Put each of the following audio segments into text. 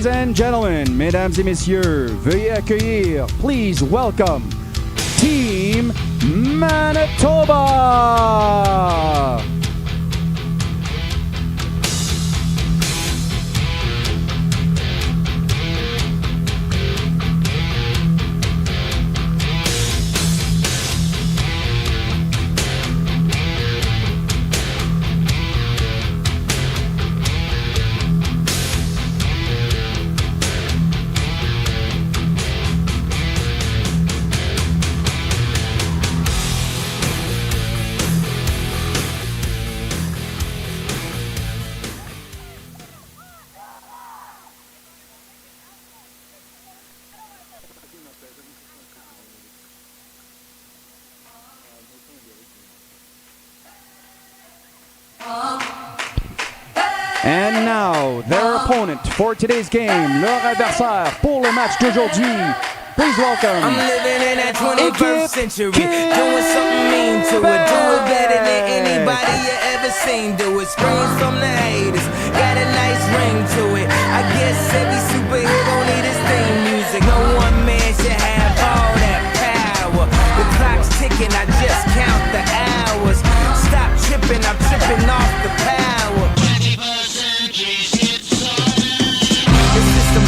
Ladies and gentlemen, mesdames et messieurs, veuillez accueillir, please welcome, Team Manitoba! And now, their opponent for today's game, leur adversaire pour le match d'aujourd'hui. Please welcome. I'm living in that 21st century, doing something mean to it. Do it better than anybody you ever seen. Do it, screams from the haters, got a nice ring to it. I guess every superhero need his theme music. No one man should have all that power. The clock's ticking, I just count the hours. Stop tripping, I'm tripping off the power.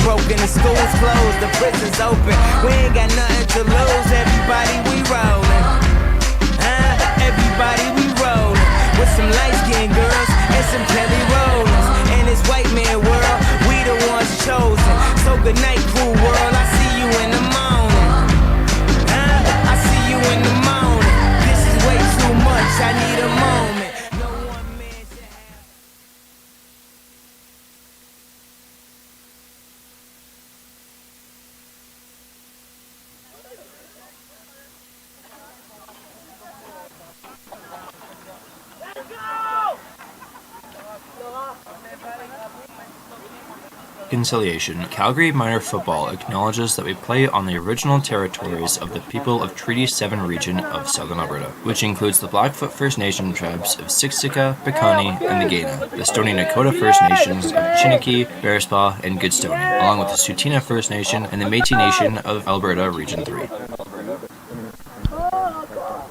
Broken, the school's closed, the prison's open. We ain't got nothing to lose. Everybody, we rollin'. Everybody, we rollin'. With some light-skinned girls and some Kelly Rollins. In this white man world, we the ones chosen. So good night, cruel world. I see you in the morning. I see you in the morning. This is way too much. I need a moment. Reconciliation. Calgary Minor Football acknowledges that we play on the original territories of the people of Treaty 7 region of Southern Alberta, which includes the Blackfoot First Nation tribes of Siksika, Piikani, and the Gaina, the Stoney Nakoda First Nations of Chiniki, Bearspaw, and Goodstoney, along with the Tsuut'ina First Nation and the Métis Nation of Alberta Region 3.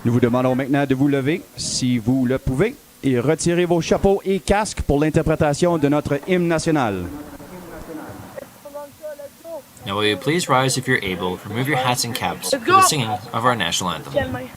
Nous vous demandons maintenant de vous lever, si vous le pouvez, et retirer vos chapeaux et casques pour l'interprétation de notre hymne national. Now will you please rise if you're able, remove your hats and caps for the singing of our national anthem.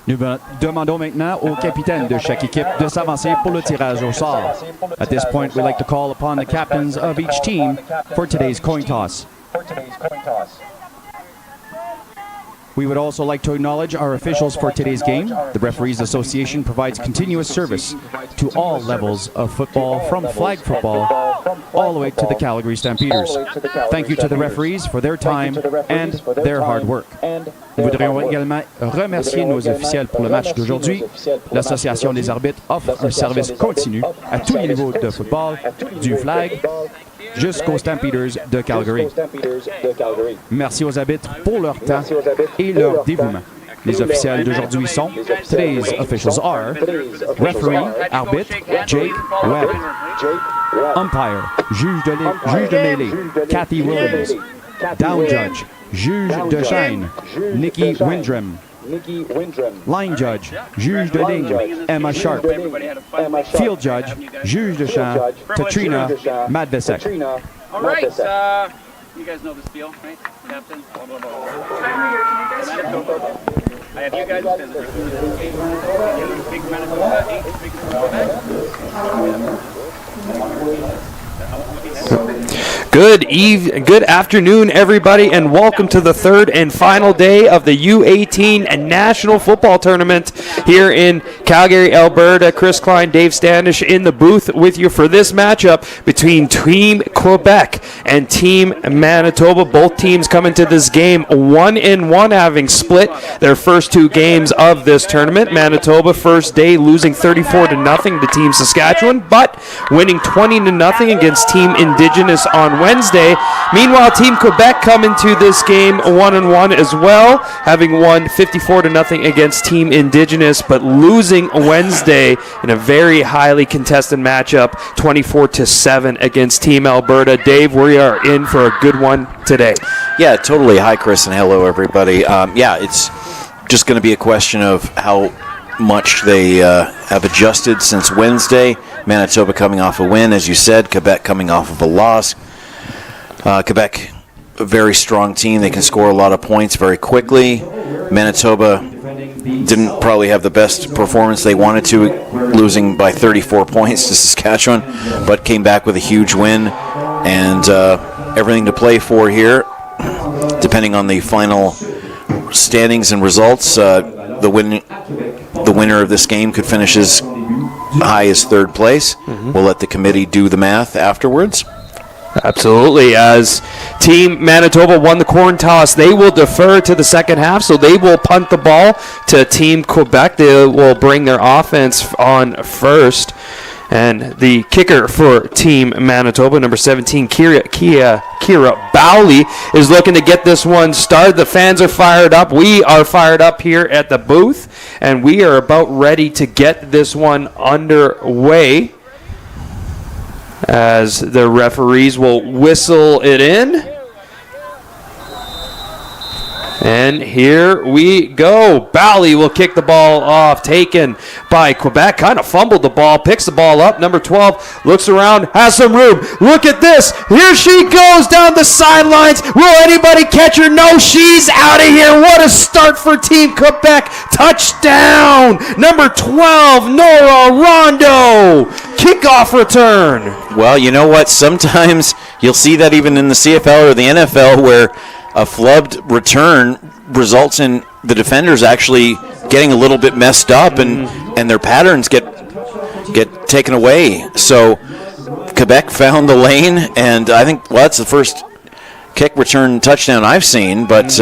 Nous demandons maintenant au capitaine de chaque équipe de s'avancer pour le tirage au sort. At this point, we'd like to call upon the captains of each team for today's coin toss. We would also like to acknowledge our officials for today's game. The Referees Association provides continuous service to all levels of football, from flag football all the way to the Calgary Stampeders. Thank you to the referees for their time and their hard work. Nous voudrions également remercier nos officiels pour le match d'aujourd'hui. L'Association des arbitres offre un service continu à tous les niveaux de football, du flag jusqu'aux Stampeders de Calgary. Merci aux arbitres pour leur temps et leur dévouement. Les officiels d'aujourd'hui sont Today's officials are referee, arbitre, Jake Webb. Umpire, juge de mêlée, Kathy Williams. Down judge, juge de chaîne, Nikki Windrum. Line judge, juge de ligne, Emma Sharp. Field judge, juge de champ, Katrina Madvesek. All right, you guys know this deal, right? Captain, blah, blah, blah. Manitoba. I have you guys as visitors. Big Manitoba, 8 big Quebec. Good afternoon, everybody, and welcome to the third and final day of the U18 National Football Tournament here in Calgary, Alberta. Chris Klein, Dave Standish in the booth with you for this matchup between Team Quebec and Team Manitoba. Both teams come into this game 1-1, having split their first two games of this tournament. Manitoba first day losing 34-0 to Team Saskatchewan, but winning 20-0 against Team Indigenous on Wednesday. Meanwhile, Team Quebec come into this game 1-1 as well, having won 54-0 against Team Indigenous, but losing Wednesday in a very highly contested matchup, 24-7 against Team Alberta. Dave, we are in for a good one today. Yeah, totally. Hi, Chris, and hello, everybody. It's just going to be a question of how much they have adjusted since Wednesday. Manitoba coming off a win, as you said. Quebec coming off of a loss. Quebec, a very strong team. They can score a lot of points very quickly. Manitoba didn't probably have the best performance they wanted to, losing by 34 points to Saskatchewan, but came back with a huge win. And everything to play for here, depending on the final standings and results. The winner of this game could finish as high as third place. We'll let the committee do the math afterwards. Absolutely. As Team Manitoba won the coin toss, they will defer to the second half, so they will punt the ball to Team Quebec. They will bring their offense on first. And the kicker for Team Manitoba, number 17, Kira Bowley, is looking to get this one started. The fans are fired up. We are fired up here at the booth, and we are about ready to get this one underway as the referees will whistle it in. And here we go. Bally will kick the ball off, taken by Quebec. Kind of fumbled the ball, picks the ball up. Number 12 looks around, has some room. Look at this. Here she goes down the sidelines. Will anybody catch her? No, she's out of here. What a start for Team Quebec. Touchdown. Number 12, Nora Rondo. Kickoff return. Well, you know what? Sometimes you'll see that even in the CFL or the NFL where a flubbed return results in the defenders actually getting a little bit messed up and their patterns get taken away. So Quebec found the lane, and I think, well, that's the first kick return touchdown I've seen, but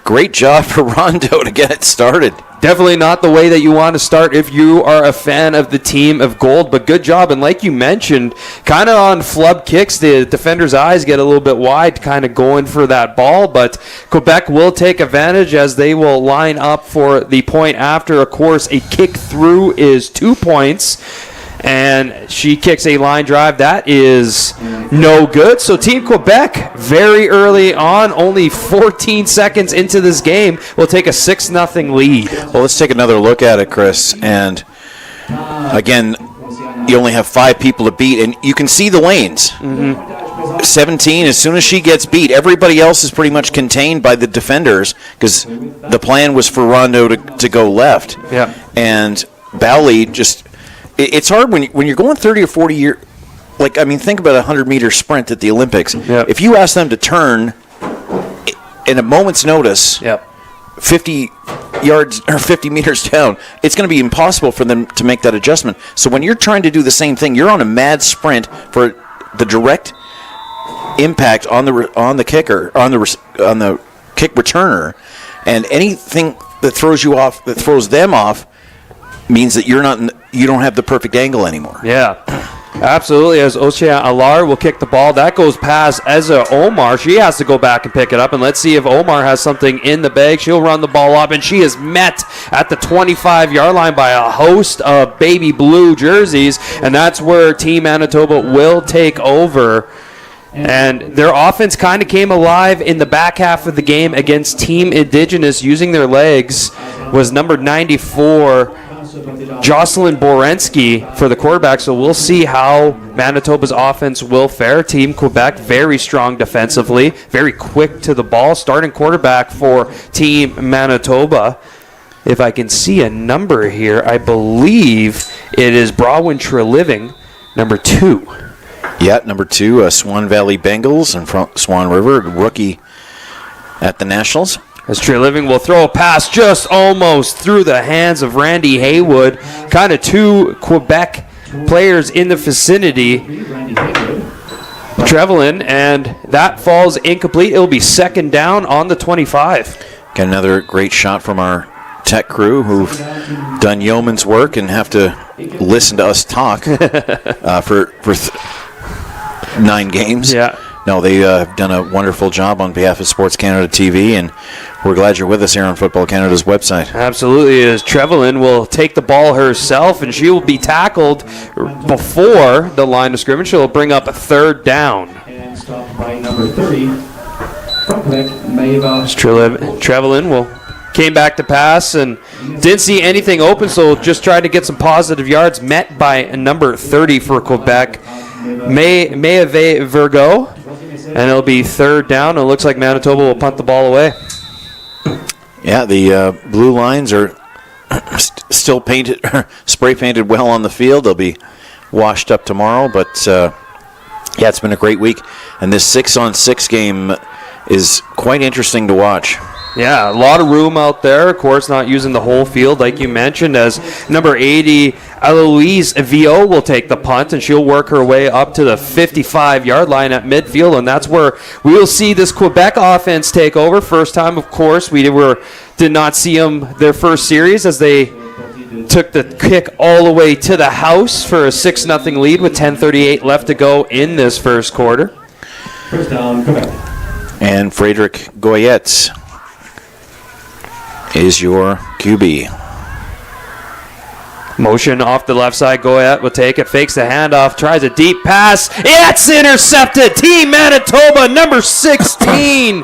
great job for Rondo to get it started. Definitely not the way that you want to start if you are a fan of the team of gold, but good job. And like you mentioned, kind of on flub kicks, the defender's eyes get a little bit wide, kind of going for that ball, but Quebec will take advantage as they will line up for the point after. Of course, a kick through is 2 points. And she kicks a line drive. That is no good. So Team Quebec, very early on, only 14 seconds into this game, will take a 6-0 lead. Well, let's take another look at it, Chris. And again, you only have 5 people to beat, and you can see the lanes. 17, as soon as she gets beat, everybody else is pretty much contained by the defenders because the plan was for Rondo to go left. Yeah. And Bowley just... It's hard when you're going 30 or 40 year, like, I mean, think about a 100-meter sprint at the Olympics. Yep. If you ask them to turn in a moment's notice, 50 yards or 50 meters down, it's going to be impossible for them to make that adjustment. So when you're trying to do the same thing, you're on a mad sprint for the direct impact on the kicker, on the kick returner, and anything that throws you off, that throws them off, means that you don't have the perfect angle anymore. Yeah, absolutely. As Ocean Alar will kick the ball, that goes past Eza Omar. She has to go back and pick it up, and let's see if Omar has something in the bag. She'll run the ball up, and she is met at the 25-yard line by a host of baby blue jerseys, and that's where Team Manitoba will take over. And their offense kind of came alive in the back half of the game against Team Indigenous using their legs. Was number 94, Jocelyn Borensky, for the quarterback. So we'll see how Manitoba's offense will fare. Team Quebec, very strong defensively, very quick to the ball. Starting quarterback for Team Manitoba, if I can see a number here, I believe it is Brawwyn Treliving, number 2. Yeah, number 2, Swan Valley Bengals and from Swan River, rookie at the Nationals. As Treliving will throw a pass just almost through the hands of Randy Haywood. Kind of 2 Quebec players in the vicinity. Trevelin, and that falls incomplete. It'll be second down on the 25. Got another great shot from our tech crew who've done yeoman's work and have to listen to us talk for 9 games. Yeah. No, they have done a wonderful job on behalf of Sports Canada TV, and we're glad you're with us here on Football Canada's website. Absolutely, as Trevelin will take the ball herself, and she will be tackled before the line of scrimmage. She'll bring up a third down. And stopped by number 30 from Quebec, Maeva. Trevelin came back to pass and didn't see anything open, so just tried to get some positive yards, met by number 30 for Quebec, Maeve Virgo, and it'll be third down. It looks like Manitoba will punt the ball away. Yeah, the blue lines are still painted, spray painted well on the field. They'll be washed up tomorrow, but yeah, it's been a great week, and this 6-on-6 game is quite interesting to watch. Yeah, a lot of room out there. Of course, not using the whole field, like you mentioned, as number 80, Eloise Vio, will take the punt, and she'll work her way up to the 55-yard line at midfield, and that's where we will see this Quebec offense take over. First time, of course, we did not see them their first series as they took the kick all the way to the house for a 6-0 lead with 10:38 left to go in this first quarter. First down, Quebec. And Frederick Goyette is your QB. Motion off the left side. Goyette will take it, fakes the handoff, tries a deep pass. It's intercepted. Team Manitoba, number 16,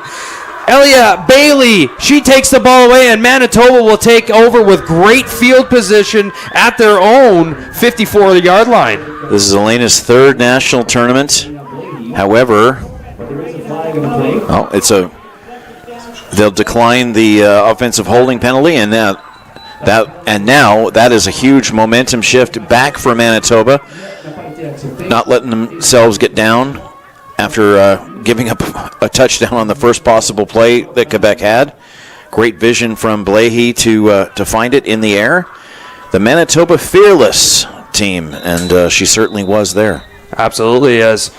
Elia Bailey. She takes the ball away, and Manitoba will take over with great field position at their own 54-yard line. This is Elena's 3rd national tournament. However, they'll decline the offensive holding penalty, and now that is a huge momentum shift back for Manitoba, not letting themselves get down after giving up a touchdown on the first possible play that Quebec had. Great vision from Blahy to find it in the air. The Manitoba fearless team, and she certainly was there. Absolutely, as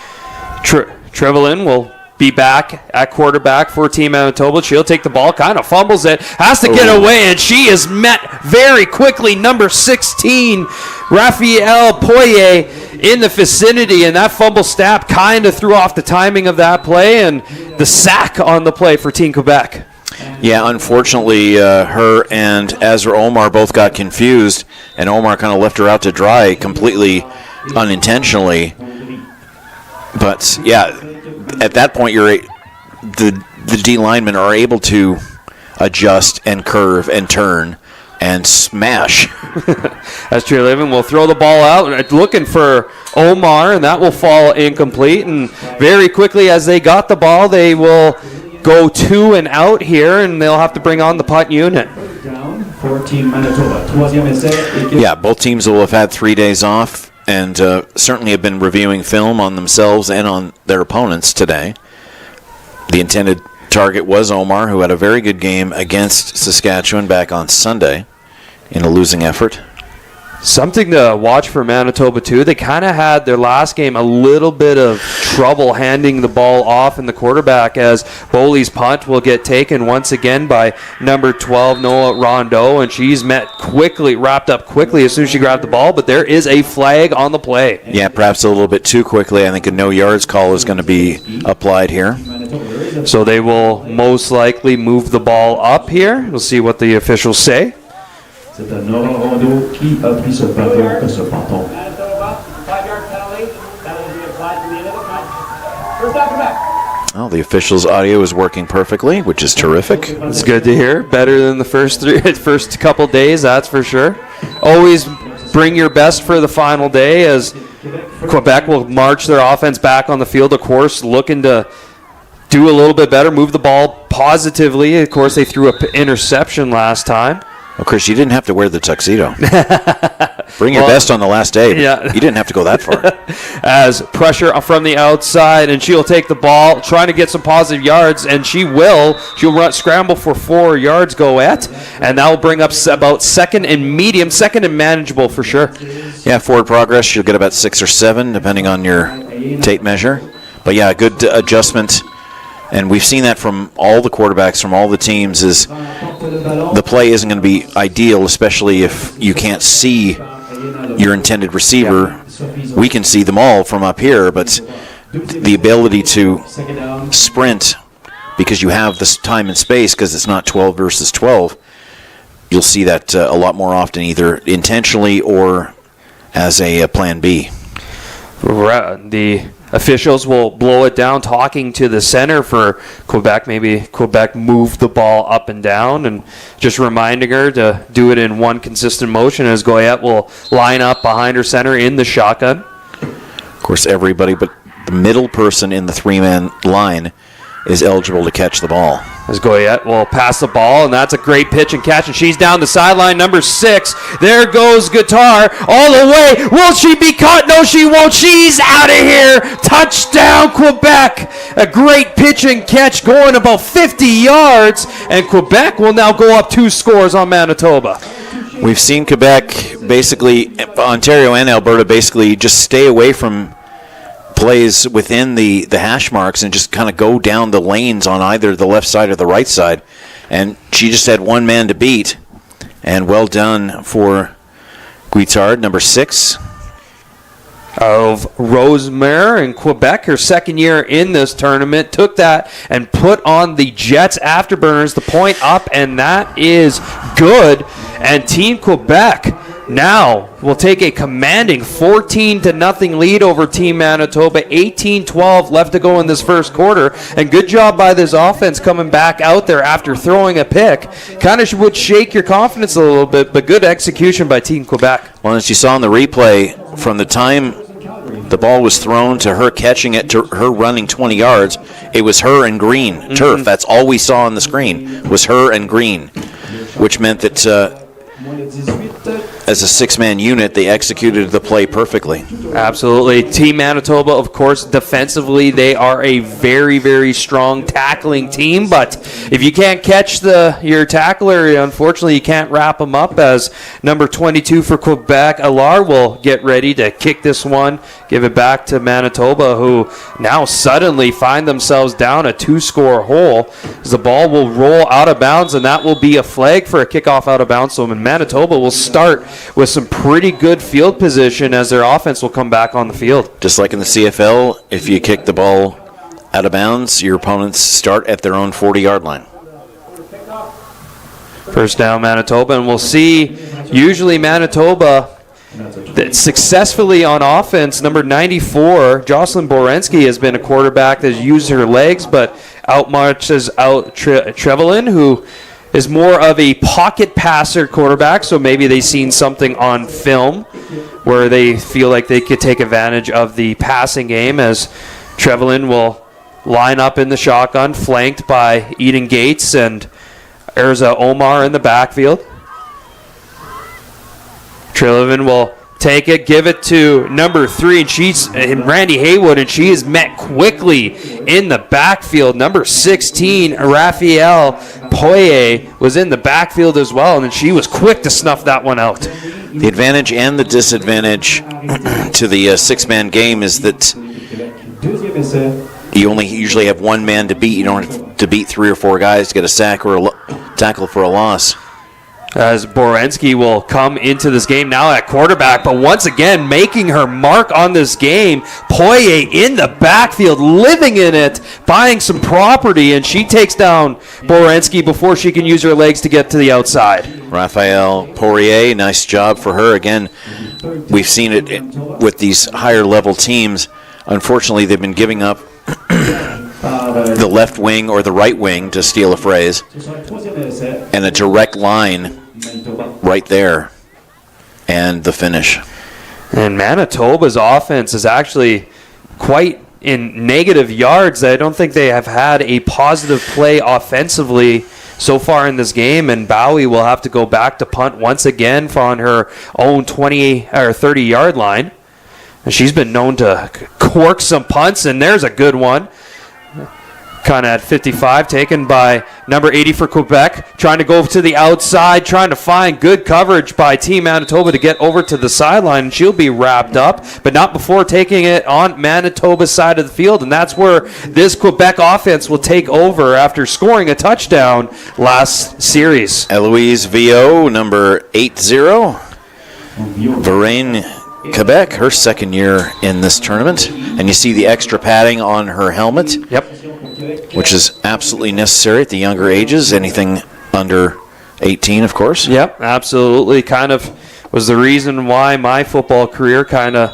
Trevelin will be back at quarterback for Team Manitoba. She'll take the ball, kind of fumbles it, has to get away, and she is met very quickly. Number 16, Raphael Poirier, in the vicinity, and that fumble snap kind of threw off the timing of that play, and the sack on the play for Team Quebec. Yeah, unfortunately, her and Azra Omar both got confused, and Omar kind of left her out to dry completely unintentionally. But yeah, at that point, the D linemen are able to adjust and curve and turn and smash. As Treliving will throw the ball out, looking for Omar, and that will fall incomplete. And very quickly, as they got the ball, they will go 2 and out here, and they'll have to bring on the punt unit. Down for Team Manitoba. Yeah, both teams will have had 3 days off, and certainly have been reviewing film on themselves and on their opponents today. The intended target was Omar, who had a very good game against Saskatchewan back on Sunday in a losing effort. Something to watch for Manitoba, too. They kind of had their last game a little bit of trouble handing the ball off in the quarterback, as Boley's punt will get taken once again by number 12, Noah Rondeau, and she's wrapped up quickly as soon as she grabbed the ball, but there is a flag on the play. Yeah, perhaps a little bit too quickly. I think a no yards call is going to be applied here. So they will most likely move the ball up here. We'll see what the officials say. C'est un Nora Rondeau qui a pris ce bâton, ce bâton. Manitoba, 5-yard penalty. That will be applied to the end of the punt. First down, Quebec. Well, the officials' audio is working perfectly, which is terrific. It's good to hear. Better than the first couple days, that's for sure. Always bring your best for the final day, as Quebec will march their offense back on the field, of course, looking to do a little bit better, move the ball positively. Of course, they threw an interception last time. Well, Chris, you didn't have to wear the tuxedo. Bring your best on the last day. Yeah. You didn't have to go that far. As pressure from the outside, and she'll take the ball, trying to get some positive yards, and she will. She'll scramble for 4 yards, Goette, and that will bring up about second and medium, second and manageable for sure. Yeah, forward progress. She'll get about 6 or 7, depending on your tape measure. But yeah, good adjustment. And we've seen that from all the quarterbacks, from all the teams, is the play isn't going to be ideal, especially if you can't see your intended receiver. We can see them all from up here, but the ability to sprint, because you have this time and space, because it's not 12 versus 12, you'll see that a lot more often, either intentionally or as a plan B. The officials will blow it down, talking to the center for Quebec. Maybe Quebec moved the ball up and down, and just reminding her to do it in one consistent motion, as Goyette will line up behind her center in the shotgun. Of course, everybody but the middle person in the 3-man line is eligible to catch the ball. As Goyette will pass the ball, and that's a great pitch and catch, and she's down the sideline, number 6. There goes Guitar all the way. Will she be caught? No, she won't. She's out of here. Touchdown, Quebec. A great pitch and catch going about 50 yards, and Quebec will now go up 2 scores on Manitoba. We've seen Quebec, basically, Ontario and Alberta, basically just stay away from plays within the hash marks and just kind of go down the lanes on either the left side or the right side. And she just had one man to beat. And well done for Guittard, number 6. Of Rosemere in Quebec, her second year in this tournament, took that and put on the Jets afterburners, the point up, and that is good. And Team Quebec now will take a commanding 14-0 lead over Team Manitoba. 18-12 left to go in this first quarter, and good job by this offense coming back out there after throwing a pick. Kind of would shake your confidence a little bit, but good execution by Team Quebec. Well, as you saw in the replay, from the time the ball was thrown to her catching it to her running 20 yards, it was her and green turf. That's all we saw on the screen was her and green, which meant that as a 6-man unit, they executed the play perfectly. Absolutely. Team Manitoba, of course, defensively, they are a very, very strong tackling team, but if you can't catch your tackler, unfortunately, you can't wrap them up, as number 22 for Quebec, Alar, will get ready to kick this one, give it back to Manitoba, who now suddenly find themselves down a 2-score hole, as the ball will roll out of bounds, and that will be a flag for a kickoff out of bounds. So Manitoba will start with some pretty good field position, as their offense will come back on the field. Just like in the CFL, if you kick the ball out of bounds, your opponents start at their own 40-yard line. First down, Manitoba, and we'll see usually Manitoba that successfully on offense. Number 94, Jocelyn Borensky, has been a quarterback that's used her legs, but outmarches out Trevelin, who is more of a pocket passer quarterback, so maybe they've seen something on film where they feel like they could take advantage of the passing game, as Trevelin will line up in the shotgun, flanked by Eden Gates and Erza Omar in the backfield. Trevelin will take it, give it to number 3, and she's Randy Haywood, and she is met quickly in the backfield. Number 16, Raphael Poye, was in the backfield as well, and she was quick to snuff that one out. The advantage and the disadvantage to the six-man game is that you only usually have one man to beat. You don't have to beat 3 or 4 guys to get a sack or a tackle for a loss. As Borensky will come into this game now at quarterback, but once again making her mark on this game. Poirier in the backfield, living in it, buying some property, and she takes down Borensky before she can use her legs to get to the outside. Raphael Poirier, nice job for her. Again, we've seen it with these higher level teams. Unfortunately, they've been giving up the left wing or the right wing, to steal a phrase, and a direct line right there, and the finish. And Manitoba's offense is actually quite in negative yards. I don't think they have had a positive play offensively so far in this game, and Bowie will have to go back to punt once again on her own 20 or 30-yard line. And she's been known to cork some punts, and there's a good one. Kind of at 55, taken by number 80 for Quebec, trying to go to the outside, trying to find good coverage by Team Manitoba to get over to the sideline, and she'll be wrapped up, but not before taking it on Manitoba's side of the field, and that's where this Quebec offense will take over after scoring a touchdown last series. Eloise Vio, number 80, Varane Quebec, her second year in this tournament, and you see the extra padding on her helmet. Yep. Which is absolutely necessary at the younger ages, anything under 18, of course. Yep, absolutely. Kind of was the reason why my football career kind of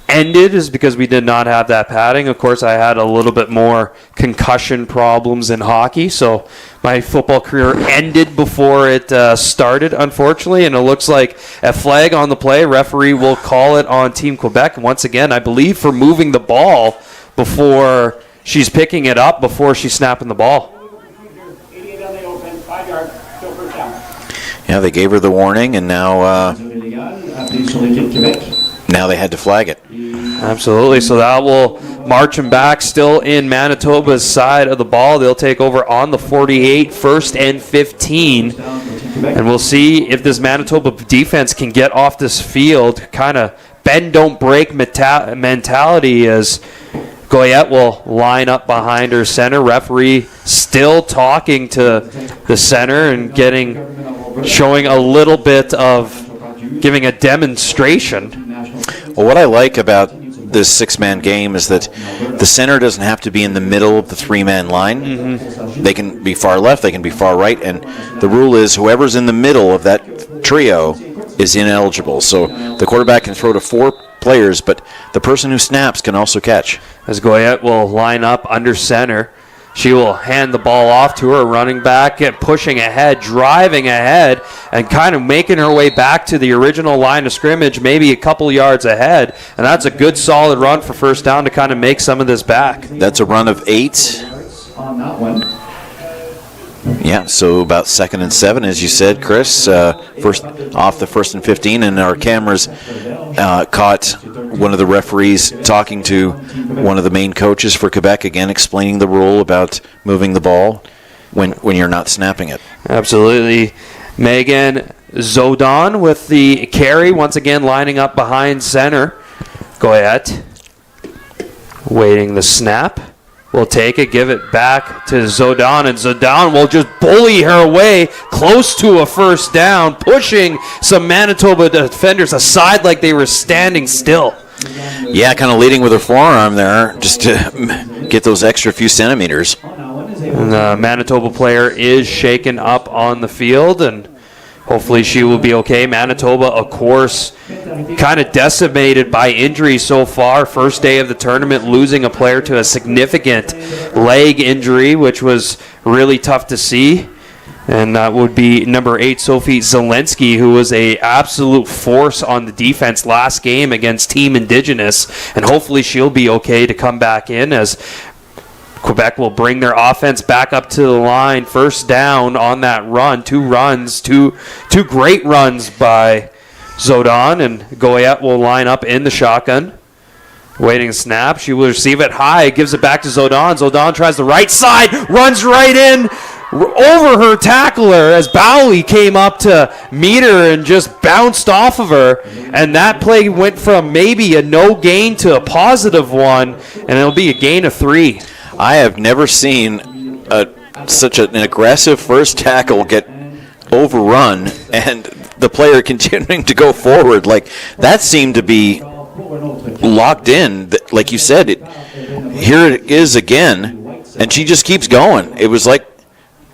ended, is because we did not have that padding. Of course, I had a little bit more concussion problems in hockey, so my football career ended before it started, unfortunately, and it looks like a flag on the play. Referee will call it on Team Quebec, once again, I believe, for moving the ball before she's picking it up, before she's snapping the ball. Yeah, they gave her the warning, and now they had to flag it. Absolutely. So that will march them back, still in Manitoba's side of the ball. They'll take over on the 48, first and 15. And we'll see if this Manitoba defense can get off this field. Kind of bend, don't break mentality, as Goyette will line up behind her center. Referee still talking to the center and showing a little bit of giving a demonstration. Well, what I like about this six-man game is that the center doesn't have to be in the middle of the three-man line. Mm-hmm. They can be far left, they can be far right, and the rule is whoever's in the middle of that trio is ineligible. So the quarterback can throw to 4 players, but the person who snaps can also catch. As Goyette will line up under center, she will hand the ball off to her running back, and pushing ahead, driving ahead, and kind of making her way back to the original line of scrimmage, maybe a couple yards ahead. And that's a good, solid run for first down to kind of make some of this back. That's a run of 8. On that one. Yeah, so about 2nd and 7, as you said, Chris. First off the 1st and 15, and our cameras caught one of the referees talking to one of the main coaches for Quebec, again explaining the rule about moving the ball when you're not snapping it. Absolutely. Megan Zodon with the carry, once again lining up behind center. Goyette waiting the snap. Will take it, give it back to Zodon, and Zodon will just bully her way close to a first down, pushing some Manitoba defenders aside like they were standing still. Yeah, kind of leading with her forearm there, just to get those extra few centimeters. And the Manitoba player is shaken up on the field, and hopefully she will be okay. Manitoba, of course, kind of decimated by injury so far. First day of the tournament, losing a player to a significant leg injury, which was really tough to see. And that would be number 8, Sophie Zelensky, who was an absolute force on the defense last game against Team Indigenous. And hopefully she'll be okay to come back in, as Quebec will bring their offense back up to the line. First down on that run. 2 runs, two great runs by Zodon, and Goyette will line up in the shotgun. Waiting snap. She will receive it high, gives it back to Zodon. Zodon tries the right side, runs right in. over her tackler as Bowley came up to meet her and just bounced off of her. And that play went from maybe a no gain to a positive one, and it'll be a gain of 3. I have never seen such an aggressive first tackle get overrun and the player continuing to go forward. Like, that seemed to be locked in. Like you said, here it is again, and she just keeps going. It was like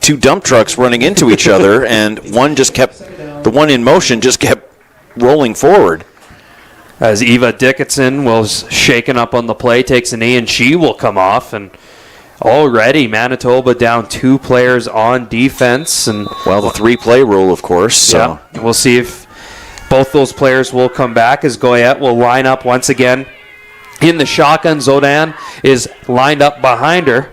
2 dump trucks running into each other, and the one in motion just kept rolling forward. As Eva Dickinson was shaken up on the play, takes a knee, and she will come off. And already Manitoba down 2 players on defense. And well, the 3-play rule, of course. So. Yeah, we'll see if both those players will come back as Goyette will line up once again in the shotgun. Zodan is lined up behind her.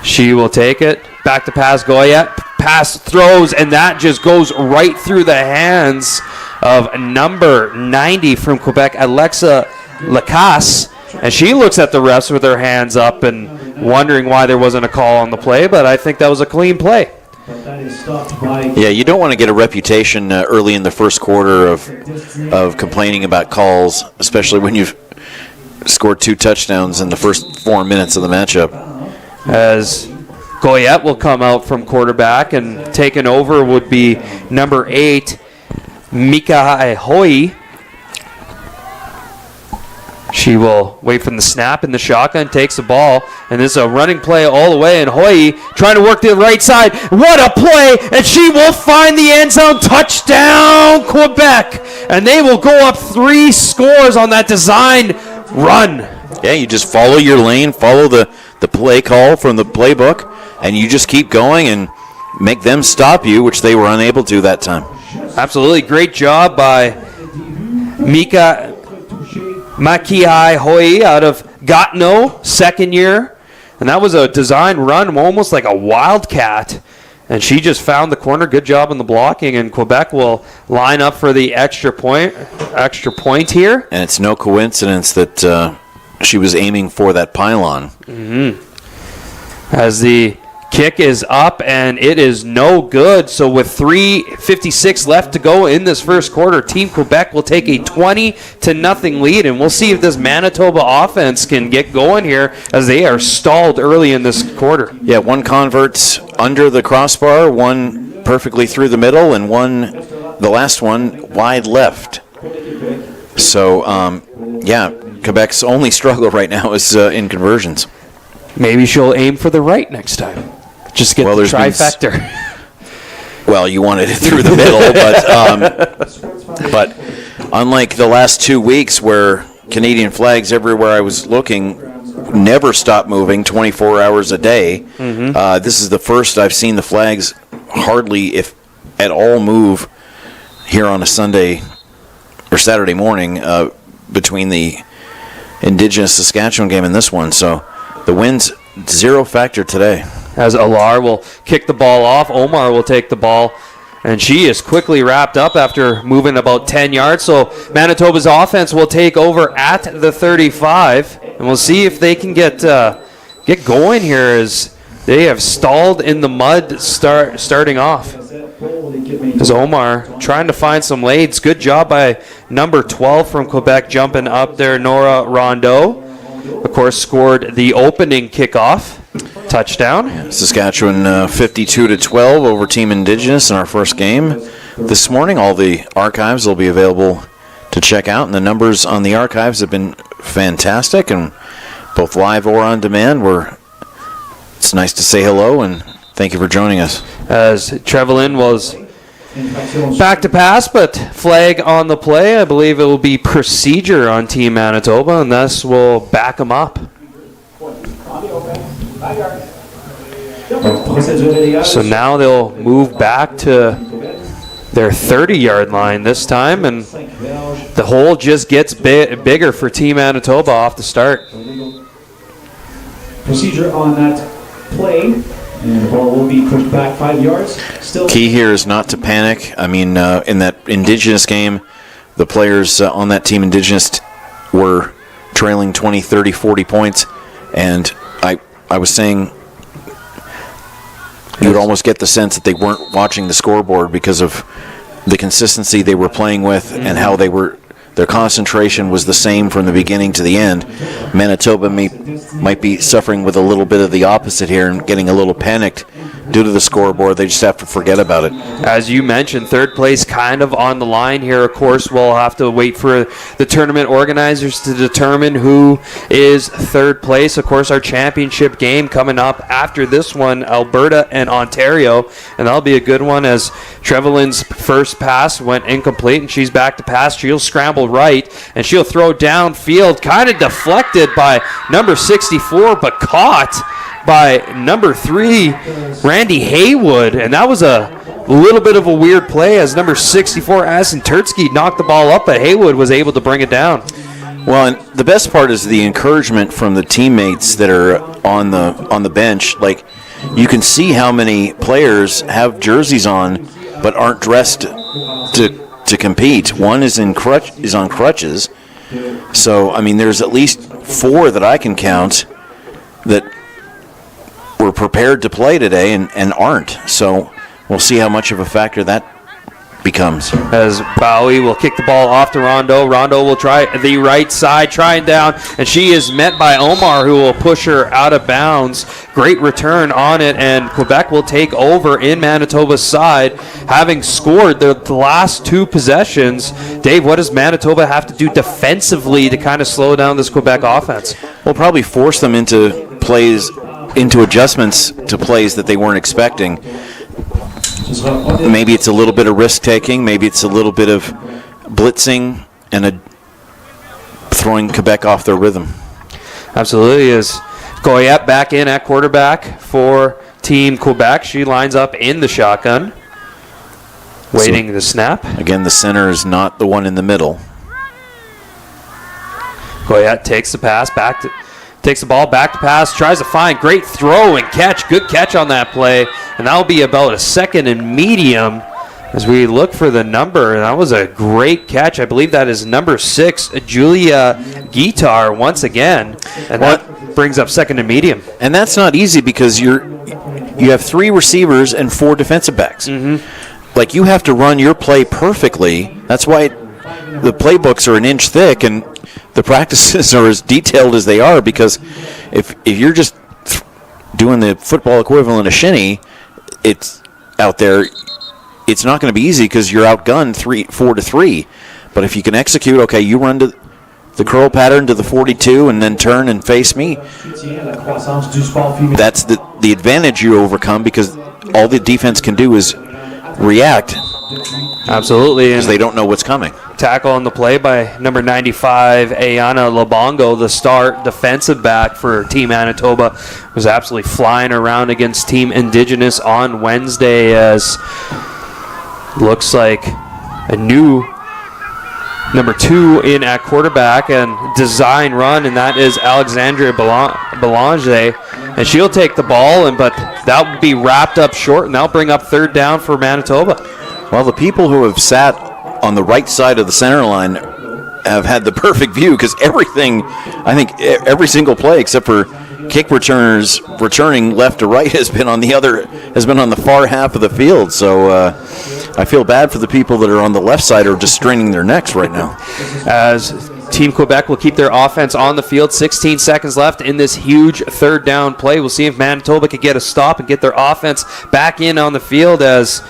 She will take it. Back to pass Goyette. Pass throws, and that just goes right through the hands of number 90 from Quebec, Alexa Lacasse. And she looks at the refs with her hands up and wondering why there wasn't a call on the play, but I think that was a clean play. Yeah, you don't want to get a reputation early in the first quarter of complaining about calls, especially when you've scored 2 touchdowns in the first 4 minutes of the matchup. As Goyette will come out from quarterback, and taken over would be number 8, Mika Hoy. She will wait for the snap in the shotgun, takes the ball, and this is a running play all the way, and Hoy trying to work to the right side. What a play, and she will find the end zone. Touchdown, Quebec, and they will go up 3 scores on that design run. Yeah, you just follow your lane, follow the play call from the playbook, and you just keep going and make them stop you, which they were unable to that time. Absolutely. Great job by Mika Makihai Hoy out of Gatineau, 2nd year. And that was a design run, almost like a wildcat. And she just found the corner. Good job in the blocking. And Quebec will line up for the extra point here. And it's no coincidence that she was aiming for that pylon. Mm-hmm. As the kick is up, and it is no good. So with 3:56 left to go in this first quarter, Team Quebec will take a 20-0 lead, and we'll see if this Manitoba offense can get going here, as they are stalled early in this quarter. Yeah, 1 converts under the crossbar, 1 perfectly through the middle, and 1, the last one, wide left. So, yeah, Quebec's only struggle right now is in conversions. Maybe she'll aim for the right next time. Just get the trifecta. Well, you wanted it through the middle, but unlike the last 2 weeks where Canadian flags everywhere I was looking never stop moving 24 hours a day, this is the first I've seen the flags hardly, if at all, move here on a Sunday or Saturday morning between the Indigenous Saskatchewan game and this one. So the wind's 0 factor today. As Alar will kick the ball off, Omar will take the ball, and she is quickly wrapped up after moving about 10 yards. So Manitoba's offense will take over at the 35, and we'll see if they can get going here, as they have stalled in the mud starting off. As Omar trying to find some lanes. Good job by number 12 from Quebec jumping up there, Nora Rondeau. Of course, scored the opening kickoff touchdown. Saskatchewan 52-12 over Team Indigenous in our first game this morning. All the archives will be available to check out, and the numbers on the archives have been fantastic, and both live or on demand. It's nice to say hello, and thank you for joining us. As Trevelyan was back to pass, but flag on the play. I believe it will be procedure on Team Manitoba, and thus will back them up. So now they'll move back to their 30-yard line this time, and the hole just gets bigger for Team Manitoba off the start. Procedure on that play. And the ball will be pushed back 5 yards. Still. Key here is not to panic. I mean, in that Indigenous game, the players on that Team Indigenous were trailing 20, 30, 40 points. And I was saying You would almost get the sense that they weren't watching the scoreboard because of the consistency they were playing with and how their concentration was the same from the beginning to the end. Manitoba might be suffering with a little bit of the opposite here and getting a little panicked due to the scoreboard. They just have to forget about it. As you mentioned, third place kind of on the line here. Of course, we'll have to wait for the tournament organizers to determine who is third place. Of course, our championship game coming up after this one, Alberta and Ontario, and that'll be a good one as Trevelyan's first pass went incomplete, and she's back to pass. She'll scramble right, and she'll throw downfield, kind of deflected by number 64, but caught by number 3, Randy Haywood, and that was a little bit of a weird play as number 64, Addison Turtsky, knocked the ball up, but Haywood was able to bring it down. Well, and the best part is the encouragement from the teammates that are on the bench. Like, you can see how many players have jerseys on but aren't dressed to compete. One is on crutches. So, I mean, there's at least 4 that I can count that were prepared to play today and aren't. So we'll see how much of a factor that becomes. As Bowie will kick the ball off to Rondo. Rondo will try the right side, trying down, and she is met by Omar, who will push her out of bounds. Great return on it, and Quebec will take over in Manitoba's side, having scored the last 2 possessions. Dave, what does Manitoba have to do defensively to kind of slow down this Quebec offense? We'll probably force them into adjustments to plays that they weren't expecting. Maybe it's a little bit of risk-taking. Maybe it's a little bit of blitzing and throwing Quebec off their rhythm. Absolutely. As Goyette back in at quarterback for Team Quebec. She lines up in the shotgun, waiting the snap. Again, the center is not the one in the middle. Goyette takes the pass takes the ball back to pass, tries to find, great throw and catch, good catch on that play, and that'll be about a 2nd and medium as we look for the number. That was a great catch. I believe that is number 6, Julia Guitar once again, and that brings up 2nd and medium. And that's not easy because you have 3 receivers and 4 defensive backs. Mm-hmm. Like, you have to run your play perfectly. That's why the playbooks are an inch thick and the practices are as detailed as they are, because if you're just doing the football equivalent of shinny, it's out there, it's not going to be easy because you're outgunned 4-3. But if you can execute, okay, you run to the curl pattern to the 42 and then turn and face me, that's the advantage you overcome, because all the defense can do is react. Absolutely. Because they don't know what's coming. Tackle on the play by number 95, Ayana Labongo, the star defensive back for Team Manitoba, was absolutely flying around against Team Indigenous on Wednesday, as looks like a new number 2 in at quarterback and design run, and that is Alexandria Belanger, and she'll take the ball, but that will be wrapped up short, and that'll bring up 3rd down for Manitoba. Well, the people who have sat on the right side of the center line have had the perfect view, because every single play except for kick returners returning left to right has been on the far half of the field. So I feel bad for the people that are on the left side or just straining their necks right now. As Team Quebec will keep their offense on the field, 16 seconds left in this huge 3rd down play. We'll see if Manitoba can get a stop and get their offense back in on the field, as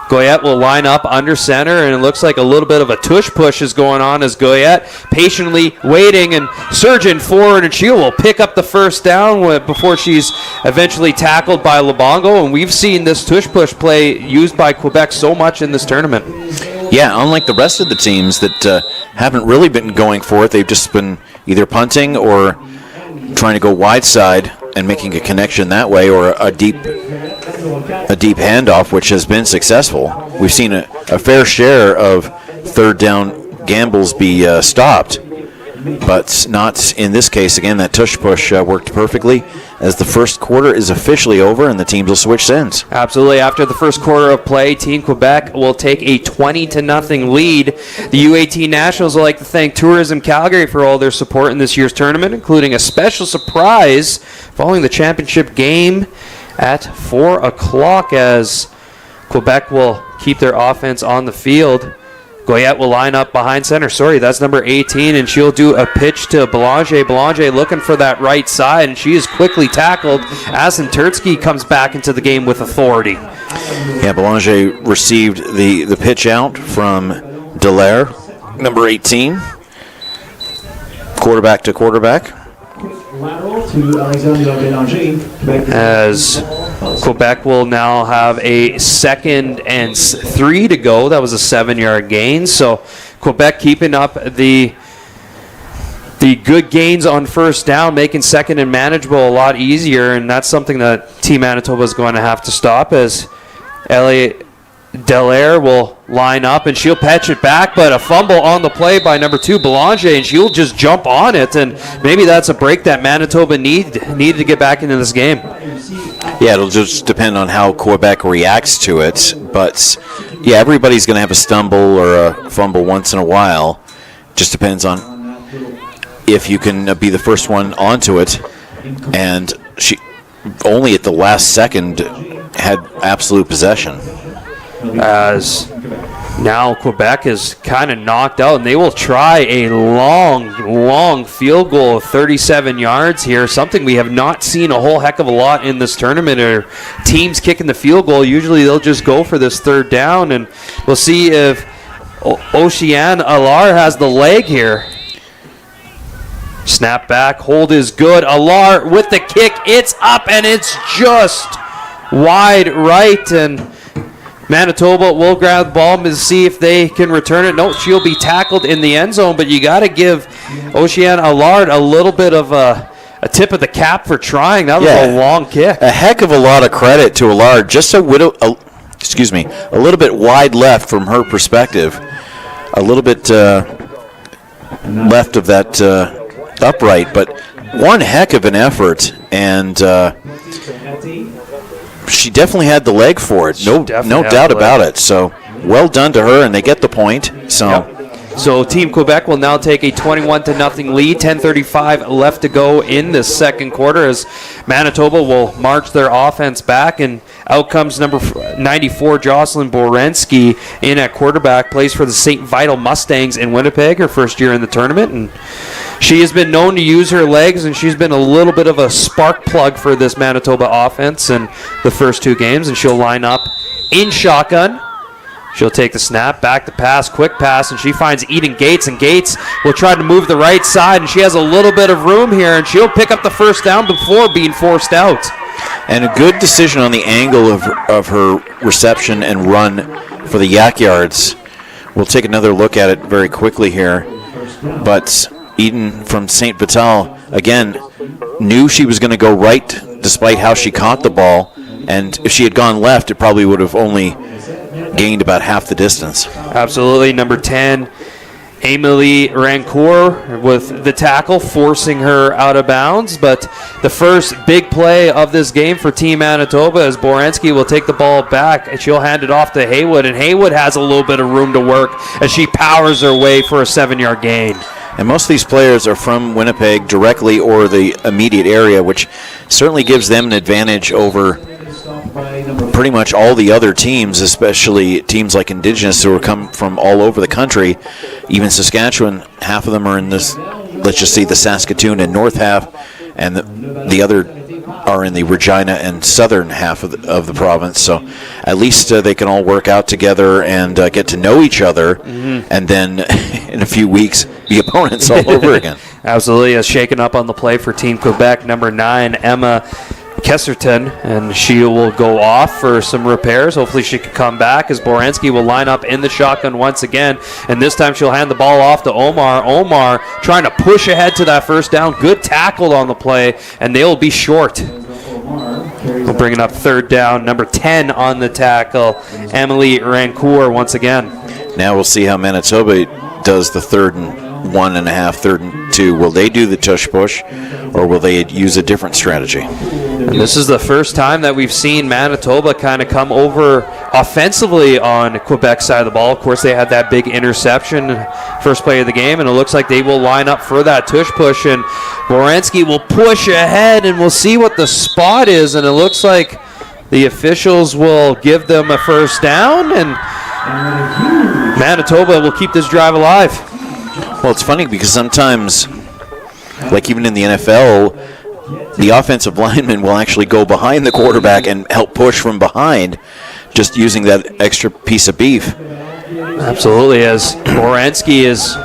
Goyette will line up under center, and it looks like a little bit of a tush push is going on as Goyette patiently waiting and surging forward, and she will pick up the 1st down before she's eventually tackled by Labongo. And we've seen this tush push play used by Quebec so much in this tournament. Yeah, unlike the rest of the teams that haven't really been going for it, they've just been either punting or trying to go wide side and making a connection that way, or a deep handoff, which has been successful. We've seen a fair share of 3rd down gambles be stopped, but not in this case. Again, that tush push worked perfectly, as the first quarter is officially over and the teams will switch ends. Absolutely. After the first quarter of play, Team Quebec will take a 20-0 lead. The U18 Nationals would like to thank Tourism Calgary for all their support in this year's tournament, including a special surprise following the championship game at 4 o'clock as Quebec will keep their offense on the field. Goyette will line up behind center. Sorry, that's number 18, and she'll do a pitch to Belanger. Belanger looking for that right side, and she is quickly tackled. Asin Turtsky comes back into the game with authority. Yeah, Belanger received the pitch out from Dallaire, number 18. Quarterback to quarterback. As Quebec will now have a 2nd and 3 to go. That was a 7-yard gain. So Quebec keeping up the good gains on first down, making second and manageable a lot easier, and that's something that Team Manitoba is going to have to stop as Elliot Dallaire will line up, and she'll patch it back, but a fumble on the play by number 2, Belanger, and she'll just jump on it, and maybe that's a break that Manitoba needed to get back into this game. Yeah, it'll just depend on how Quebec reacts to it, but yeah, everybody's going to have a stumble or a fumble once in a while. Just depends on if you can be the first one onto it, and she only at the last second had absolute possession. As now Quebec is kind of knocked out, and they will try a long field goal of 37 yards here, something we have not seen a whole heck of a lot in this tournament, or teams kicking the field goal. Usually they'll just go for this third down, and we'll see if Oceane Allard has the leg here. Snap back, hold is good. Allard with the kick, it's up, and it's just wide right, and Manitoba will grab the ball to see if they can return it. No, she'll be tackled in the end zone, but you got to give Oceane Allard a little bit of a tip of the cap for trying. That was a long kick. A heck of a lot of credit to Allard. Just a little bit wide left from her perspective. A little bit left of that upright, but one heck of an effort, and she definitely had the leg for it. No doubt about it. So well done to her, and they get the point. So Team Quebec will now take a 21-0 lead. 10:35 left to go in the second quarter as Manitoba will march their offense back, and out comes number 94, Jocelyn Borensky, in at quarterback, plays for the St. Vital Mustangs in Winnipeg, her first year in the tournament, and she has been known to use her legs, and she's been a little bit of a spark plug for this Manitoba offense in the first 2 games, and she'll line up in shotgun. She'll take the snap, back to pass, quick pass, and she finds Eden Gates, and Gates will try to move the right side, and she has a little bit of room here, and she'll pick up the first down before being forced out. And a good decision on the angle of her reception and run for the Yak Yards. We'll take another look at it very quickly here. But Eden from St. Vital, again, knew she was going to go right despite how she caught the ball. And if she had gone left, it probably would have only gained about half the distance. Absolutely. Number 10, Amélie Rancourt with the tackle, forcing her out of bounds. But the first big play of this game for Team Manitoba is Borensky will take the ball back, and she'll hand it off to Haywood. And Haywood has a little bit of room to work as she powers her way for a 7-yard gain. And most of these players are from Winnipeg directly or the immediate area, which certainly gives them an advantage over pretty much all the other teams, especially teams like Indigenous who come from all over the country. Even Saskatchewan, half of them are in this, let's just see, the Saskatoon and north half, and the other are in the Regina and southern half of the province. So at least they can all work out together and get to know each other, and then in a few weeks be opponents all over again. Absolutely. Shaken up on the play for Team Quebec, number 9, Emma Kesserton, and she will go off for some repairs. Hopefully she can come back as Borensky will line up in the shotgun once again, and this time she'll hand the ball off to Omar. Omar trying to push ahead to that first down. Good tackle on the play, and they'll be short. We'll bring it up third down. Number 10 on the tackle, Amélie Rancourt once again. Now we'll see how Manitoba does the 3rd and 1.5, 2. Will they do the tush push, or will they use a different strategy? And this is the first time that we've seen Manitoba kind of come over offensively on Quebec's side of the ball. Of course, they had that big interception first play of the game, and it looks like they will line up for that tush push, and Borensky will push ahead, and we'll see what the spot is, and it looks like the officials will give them a first down, and Manitoba will keep this drive alive. Well, it's funny because sometimes, like even in the NFL, the offensive lineman will actually go behind the quarterback and help push from behind, just using that extra piece of beef. Absolutely, as Borensky is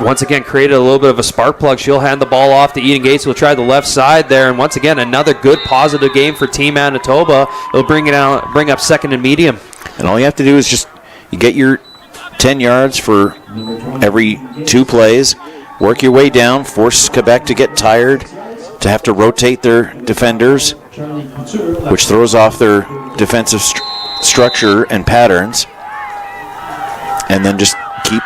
once again created a little bit of a spark plug. She'll hand the ball off to Eden Gates, who will try the left side there, and once again another good positive game for Team Manitoba. It'll bring up second and medium. And all you have to do is just you get your 10 yards for every 2 plays, work your way down, force Quebec to get tired, to have to rotate their defenders, which throws off their defensive structure and patterns, and then just keep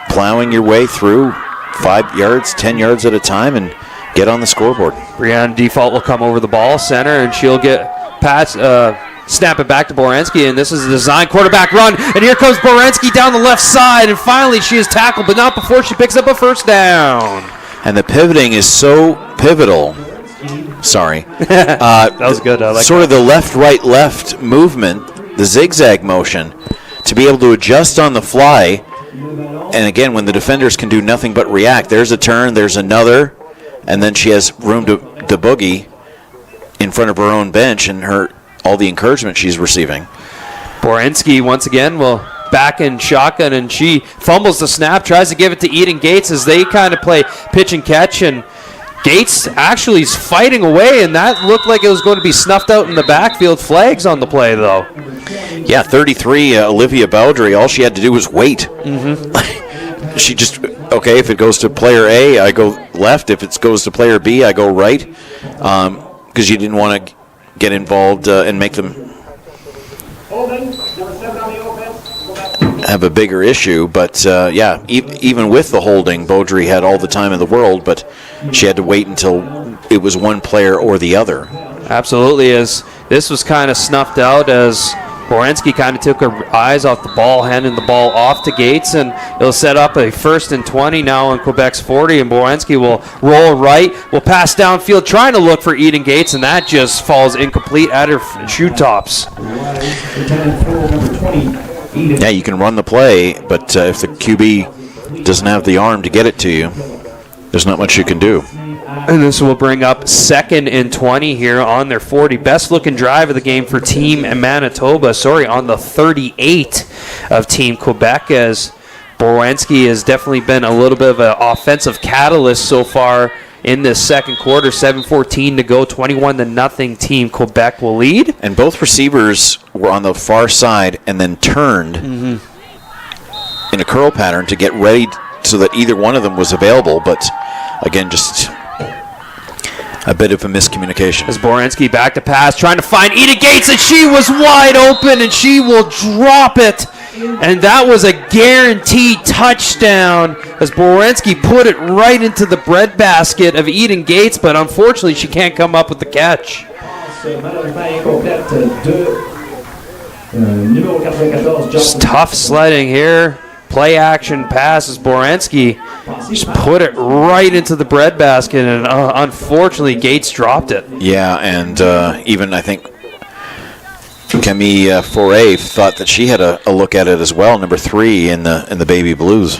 plowing your way through 5 yards, 10 yards at a time, and get on the scoreboard. Brianna Default will come over the ball center, and she'll get snap it back to Borensky, and this is a design quarterback run, and here comes Borensky down the left side, and finally she is tackled, but not before she picks up a first down. And the pivoting is so pivotal. Sorry. That was good. I like sort of the left-right-left movement, the zigzag motion, to be able to adjust on the fly. And again, when the defenders can do nothing but react, there's a turn, there's another, and then she has room to boogie in front of her own bench and all the encouragement she's receiving. Borensky once again will back in shotgun, and she fumbles the snap, tries to give it to Eden Gates as they kind of play pitch and catch, and Gates actually is fighting away, and that looked like it was going to be snuffed out in the backfield. Flags on the play, though. Yeah, 33, Olivia Baldry, all she had to do was wait. She just, okay, if it goes to player A, I go left. If it goes to player B, I go right, because you didn't want to get involved and make them have a bigger issue. But yeah, even with the holding, Beaudry had all the time in the world, but she had to wait until it was one player or the other. Absolutely, as this was kind of snuffed out as Borensky kind of took her eyes off the ball, handing the ball off to Gates, and it'll set up a 1st and 20 now on Quebec's 40, and Borensky will roll right, will pass downfield, trying to look for Eden Gates, and that just falls incomplete at her shoe tops. Yeah, you can run the play, but if the QB doesn't have the arm to get it to you, there's not much you can do. And this will bring up 2nd and 20 here on their 40. Best looking drive of the game for Team Manitoba. On the 38 of Team Quebec, as Borensky has definitely been a little bit of an offensive catalyst so far in this second quarter. 7:14 to go, 21-0. Team Quebec will lead. And both receivers were on the far side and then turned in a curl pattern to get ready so that either one of them was available. But again, just a bit of a miscommunication. As Borensky back to pass, trying to find Eden Gates, and she was wide open, and she will drop it. And that was a guaranteed touchdown, as Borensky put it right into the breadbasket of Eden Gates, but unfortunately she can't come up with the catch. Just tough sledding here. Play action passes. Borensky just put it right into the breadbasket, and unfortunately Gates dropped it. Yeah, and even I think Camille Foray thought that she had a look at it as well, number 3 in the Baby Blues.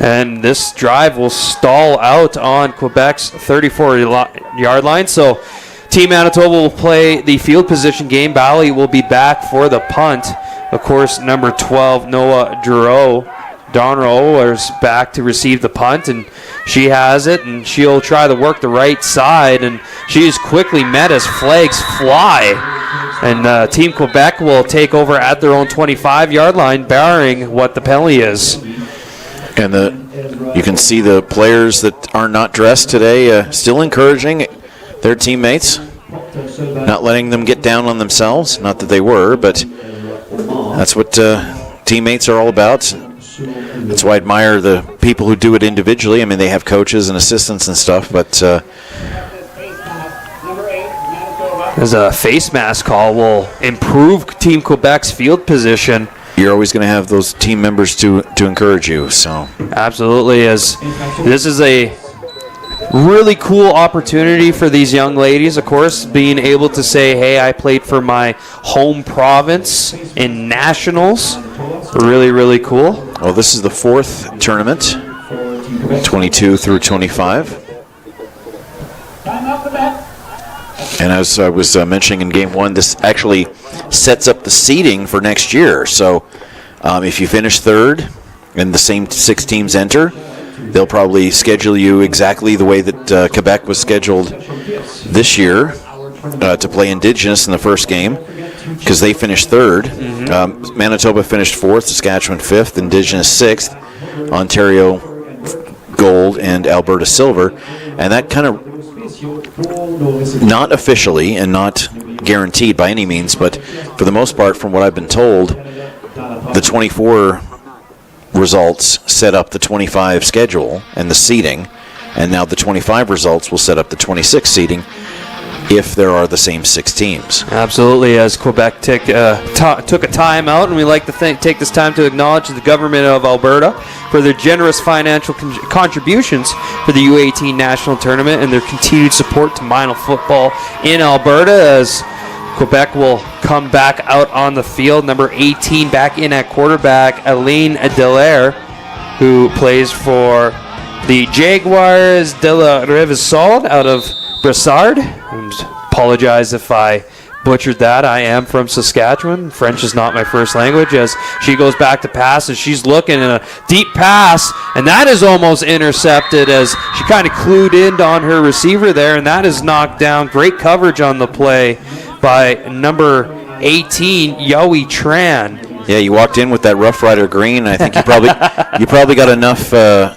And this drive will stall out on Quebec's 34-yard line. So Team Manitoba will play the field position game. Bally will be back for the punt. Of course, number 12, Noah Donrow is back to receive the punt, and she has it, and she'll try to work the right side, and she is quickly met as flags fly. And Team Quebec will take over at their own 25-yard line, barring what the penalty is. And you can see the players that are not dressed today still encouraging their teammates, not letting them get down on themselves. Not that they were, but that's what teammates are all about. that's why I admire the people who do it individually. I mean, they have coaches and assistants and stuff, but as a face mask call will improve Team Quebec's field position. You're always going to have those team members to encourage you. So absolutely, as this is a really cool opportunity for these young ladies, of course, being able to say, hey, I played for my home province in nationals. Really, really cool. Well, this is the 4th tournament, 22 through 25. And as I was mentioning in Game 1, this actually sets up the seeding for next year. So if you finish 3rd and the same 6 teams enter, they'll probably schedule you exactly the way that Quebec was scheduled this year to play Indigenous in the first game, because they finished 3rd. Manitoba finished 4th, Saskatchewan 5th, Indigenous 6th, Ontario gold, and Alberta silver. And that kind of, not officially and not guaranteed by any means, but for the most part, from what I've been told, the 24 results set up the 25 schedule and the seeding, and now the 25 results will set up the 26 seeding if there are the same 6 teams. Absolutely, as Quebec took a timeout, and we like to take this time to acknowledge the government of Alberta for their generous financial contributions for the U18 national tournament and their continued support to minor football in Alberta, as Quebec will come back out on the field. Number 18 back in at quarterback, Aline Delaire, who plays for the Jaguars de la Rivesalde out of Brassard. And apologize if I butchered that. I am from Saskatchewan. French is not my first language, as she goes back to pass, as she's looking in a deep pass, and that is almost intercepted as she kind of clued in on her receiver there, and that is knocked down. Great coverage on the play by number 18, Yowie Tran. Yeah, you walked in with that Rough Rider green. I think you probably got enough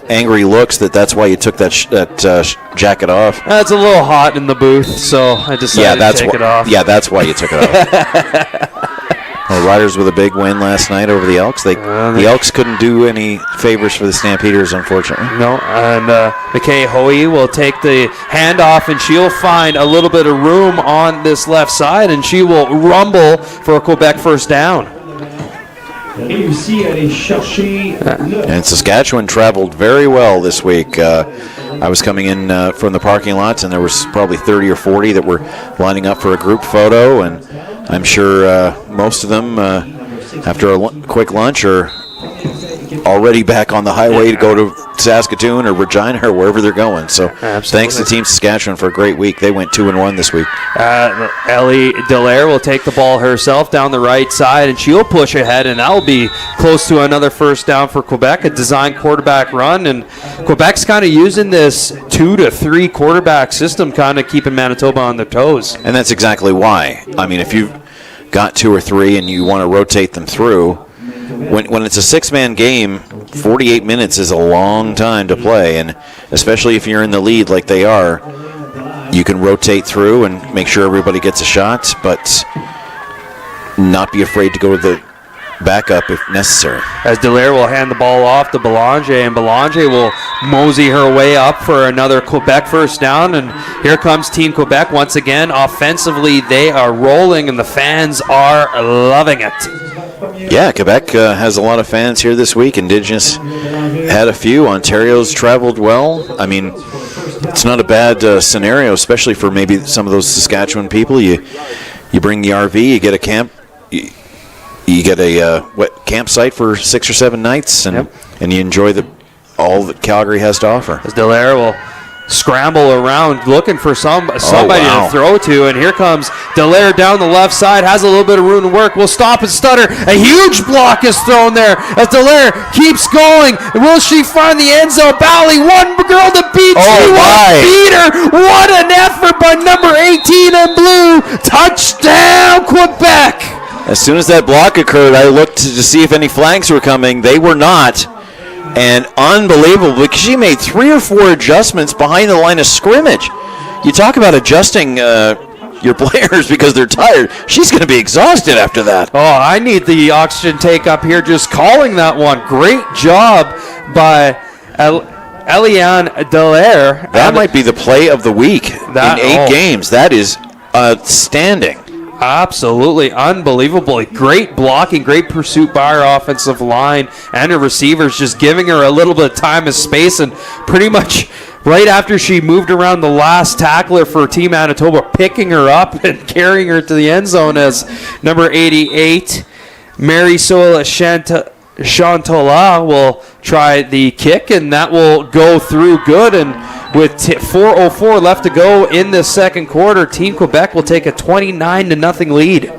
angry looks that's why you took that jacket off. It's a little hot in the booth, so I decided to take it off. Yeah, that's why you took it off. Well, Riders with a big win last night over the Elks. The Elks couldn't do any favors for the Stampeders, unfortunately. No, and McKay Hoey will take the handoff, and she'll find a little bit of room on this left side, and she will rumble for a Quebec first down. And Saskatchewan traveled very well this week. I was coming in from the parking lots, and there was probably 30 or 40 that were lining up for a group photo, and I'm sure most of them, after a quick lunch, are already back on the highway to go to Saskatoon or Regina or wherever they're going. So thanks to Team Saskatchewan for a great week. They went 2-1 this week. Ellie Delaire will take the ball herself down the right side, and she'll push ahead, and that'll be close to another first down for Quebec, a design quarterback run. And Quebec's kind of using this 2 to 3 quarterback system, kind of keeping Manitoba on their toes. And that's exactly why. I mean, if you've got 2 or 3 and you want to rotate them through, when it's a 6-man game, 48 minutes is a long time to play, and especially if you're in the lead like they are, you can rotate through and make sure everybody gets a shot, but not be afraid to go to the backup if necessary. As Delaire will hand the ball off to Belanger, and Belanger will mosey her way up for another Quebec first down. And here comes Team Quebec once again. Offensively, they are rolling, and the fans are loving it. Yeah, Quebec has a lot of fans here this week. Indigenous had a few. Ontario's traveled well. I mean, it's not a bad scenario, especially for maybe some of those Saskatchewan people. You bring the RV, you get a camp. You get a campsite for 6 or 7 nights, and you enjoy all that Calgary has to offer. As Delaire will scramble around looking for somebody to throw to, and here comes Delaire down the left side, has a little bit of room to work, will stop and stutter. A huge block is thrown there as Delaire keeps going. Will she find the end zone? Bally, one girl to beat, she won't beat her. What an effort by number 18 in blue. Touchdown, Quebec. As soon as that block occurred, I looked to see if any flags were coming. They were not. And unbelievable, because she made 3 or 4 adjustments behind the line of scrimmage. You talk about adjusting your players because they're tired. She's going to be exhausted after that. Oh, I need the oxygen take up here just calling that one. Great job by Eliane Dallaire. That might be the play of the week in 8 games. That is outstanding. Absolutely unbelievable. Great blocking, great pursuit by our offensive line and her receivers, just giving her a little bit of time and space, and pretty much right after she moved around the last tackler for Team Manitoba, picking her up and carrying her to the end zone as number 88, Marisol Chantola will try the kick, and that will go through good. And with 4:04 left to go in the second quarter, Team Quebec will take a 29-0 lead.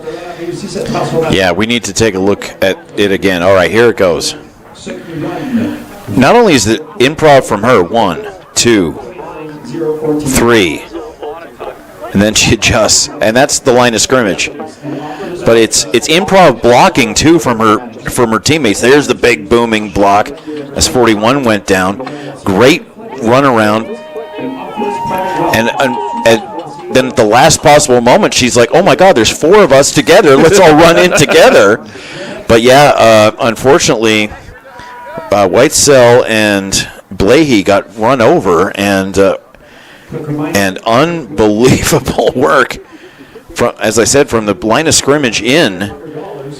Yeah, we need to take a look at it again. All right, here it goes. Not only is it improv from her, 1, 2, 3, and then she adjusts, and that's the line of scrimmage. But it's improv blocking too from her teammates. There's the big booming block as 41 went down. Great run around, and then at the last possible moment, she's like, "Oh my God, there's 4 of us together. Let's all run in together." But yeah, unfortunately, Whitesell and Blahey got run over, and unbelievable work from, as I said, from the line of scrimmage in.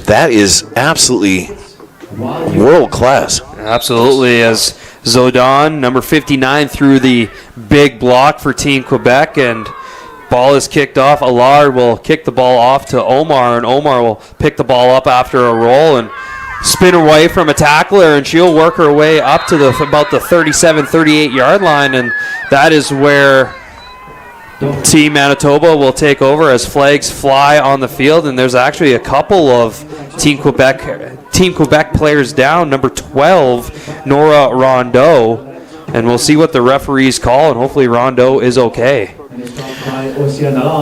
That is absolutely world class. Absolutely, as Zodan, number 59, threw the big block for Team Quebec, and ball is kicked off. Allard will kick the ball off to Omar, and Omar will pick the ball up after a roll and spin away from a tackler, and she'll work her way up to about the 37, 38-yard line, and that is where Team Manitoba will take over as flags fly on the field. And there's actually a couple of Team Quebec players down. Number 12, Nora Rondeau, and we'll see what the referees call, and hopefully Rondeau is okay.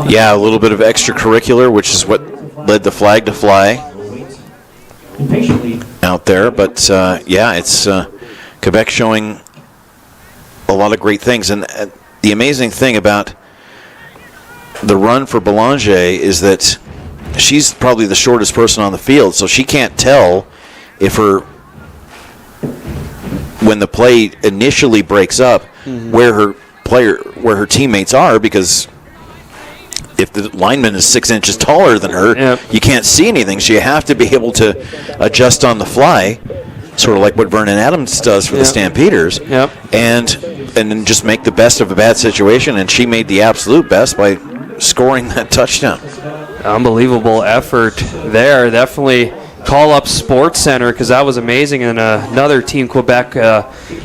Yeah, a little bit of extracurricular, which is what led the flag to fly out there. But yeah, it's Quebec showing a lot of great things. And the amazing thing about the run for Belanger is that she's probably the shortest person on the field, so she can't tell if when the play initially breaks up, where her teammates are, because if the lineman is 6 inches taller than her, you can't see anything. So you have to be able to adjust on the fly, sort of like what Vernon Adams does for the Stampeders, and then just make the best of a bad situation. And she made the absolute best by scoring that touchdown. Unbelievable effort there. Definitely call up Sports Center, because that was amazing. And another Team Quebec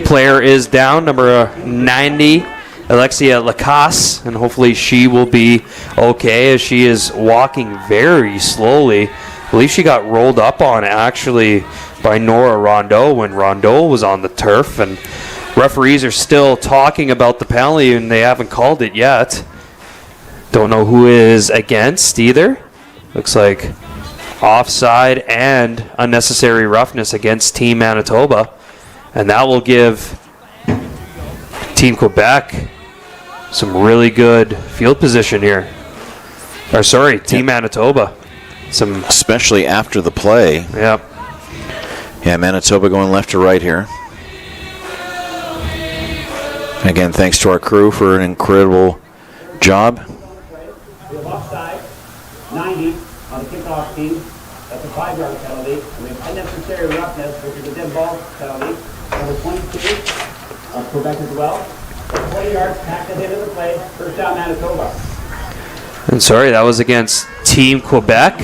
player is down, number 90, Alexia Lacasse, and hopefully she will be okay, as she is walking very slowly. I believe she got rolled up on actually by Nora Rondeau when Rondeau was on the turf, and referees are still talking about the penalty and they haven't called it yet. Don't know who is against either. Looks like offside and unnecessary roughness against Team Manitoba, and that will give Team Quebec some really good field position here. Or sorry, Team Manitoba. Especially after the play. Yep. Yeah, Manitoba going left to right here. Again, thanks to our crew for an incredible job. Offside, 90 on the kickoff team. That's a 5-yard penalty. We have unnecessary roughness, which is a dead ball penalty. Number 22 of Quebec as well. 20 yards, packed it into the play. First down, Manitoba. And sorry, that was against Team Quebec.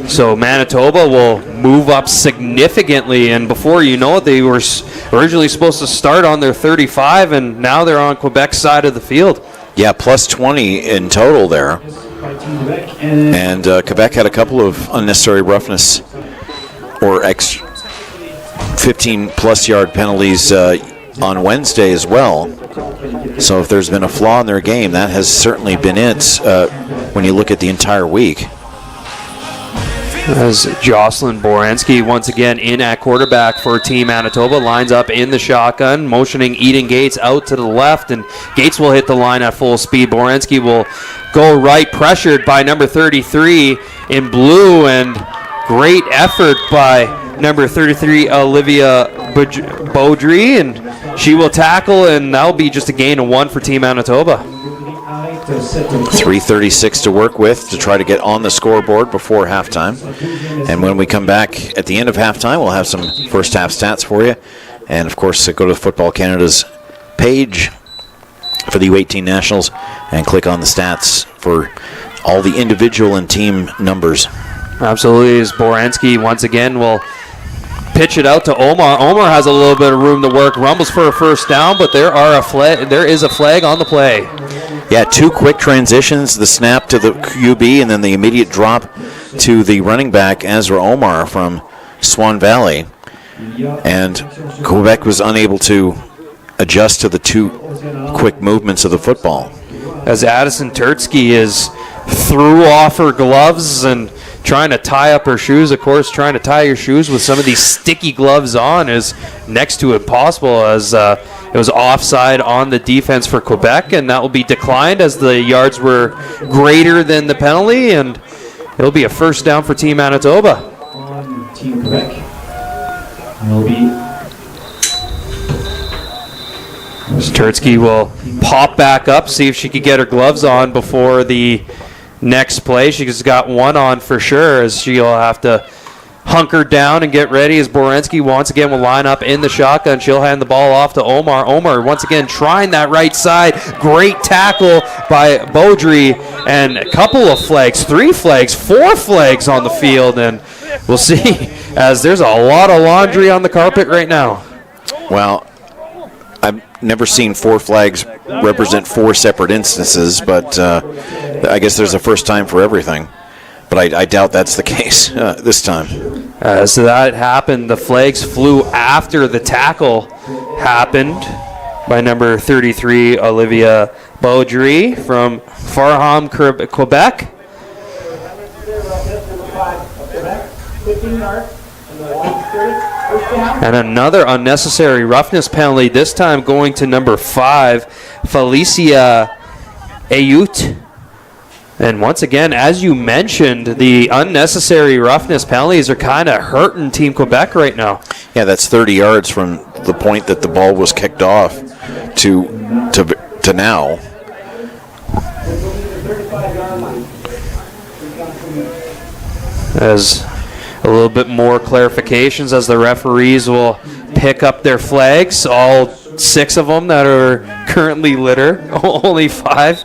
So Manitoba will move up significantly, and before you know it, they were originally supposed to start on their 35, and now they're on Quebec's side of the field. Yeah, plus 20 in total there. And Quebec had a couple of unnecessary roughness or 15-plus yard penalties on Wednesday as well. So if there's been a flaw in their game, that has certainly been it when you look at the entire week. As Jocelyn Borensky once again in at quarterback for Team Manitoba, lines up in the shotgun, motioning Eden Gates out to the left, and Gates will hit the line at full speed. Borensky will go right, pressured by number 33 in blue, and great effort by number 33 Olivia Baudry, and she will tackle, and that'll be just a gain of 1 for Team Manitoba. 3:36 to work with to try to get on the scoreboard before halftime. And when we come back at the end of halftime, we'll have some first half stats for you. And of course, go to Football Canada's page for the U18 Nationals and click on the stats for all the individual and team numbers. Absolutely. As Borensky once again will pitch it out to Omar. Omar has a little bit of room to work. Rumbles for a first down, but there is a flag on the play. Yeah, 2 quick transitions, the snap to the QB and then the immediate drop to the running back, Ezra Omar from Swan Valley. And Quebec was unable to adjust to the 2 quick movements of the football. As Addison Turtsky threw off her gloves and trying to tie up her shoes. Of course, trying to tie your shoes with some of these sticky gloves on is next to impossible, as it was offside on the defense for Quebec, and that will be declined as the yards were greater than the penalty, and it'll be a first down for Team Manitoba. On Team Quebec. It'll be Turtsky will pop back up, see if she could get her gloves on before the next play. She's got one on for sure, as she'll have to hunker down and get ready as Borensky once again will line up in the shotgun. She'll hand the ball off to Omar. Omar once again trying that right side. Great tackle by Baudry, and a couple of flags, 3 flags, 4 flags on the field, and we'll see as there's a lot of laundry on the carpet right now. Well, I've never seen 4 flags represent 4 separate instances, but I guess there's a first time for everything. But I doubt that's the case this time. So that happened. The flags flew after the tackle happened by number 33, Olivia Baudry from Farnham, Quebec. 15 yards. And another unnecessary roughness penalty, this time going to number 5, Felicia Ayut. And once again, as you mentioned, the unnecessary roughness penalties are kind of hurting Team Quebec right now. Yeah, that's 30 yards from the point that the ball was kicked off to now. As a little bit more clarifications as the referees will pick up their flags, all 6 of them that are currently litter, only 5.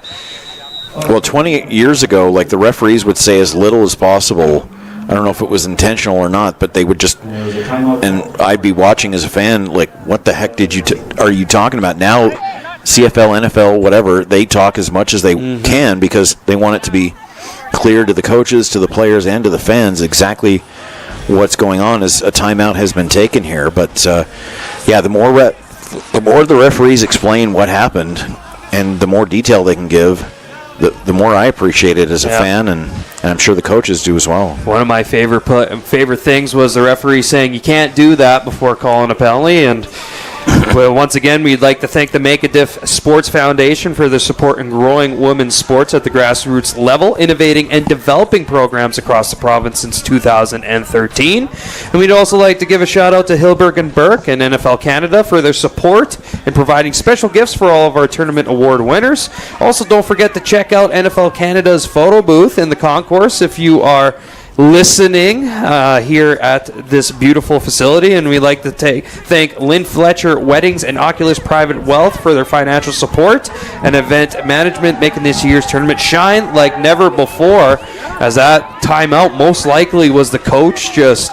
Well, 20 years ago, like, the referees would say as little as possible. I don't know if it was intentional or not, but they would just, and I'd be watching as a fan, like, what the heck are you talking about? Now, CFL, NFL, whatever, they talk as much as they can because they want it to be clear to the coaches, to the players, and to the fans exactly what's going on as a timeout has been taken here. But, yeah, the more the referees explain what happened and the more detail they can give, the more I appreciate it as a fan, and I'm sure the coaches do as well. One of my favorite things was the referee saying you can't do that before calling a penalty. And well, once again, we'd like to thank the Make a Diff Sports Foundation for their support in growing women's sports at the grassroots level, innovating and developing programs across the province since 2013. And we'd also like to give a shout out to Hilberg and Burke and NFL Canada for their support in providing special gifts for all of our tournament award winners. Also, don't forget to check out NFL Canada's photo booth in the concourse if you are listening here at this beautiful facility, and we'd like to thank Lynn Fletcher Weddings and Oculus Private Wealth for their financial support and event management, making this year's tournament shine like never before, as that timeout most likely was the coach just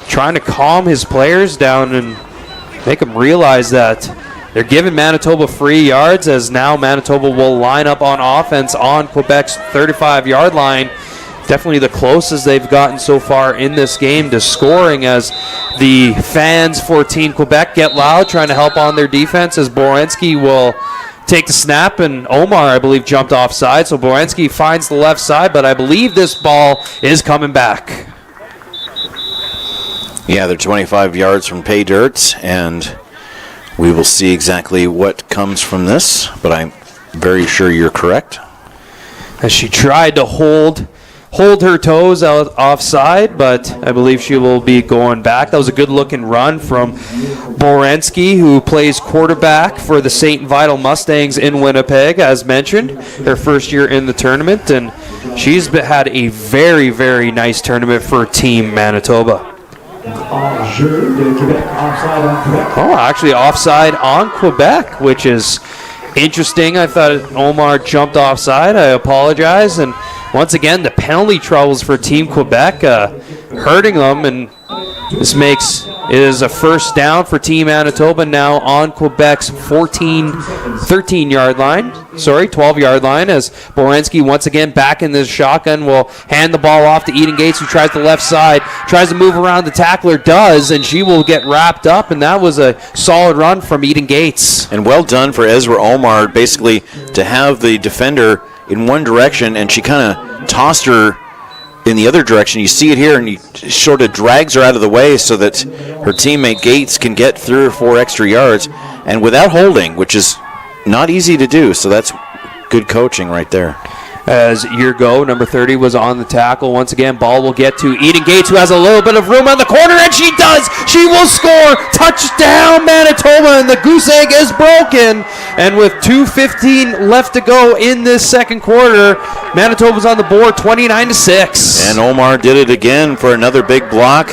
trying to calm his players down and make them realize that they're giving Manitoba free yards, as now Manitoba will line up on offense on Quebec's 35-yard line. Definitely the closest they've gotten so far in this game to scoring, as the fans for Team Quebec get loud trying to help on their defense, as Borensky will take the snap, and Omar, I believe, jumped offside. So Borensky finds the left side, but I believe this ball is coming back. Yeah, they're 25 yards from pay dirt, and we will see exactly what comes from this, but I'm very sure you're correct. As she tried to hold her toes out offside, but I believe she will be going back. That was a good-looking run from Borensky, who plays quarterback for the St. Vital Mustangs in Winnipeg, as mentioned, her first year in the tournament, and she's had a very, very nice tournament for Team Manitoba. Oh, actually offside on Quebec, which is interesting. I thought Omar jumped offside. I apologize. And once again, the penalty troubles for Team Quebec hurting them, and this is a first down for Team Manitoba now on Quebec's 12-yard line, as Borensky once again back in the shotgun will hand the ball off to Eden Gates, who tries the left side, tries to move around the tackler, does, and she will get wrapped up, and that was a solid run from Eden Gates. And well done for Ezra Omar, basically to have the defender in one direction, and she kind of tossed her in the other direction. You see it here, and he sort of drags her out of the way so that her teammate Gates can get 3 or 4 extra yards, and without holding, which is not easy to do. So that's good coaching right there. As Yergo, number 30, was on the tackle. Once again, ball will get to Eden Gates, who has a little bit of room on the corner, and she does! She will score! Touchdown, Manitoba, and the goose egg is broken. And with 2:15 left to go in this second quarter, Manitoba's on the board, 29-6. And Omar did it again for another big block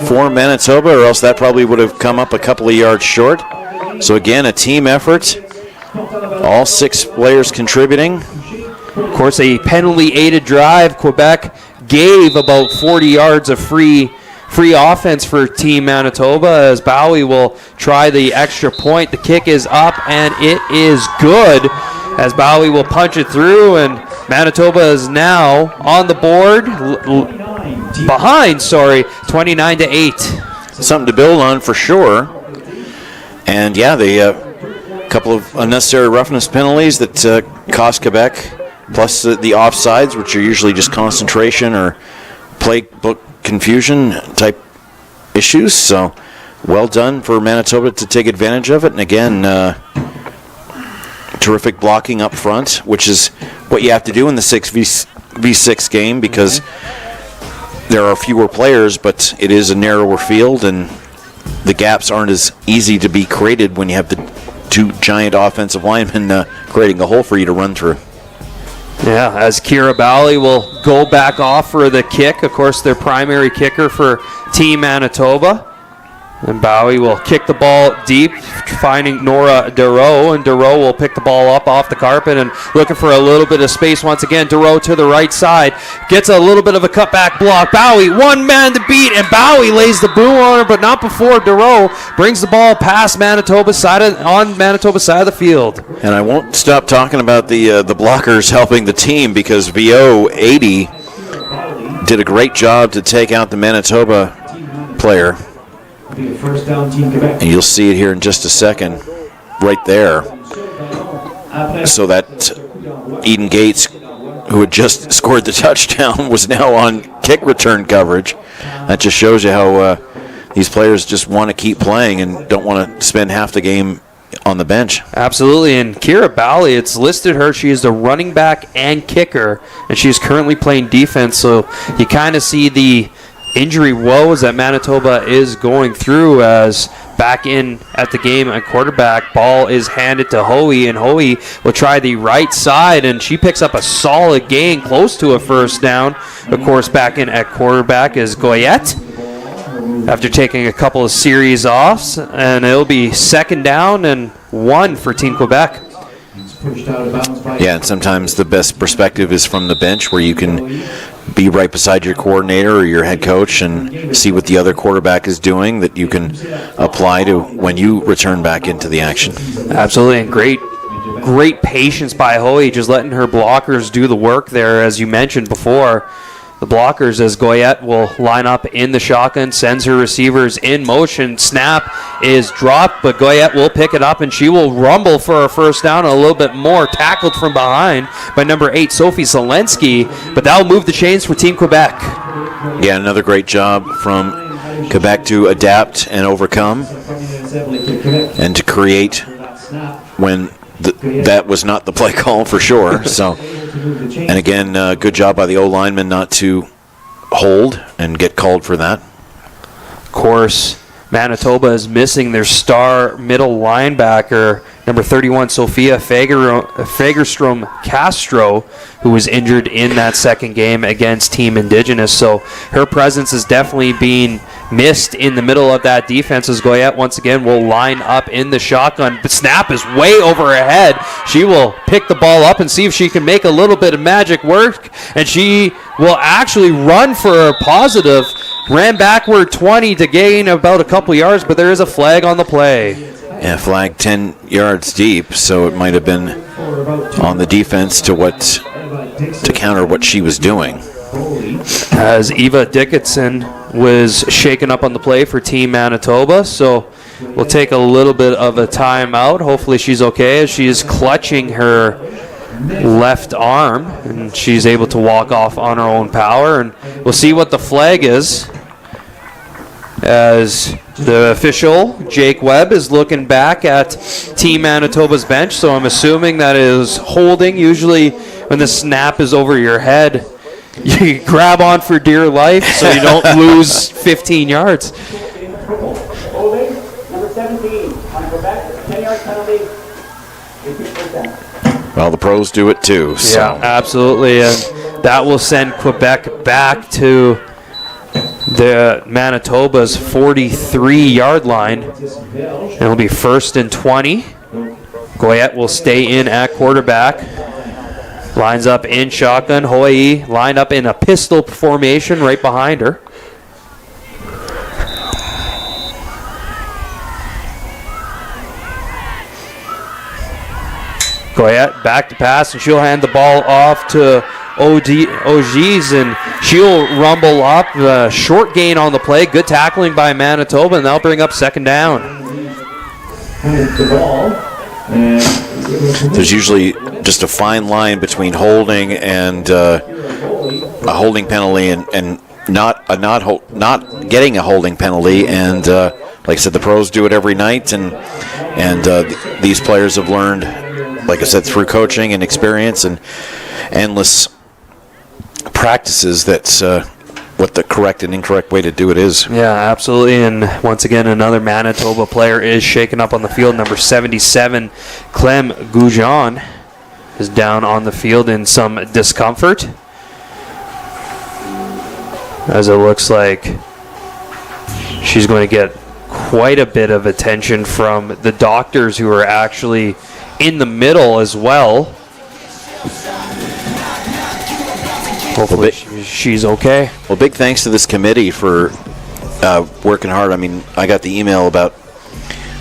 for Manitoba, or else that probably would have come up a couple of yards short. So again, a team effort. All 6 players contributing. Of course, a penalty-aided drive. Quebec gave about 40 yards of free offense for Team Manitoba, as Bowie will try the extra point. The kick is up, and it is good, as Bowie will punch it through, and Manitoba is now on the board, behind, 29-8. Something to build on for sure. And yeah, a couple of unnecessary roughness penalties that cost Quebec, plus the offsides, which are usually just concentration or play book confusion type issues. So well done for Manitoba to take advantage of it. And again, terrific blocking up front, which is what you have to do in the 6v6 game, because there are fewer players, but it is a narrower field, and the gaps aren't as easy to be created when you have the 2 giant offensive linemen creating a hole for you to run through. Yeah, as Kira Bally will go back off for the kick. Of course, their primary kicker for Team Manitoba. And Bowie will kick the ball deep, finding Nora Duro, and Duro will pick the ball up off the carpet and looking for a little bit of space once again. Duro to the right side, gets a little bit of a cutback block. Bowie, one man to beat, and Bowie lays the boom on her, but not before Duro brings the ball past Manitoba's side of the field. And I won't stop talking about the blockers helping the team, because VO 80 did a great job to take out the Manitoba player. First down, Team Quebec. And you'll see it here in just a second, right there. So that Eden Gates, who had just scored the touchdown, was now on kick return coverage. That just shows you how these players just want to keep playing and don't want to spend half the game on the bench. Absolutely, and Kira Bally, it's listed her, she is the running back and kicker, and she's currently playing defense, so you kind of see the injury woes that Manitoba is going through, as back in at the game at quarterback, ball is handed to Hoey, and Hoey will try the right side, and she picks up a solid gain close to a first down. Of course, back in at quarterback is Goyette after taking a couple of series offs, and it'll be 2nd down and 1 for Team Quebec. Yeah, and sometimes the best perspective is from the bench, where you can be right beside your coordinator or your head coach and see what the other quarterback is doing that you can apply to when you return back into the action. Absolutely, and great patience by Hoey, just letting her blockers do the work there, as you mentioned before. The blockers, as Goyette will line up in the shotgun, sends her receivers in motion. Snap is dropped, but Goyette will pick it up, and she will rumble for a first down, a little bit more, tackled from behind by number 8, Sophie Zelensky, but that will move the chains for Team Quebec. Yeah, another great job from Quebec to adapt and overcome and to create when that was not the play call for sure. So, and again, good job by the O-lineman not to hold and get called for that. Of course, Manitoba is missing their star middle linebacker, number 31, Sophia Fagerstrom Castro, who was injured in that second game against Team Indigenous. So her presence is definitely being missed in the middle of that defense, as Goyette once again will line up in the shotgun. The snap is way over her head. She will pick the ball up and see if she can make a little bit of magic work, and she will actually run for a positive. Ran backward 20 to gain about a couple yards, but there is a flag on the play. Yeah, flag 10 yards deep, so it might have been on the defense to counter what she was doing. As Eva Dickinson was shaken up on the play for Team Manitoba, so we'll take a little bit of a timeout. Hopefully she's okay as she is clutching her left arm and she's able to walk off on her own power, and we'll see what the flag is as the official Jake Webb is looking back at Team Manitoba's bench. So I'm assuming that is holding. Usually when the snap is over your head, you grab on for dear life so you don't lose 15 yards. Holding, number 17 on Quebec, 10-yard penalty, 18%. Well, the pros do it too. So. Yeah, absolutely, and that will send Quebec back to the Manitoba's 43-yard line. It'll be 1st and 20. Goyette will stay in at quarterback. Lines up in shotgun. Hoyi lined up in a pistol formation right behind her. Goyette back to pass, and she'll hand the ball off to Og's, and she'll rumble up. Short gain on the play. Good tackling by Manitoba, and they'll bring up second down. There's usually just a fine line between holding and a holding penalty and not getting a holding penalty. And like I said, the pros do it every night, and these players have learned, like I said, through coaching and experience and endless practices, that's what the correct and incorrect way to do it is. Yeah, absolutely. And once again, another Manitoba player is shaken up on the field. Number 77, Clem Goujon, is down on the field in some discomfort, as it looks like she's going to get quite a bit of attention from the doctors, who are actually in the middle as well. Hopefully she's okay. Well, big thanks to this committee for working hard. I mean, I got the email about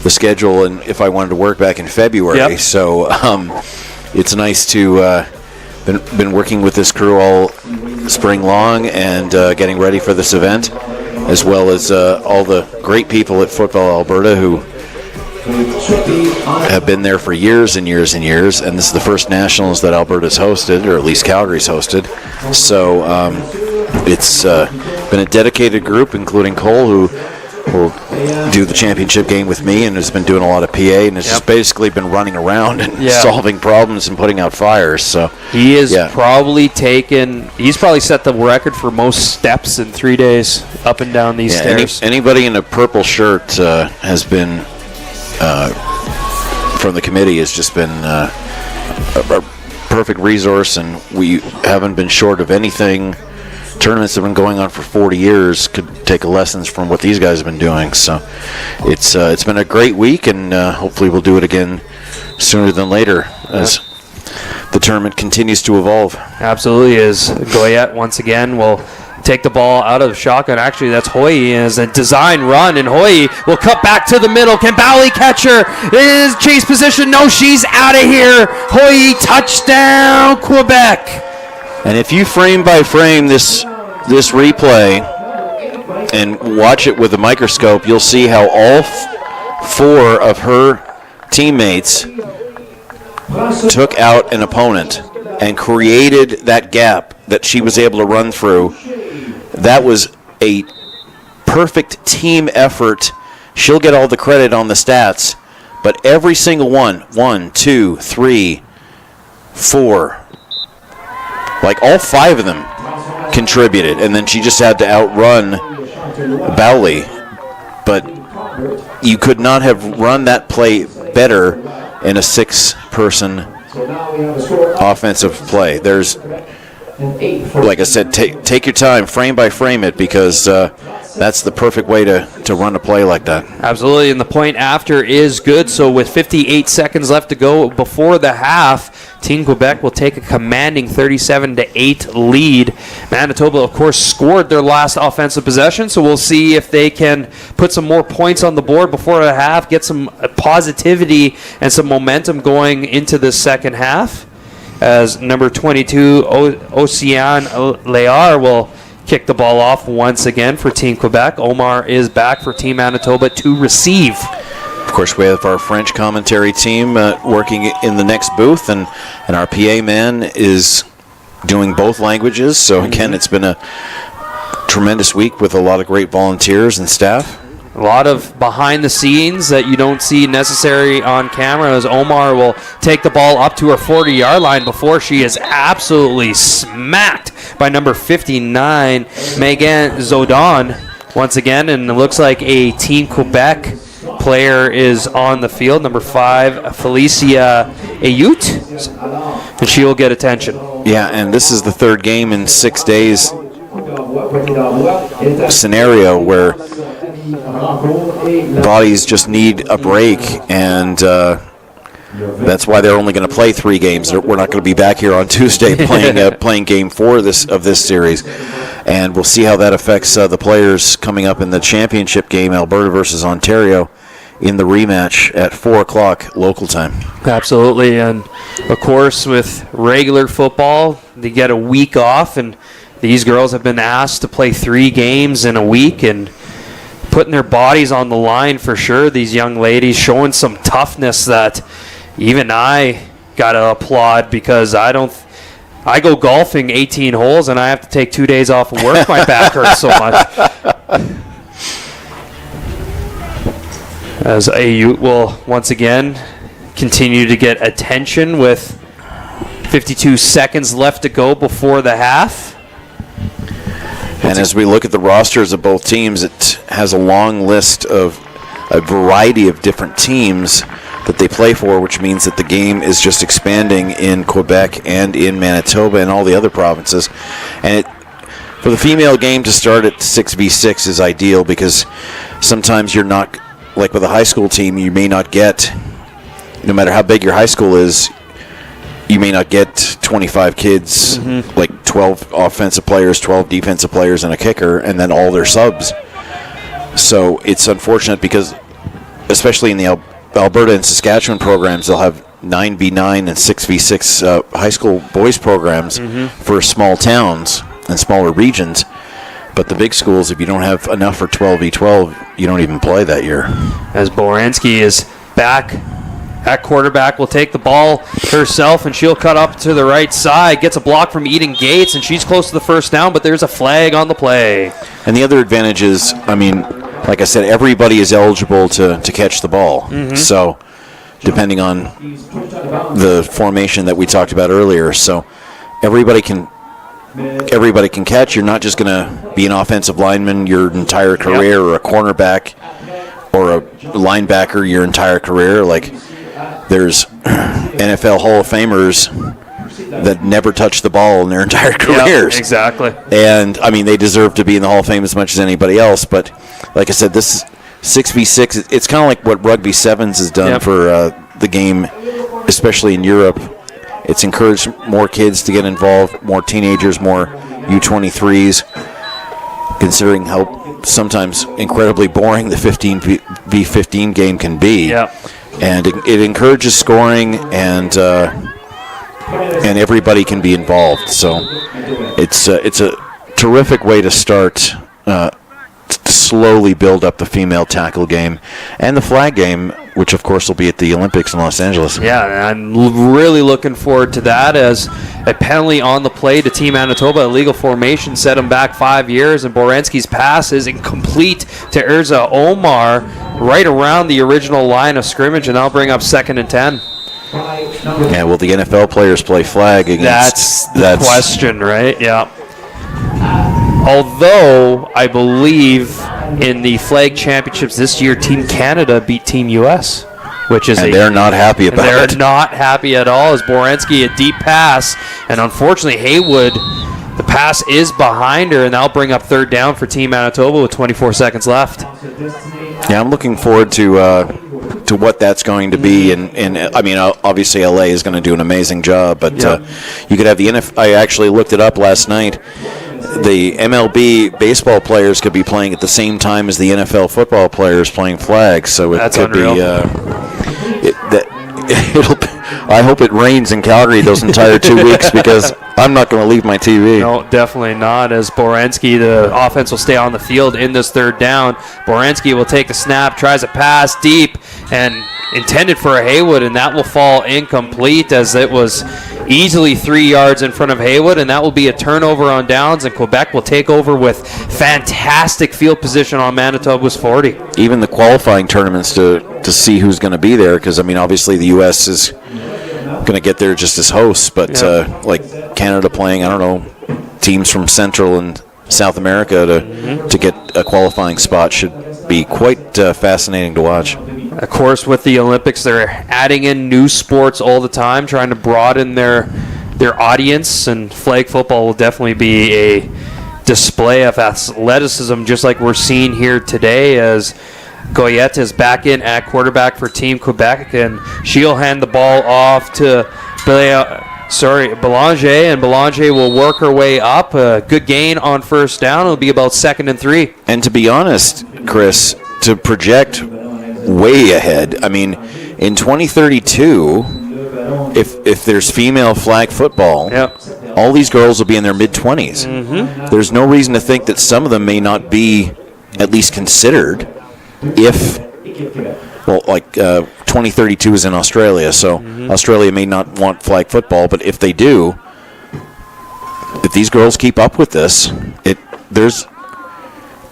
the schedule and if I wanted to work back in February. Yep. So it's nice to been working with this crew all spring long and getting ready for this event, as well as all the great people at Football Alberta who have been there for years and years and years, and this is the first nationals that Alberta's hosted, or at least Calgary's hosted. So it's been a dedicated group, including Cole, who will do the championship game with me and has been doing a lot of PA and has just basically been running around and solving problems and putting out fires. So he is probably he's probably set the record for most steps in 3 days up and down these stairs. Anybody in a purple shirt has been from the committee has just been a perfect resource, and we haven't been short of anything. Tournaments have been going on for 40 years, could take lessons from what these guys have been doing. So it's been a great week, and hopefully we'll do it again sooner than later as the tournament continues to evolve. Absolutely. As Goyette once again will take the ball out of the shotgun. Actually, that's Hoyi as a design run, and Hoyi will cut back to the middle. Can Bowley catch her? Is chase position? No, she's out of here. Hoyi, touchdown, Quebec. And if you frame by frame this replay and watch it with a microscope, you'll see how all four of her teammates took out an opponent and created that gap that she was able to run through. That was a perfect team effort. She'll get all the credit on the stats, but every single one, 2, 3, 4, like all 5 of them contributed, and then she just had to outrun Bowley. But you could not have run that play better in a 6-person offensive play. There's, like I said, take your time, frame by frame it, because that's the perfect way to run a play like that. Absolutely, and the point after is good. So with 58 seconds left to go before the half, Team Quebec will take a commanding 37-8 lead. Manitoba, of course, scored their last offensive possession, so we'll see if they can put some more points on the board before the half, get some positivity and some momentum going into the second half. As number 22, Océane Léard, will kick the ball off once again for Team Quebec. Omar is back for Team Manitoba to receive. Of course, we have our French commentary team working in the next booth, and our PA man is doing both languages. So, again, it's been a tremendous week with a lot of great volunteers and staff. A lot of behind the scenes that you don't see necessary on camera, as Omar will take the ball up to her 40-yard line before she is absolutely smacked by number 59, Megan Zodon, once again. And it looks like a Team Quebec player is on the field, number 5, Felicia Ayut, and she will get attention. Yeah, and this is the third game in 6 days scenario where bodies just need a break, and that's why they're only going to play 3 games. We're not going to be back here on Tuesday playing game 4 of this series, and we'll see how that affects the players coming up in the championship game, Alberta versus Ontario, in the rematch at 4 o'clock local time. Absolutely, and of course with regular football, they get a week off, and these girls have been asked to play 3 games in a week, and putting their bodies on the line for sure. These young ladies showing some toughness that even I got to applaud, because I go golfing 18 holes and I have to take 2 days off of work. My back hurts so much. As Ayut will once again continue to get attention with 52 seconds left to go before the half. And as we look at the rosters of both teams, it has a long list of a variety of different teams that they play for, which means that the game is just expanding in Quebec and in Manitoba and all the other provinces. And for the female game to start at 6v6 is ideal, because sometimes you're not, like with a high school team, you may not get, no matter how big your high school is, you may not get 25 kids, like 12 offensive players, 12 defensive players, and a kicker, and then all their subs. So it's unfortunate, because especially in the Alberta and Saskatchewan programs, they'll have 9v9 and 6v6 high school boys programs for small towns and smaller regions. But the big schools, if you don't have enough for 12v12, you don't even play that year. As Boransky is back at quarterback, will take the ball herself, and she'll cut up to the right side, gets a block from Eden Gates, and she's close to the first down, but there's a flag on the play. And the other advantage is, I mean, like I said, everybody is eligible to catch the ball. So depending on the formation that we talked about earlier, so everybody can catch. You're not just going to be an offensive lineman your entire career, or a cornerback or a linebacker your entire career. Like, there's NFL Hall of Famers that never touched the ball in their entire careers. Exactly. And, I mean, they deserve to be in the Hall of Fame as much as anybody else. But, like I said, this 6v6, it's kind of like what Rugby Sevens has done for the game, especially in Europe. It's encouraged more kids to get involved, more teenagers, more U23s, considering how sometimes incredibly boring the 15v15 game can be. Yeah. And it encourages scoring, and everybody can be involved. So it's a terrific way to start slowly build up the female tackle game and the flag game, which of course will be at the Olympics in Los Angeles. Yeah, I'm really looking forward to that, as a penalty on the play to Team Manitoba, illegal formation, set him back 5 years, and Borensky's pass is incomplete to Urza Omar right around the original line of scrimmage, and that'll bring up 2nd and 10. Yeah, will the NFL players play flag against? That's the question, right? Yeah. Although, I believe in the flag championships this year, Team Canada beat Team US, which is they're not happy about it. They're not happy at all, as Borensky, a deep pass, and unfortunately Haywood, the pass is behind her, and that'll bring up 3rd down for Team Manitoba with 24 seconds left. Yeah, I'm looking forward to what that's going to be, and I mean, obviously LA is going to do an amazing job, but you could have the NFL. I actually looked it up last night. The MLB baseball players could be playing at the same time as the NFL football players playing flags, so it could unreal. I hope it rains in Calgary those entire 2 weeks, because I'm not going to leave my TV. No, definitely not, as Borensky, the offense will stay on the field in this 3rd down. Borensky will take the snap, tries a pass deep, and intended for a Haywood, and that will fall incomplete, as it was easily 3 yards in front of Haywood, and that will be a turnover on downs, and Quebec will take over with fantastic field position on Manitoba's 40. Even the qualifying tournaments to see who's going to be there, because, I mean, obviously the U.S. is going to get there just as hosts, but like Canada playing, I don't know, teams from Central and South America to get a qualifying spot should be quite fascinating to watch. Of course, with the Olympics, they're adding in new sports all the time, trying to broaden their audience, and flag football will definitely be a display of athleticism, just like we're seeing here today, as Goyette is back in at quarterback for Team Quebec, and she'll hand the ball off to Belanger, and Belanger will work her way up. A good gain on 1st down. It'll be about 2nd and 3. And to be honest, Chris, to project way ahead, I mean, in 2032, if there's female flag football, all these girls will be in their mid-20s. Mm-hmm. There's no reason to think that some of them may not be at least considered if, well, like 2032 is in Australia, so Australia may not want flag football, but if they do, if these girls keep up with this,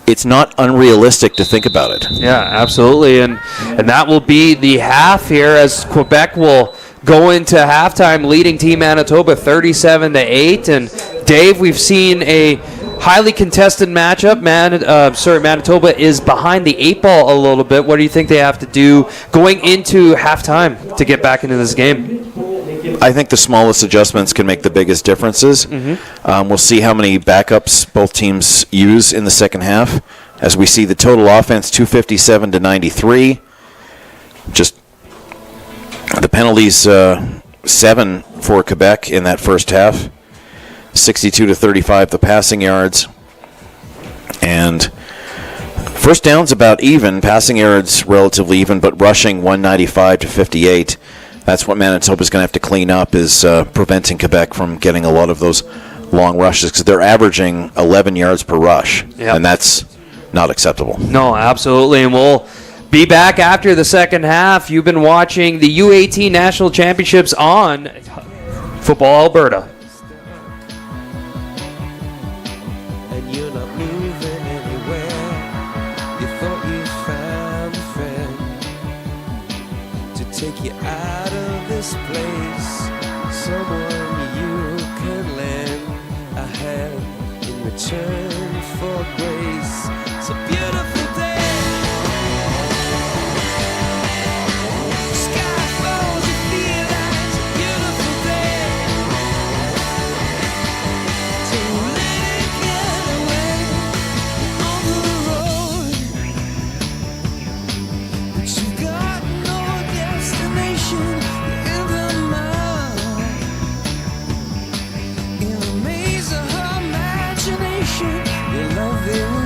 it's not unrealistic to think about it. Yeah, absolutely, and that will be the half here, as Quebec will go into halftime leading Team Manitoba 37-8. And Dave, we've seen a highly contested matchup. Manitoba is behind the 8 ball a little bit. What do you think they have to do going into halftime to get back into this game? I think the smallest adjustments can make the biggest differences. We'll see how many backups both teams use in the second half, as we see the total offense 257 to 93. Just the penalties, 7 for Quebec in that first half, 62 to 35 the passing yards, and first downs about even, passing yards relatively even, but rushing 195 to 58. That's what Manitoba's going to have to clean up, is preventing Quebec from getting a lot of those long rushes, because they're averaging 11 yards per rush, and that's not acceptable. No, absolutely, and we'll be back after the second half. You've been watching the U18 National Championships on Football Alberta. And you're not moving anywhere. You thought you found a friend to take you out of this place. Someone you can lend a hand in return for grace. It's a beautiful day. Sky falls, you feel like it's a beautiful day. So let it get away on the road. But you've got no destination in the mind. In a maze of her imagination, your love it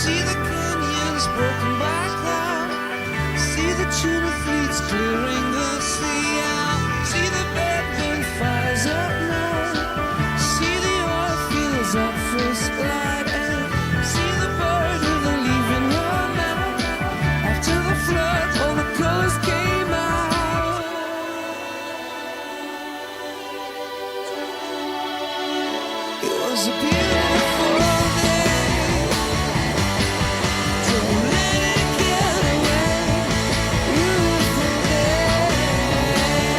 See the canyons broken by cloud. See the tuna fleets clearing the sea out. See the bedroom fires at night. See the oil fields at first light. And see the bird with a leaf in her mouth. After the flood, all the colors came out. It was a beautiful day. Don't let it get away. Beautiful day.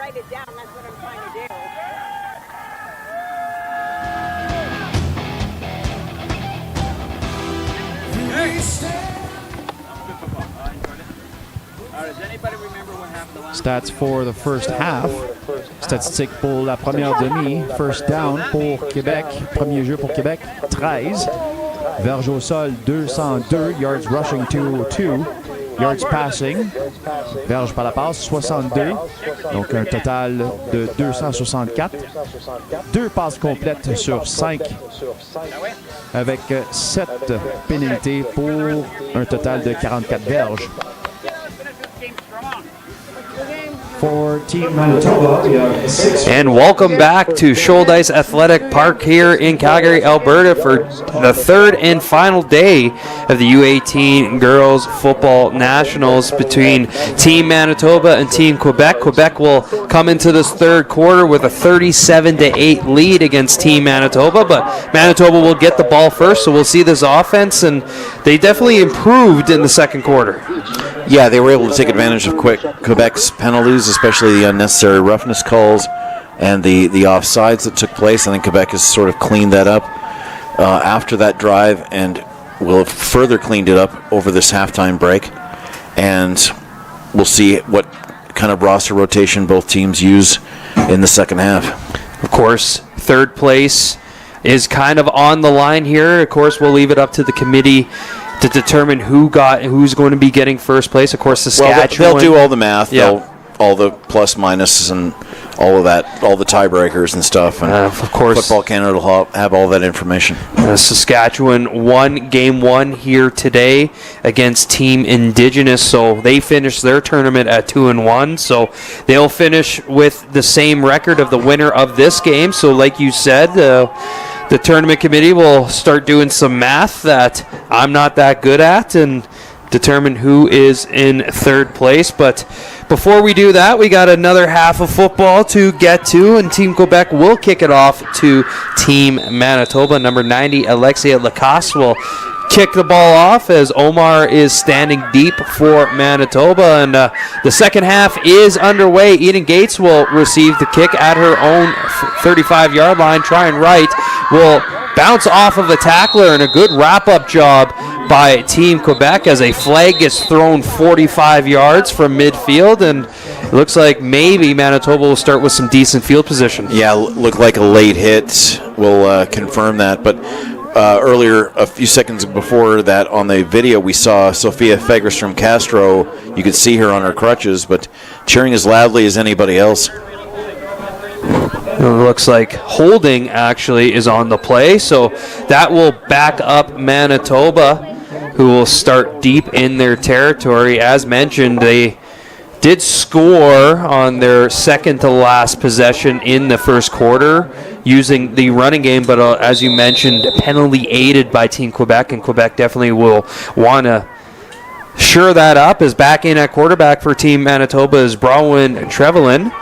write it down. That's what I'm trying to do. Stats for the first half. Statistiques pour la première demi. First down pour Québec. Premier jeu pour Québec, 13. Verges au sol, 202. Yards rushing, 202. Yards passing. Verges par la passe, 62. Donc un total de 264. 2 passes complètes sur 5. Avec 7 pénalités pour un total de 44 verges. For Team Manitoba, we have 6. And welcome back to Shoaldice Athletic Park here in Calgary, Alberta for the third and final day of the U18 Girls Football Nationals between Team Manitoba and Team Quebec. Quebec will come into this third quarter with a 37-8 lead against Team Manitoba, but Manitoba will get the ball first, so we'll see this offense, and they definitely improved in the second quarter. Yeah, they were able to take advantage of Quebec's penalties, especially the unnecessary roughness calls and the offsides that took place. I think Quebec has sort of cleaned that up after that drive and will have further cleaned it up over this halftime break. And we'll see what kind of roster rotation both teams use in the second half. Of course, third place is kind of on the line here. Of course, we'll leave it up to the committee to determine who's going to be getting first place. Of course, Saskatchewan. Well, they'll do all the math. Yeah. All the plus minuses and all of that, all the tiebreakers and stuff. And of course, Football Canada will have all that information. Saskatchewan won game 1 here today against Team Indigenous, so they finished their tournament at 2-1. So they'll finish with the same record of the winner of this game. So, like you said, the tournament committee will start doing some math that I'm not that good at and determine who is in third place. But before we do that, we got another half of football to get to, and Team Quebec will kick it off to Team Manitoba. Number 90, Alexia Lacasse, will kick the ball off as Omar is standing deep for Manitoba. And the second half is underway. Eden Gates will receive the kick at her own 35-yard line. Try and right will bounce off of the tackler, and a good wrap-up job by Team Quebec as a flag gets thrown 45 yards from midfield, and it looks like maybe Manitoba will start with some decent field position. Yeah, looked like a late hit. We'll confirm that, but earlier, a few seconds before that on the video, we saw Sophia Fagerstrom Castro. You could see her on her crutches, but cheering as loudly as anybody else. It looks like holding actually is on the play, so that will back up Manitoba, who will start deep in their territory. As mentioned, they did score on their second to last possession in the first quarter using the running game, but as you mentioned, penalty aided by Team Quebec, and Quebec definitely will want to sure that up. As back in at quarterback for Team Manitoba is Bronwyn Trevelyan.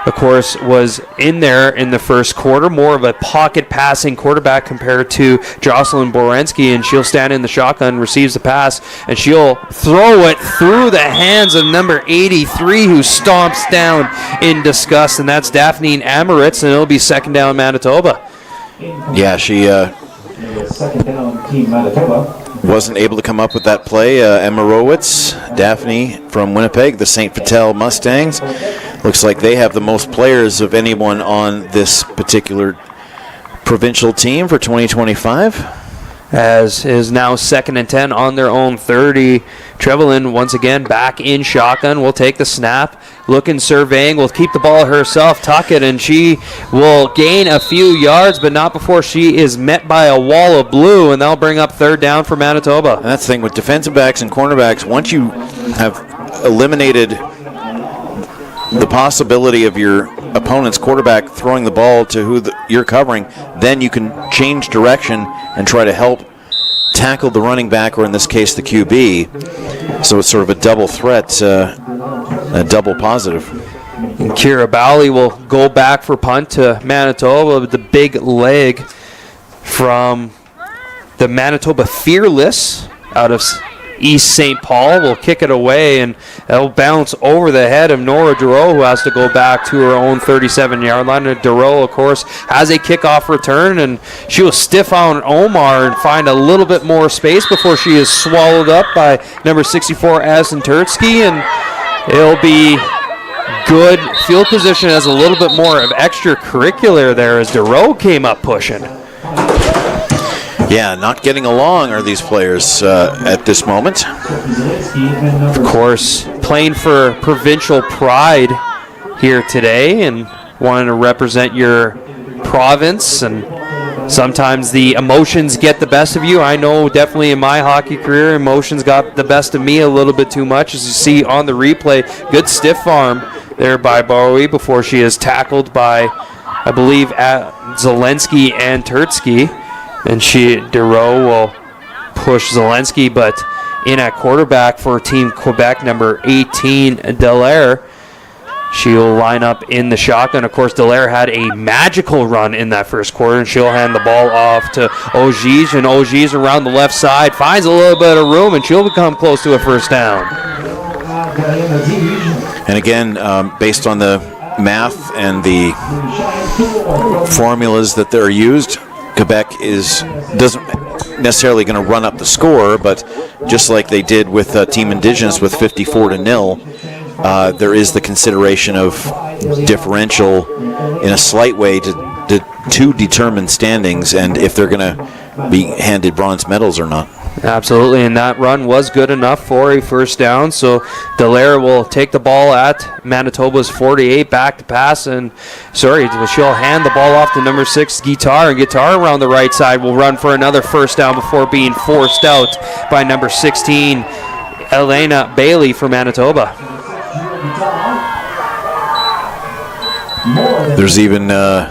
Of course, was in there in the first quarter, more of a pocket passing quarterback compared to Jocelyn Borensky, and she'll stand in the shotgun, receives the pass, and she'll throw it through the hands of number 83, who stomps down in disgust, and that's Daphne Amoritz, and it'll be second down Manitoba. Yeah, she Second down, Team Manitoba. wasn't able to come up with that play. Emma Rowitz, Daphne from Winnipeg, the St. Vital Mustangs. Looks like they have the most players of anyone on this particular provincial team for 2025. As is now 2nd and 10 on their own 30. Trevelyan once again back in shotgun. Will take the snap. Looking, surveying. Will keep the ball herself. Tuck it, and she will gain a few yards, but not before she is met by a wall of blue, and they'll bring up third down for Manitoba. And that's the thing with defensive backs and cornerbacks. Once you have eliminated the possibility of your opponent's quarterback throwing the ball to who you're covering, then you can change direction and try to help tackle the running back, or in this case the QB. So it's sort of a double threat, a double positive. And Kira Bowley will go back for punt to Manitoba with the big leg from the Manitoba Fearless out of East St. Paul will kick it away, and it'll bounce over the head of Nora Duro, who has to go back to her own 37-yard line. And Duro, of course, has a kickoff return, and she will stiff on Omar and find a little bit more space before she is swallowed up by number 64, Addison Turtsky, and it'll be good field position as a little bit more of extracurricular there as Duro came up pushing. Yeah, not getting along are these players at this moment. Of course, playing for provincial pride here today and wanting to represent your province, and sometimes the emotions get the best of you. I know definitely in my hockey career, emotions got the best of me a little bit too much. As you see on the replay, good stiff arm there by Bowie before she is tackled by, I believe, Zelensky and Turtsky. And Duro will push Zelensky, but in at quarterback for Team Quebec, number 18, Dallaire. She'll line up in the shotgun. Of course, Dallaire had a magical run in that first quarter, and she'll hand the ball off to Ogies, and Ogies around the left side finds a little bit of room, and she'll become close to a first down. And again, based on the math and the formulas that they're used, Quebec doesn't necessarily going to run up the score, but just like they did with Team Indigenous with 54-0, there is the consideration of differential in a slight way to determine standings and if they're going to be handed bronze medals or not. Absolutely, and that run was good enough for a first down. So Dallaire will take the ball at Manitoba's 48, back to pass, and she'll hand the ball off to number 6, Guitar, and Guitar around the right side will run for another first down before being forced out by number 16, Elena Bailey for Manitoba. There's even the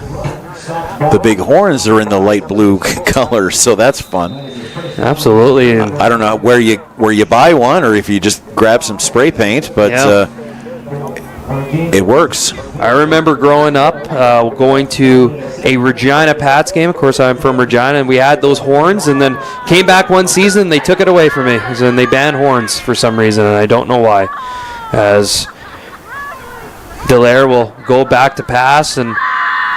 big horns are in the light blue color, so that's fun. Absolutely. And I don't know where you buy one or if you just grab some spray paint, but it works. I remember growing up going to a Regina Pats game. Of course, I'm from Regina, and we had those horns, and then came back one season, and they took it away from me. And they banned horns for some reason, and I don't know why. As Dallaire will go back to pass and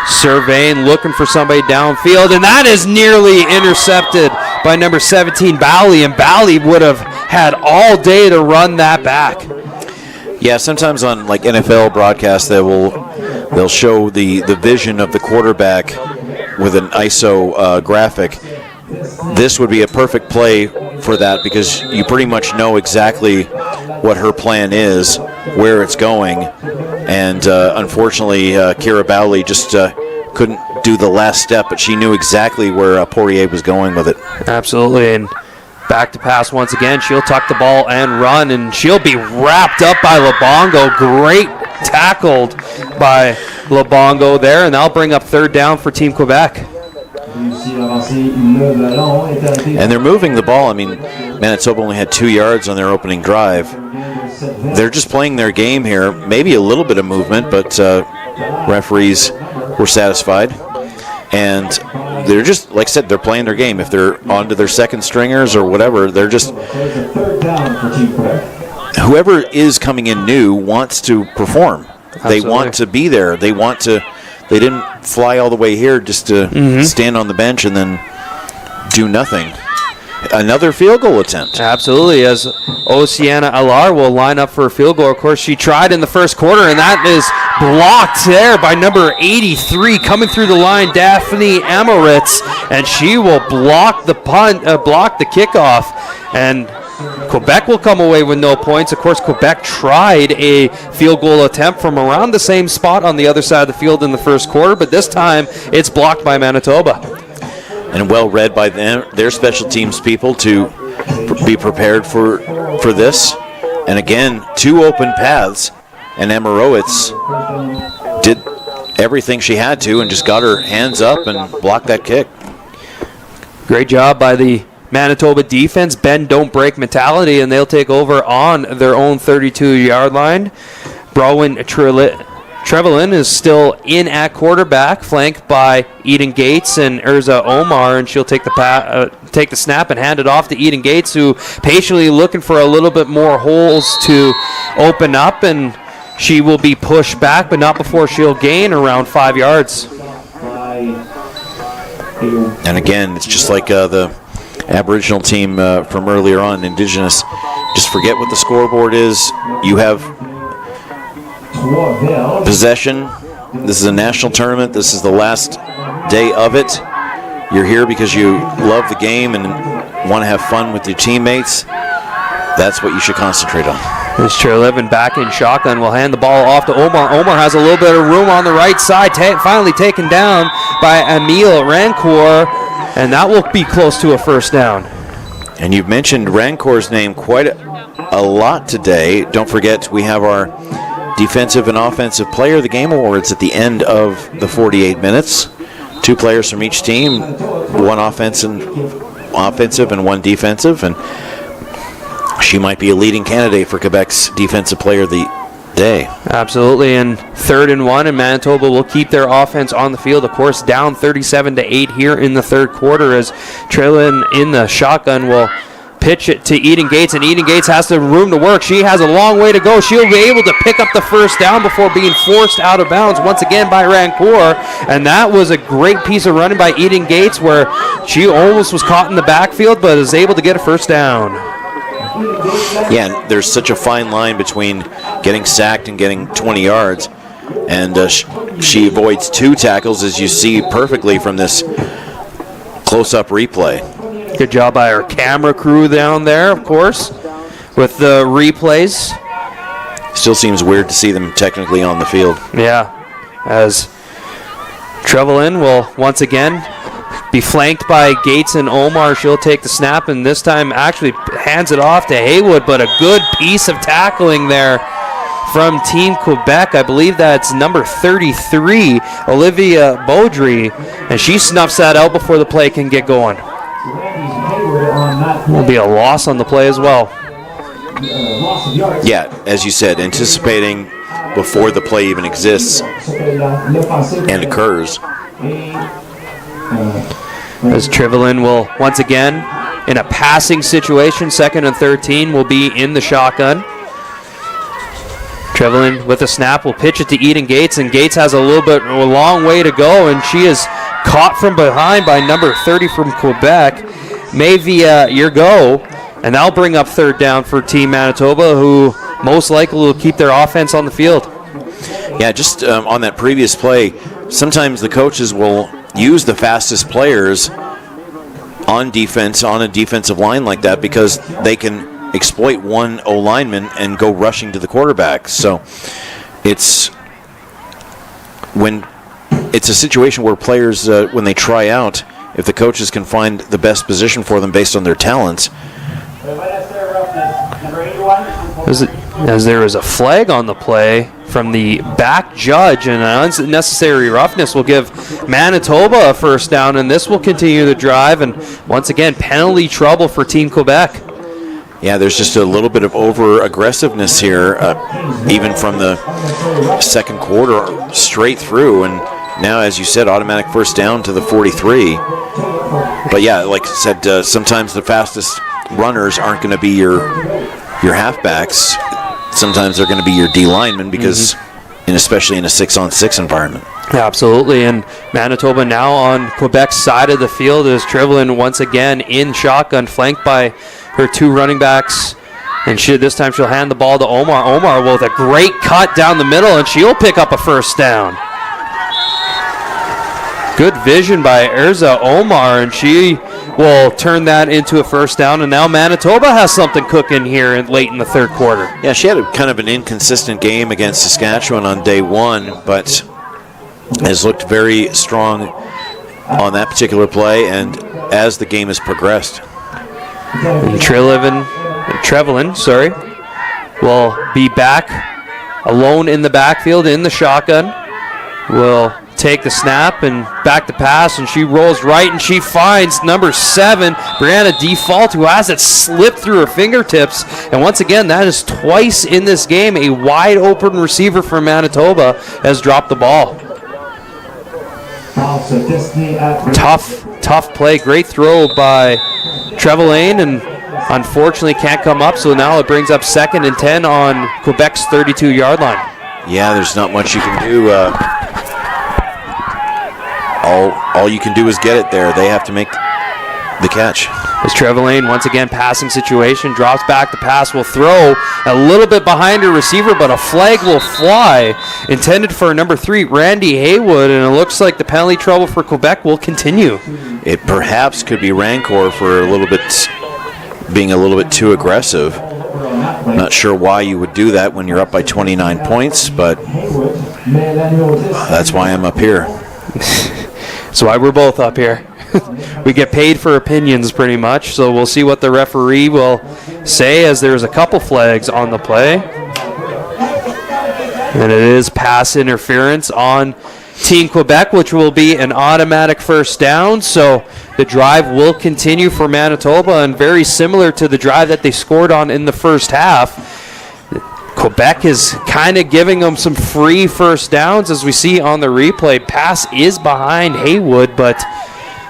surveying, looking for somebody downfield, and that is nearly intercepted by number 17, Bally, and Bally would have had all day to run that back. Yeah, sometimes on like NFL broadcasts they'll show the vision of the quarterback with an ISO graphic. This would be a perfect play for that because you pretty much know exactly what her plan is, where it's going, and unfortunately Kira Bowley just couldn't do the last step, but she knew exactly where Poirier was going with it. Absolutely, and back to pass once again. She'll tuck the ball and run, and she'll be wrapped up by Lebongo. Great tackled by Lebongo there, and that'll bring up third down for Team Quebec. And they're moving the ball. I mean, Manitoba only had 2 yards on their opening drive. They're just playing their game here. Maybe a little bit of movement, but referees were satisfied. And they're just, like I said, they're playing their game. If they're on to their second stringers or whatever, they're just... Whoever is coming in new wants to perform. Absolutely. They want to be there. They didn't fly all the way here just to stand on the bench and then do nothing. Another field goal attempt. Absolutely, as Oceana Alar will line up for a field goal. Of course, she tried in the first quarter, and that is blocked there by number 83 coming through the line, Daphne Amoritz, and she will block the kickoff, and Quebec will come away with no points. Of course, Quebec tried a field goal attempt from around the same spot on the other side of the field in the first quarter, but this time it's blocked by Manitoba. And well read by their special teams people to be prepared for this. And again, 2 open paths, and Amarowitz did everything she had to and just got her hands up and blocked that kick. Great job by the Manitoba defense, bend don't break mentality, and they'll take over on their own 32-yard line. Browen Trevelyan is still in at quarterback, flanked by Eden Gates and Urza Omar, and she'll take the snap and hand it off to Eden Gates, who patiently looking for a little bit more holes to open up, and she will be pushed back, but not before she'll gain around 5 yards. And again, it's just like the Aboriginal team from earlier on, Indigenous. Just forget what the scoreboard is. You have possession. This is a national tournament. This is the last day of it. You're here because you love the game and want to have fun with your teammates. That's what you should concentrate on. This Chairlevin back in shotgun will hand the ball off to Omar. Omar has a little bit of room on the right side, finally taken down by Emile Rancourt, and that will be close to a first down. And you've mentioned Rancourt's name quite a lot today. Don't forget, we have our Defensive and Offensive Player of the Game awards at the end of the 48 minutes. 2 players from each team, 1 offensive and 1 defensive, and she might be a leading candidate for Quebec's Defensive Player of the Day. Absolutely, and 3rd and 1, and Manitoba will keep their offense on the field. Of course, down 37-8 here in the third quarter as Trelin in the shotgun will pitch it to Eden Gates, and Eden Gates has the room to work. She has a long way to go. She'll be able to pick up the first down before being forced out of bounds once again by Rancourt, and that was a great piece of running by Eden Gates where she almost was caught in the backfield but is able to get a first down. Yeah, and there's such a fine line between getting sacked and getting 20 yards, and she avoids 2 tackles, as you see perfectly from this close-up replay. Good job by our camera crew down there, of course, with the replays. Still seems weird to see them technically on the field. Yeah, as Trevelyan will once again be flanked by Gates and Omar. She'll take the snap, and this time actually hands it off to Haywood, but a good piece of tackling there from Team Quebec. I believe that's number 33, Olivia Beaudry, and she snuffs that out before the play can get going. Will be a loss on the play as well. Yeah, as you said, anticipating before the play even exists and occurs. As Trevelyan will once again, in a passing situation, 2nd and 13, will be in the shotgun. Trevelyan with a snap will pitch it to Eden Gates, and Gates has a long way to go, and she is caught from behind by number 30 from Quebec, Mavia Yergo, and that'll bring up 3rd down for Team Manitoba, who most likely will keep their offense on the field. Yeah, just on that previous play, sometimes the coaches will use the fastest players on defense, on a defensive line like that, because they can exploit one O-lineman and go rushing to the quarterback. So it's a situation where players, when they try out, if the coaches can find the best position for them based on their talents. As there is a flag on the play from the back judge, and an unnecessary roughness will give Manitoba a first down, and this will continue the drive, and once again, penalty trouble for Team Quebec. Yeah, there's just a little bit of over-aggressiveness here, even from the second quarter straight through, and now, as you said, automatic first down to the 43. But yeah, like I said, sometimes the fastest runners aren't going to be your halfbacks. Sometimes they're going to be your D linemen, because, and especially in a 6-on-6 environment. Yeah, absolutely, and Manitoba now on Quebec's side of the field as Trevelyan once again in shotgun, flanked by her 2 running backs, and this time she'll hand the ball to Omar. Omar with a great cut down the middle, and she'll pick up a first down. Good vision by Urza Omar, and she will turn that into a first down, and now Manitoba has something cooking here late in the third quarter. Yeah, she had kind of an inconsistent game against Saskatchewan on day 1, but has looked very strong on that particular play, and as the game has progressed. And Trevelyan, will be back alone in the backfield in the shotgun. Will take the snap and back to pass, and she rolls right, and she finds number 7, Brianna Default, who has it slip through her fingertips. And once again, that is twice in this game. A wide open receiver from Manitoba has dropped the ball. Tough play. Great throw by Trevelyan, and unfortunately can't come up, so now it brings up 2nd and 10 on Quebec's 32-yard line. Yeah, there's not much you can do. All you can do is get it there. They have to make the catch. As Trevelyan, once again, passing situation, drops back, the pass will throw a little bit behind her receiver, but a flag will fly, intended for number 3, Randy Haywood, and it looks like the penalty trouble for Quebec will continue. It perhaps could be Rancor for being a little bit too aggressive. Not sure why you would do that when you're up by 29 points, but that's why I'm up here. That's why we're both up here. We get paid for opinions pretty much, so we'll see what the referee will say, as there's a couple flags on the play. And it is pass interference on Team Quebec, which will be an automatic first down. So the drive will continue for Manitoba, and very similar to the drive that they scored on in the first half. Quebec is kind of giving them some free first downs, as we see on the replay. Pass is behind Haywood, but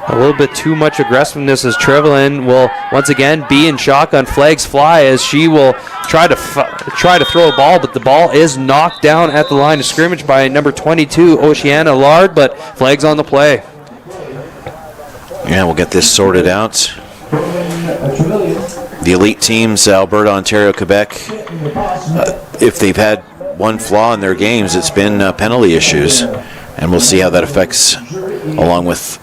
a little bit too much aggressiveness, as Trevelyan will once again be in shotgun. Flags fly as she will try to throw a ball, but the ball is knocked down at the line of scrimmage by number 22, Oceana Lard, but flags on the play. Yeah, we'll get this sorted out. The elite teams, Alberta, Ontario, Quebec, if they've had one flaw in their games, it's been penalty issues. And we'll see how that affects, along with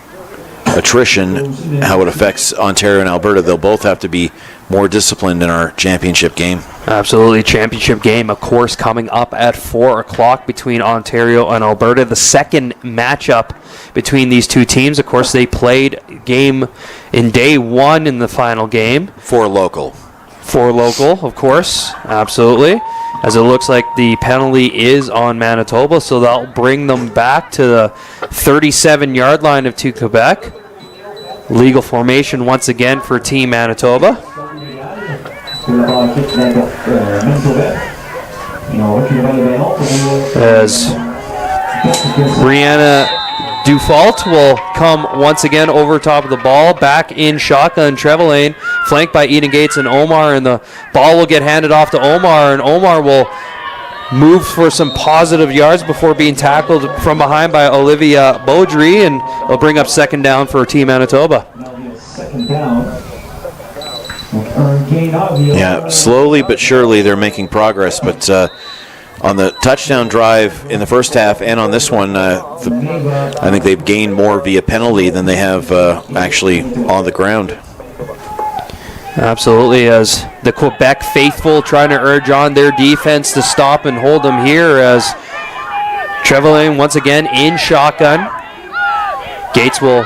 attrition, how it affects Ontario and Alberta. They'll both have to be more disciplined in our championship game. Absolutely. Championship game, of course, coming up at 4 o'clock between Ontario and Alberta. The second matchup between these two teams. Of course, they played game in day 1 in the final game. For local, of course. Absolutely. As it looks like the penalty is on Manitoba, so that'll bring them back to the 37-yard line of Team Quebec. Legal formation once again for Team Manitoba. As Brianna Default will come once again over top of the ball, back in shotgun. Trevelyan, flanked by Eden Gates and Omar, and the ball will get handed off to Omar, and Omar will move for some positive yards before being tackled from behind by Olivia Beaudry, and will bring up 2nd down for Team Manitoba. Yeah, slowly but surely they're making progress, but on the touchdown drive in the first half and on this one, I think they've gained more via penalty than they have actually on the ground. Absolutely, as the Quebec faithful trying to urge on their defense to stop and hold them here, as Trevelyan once again in shotgun. Gates will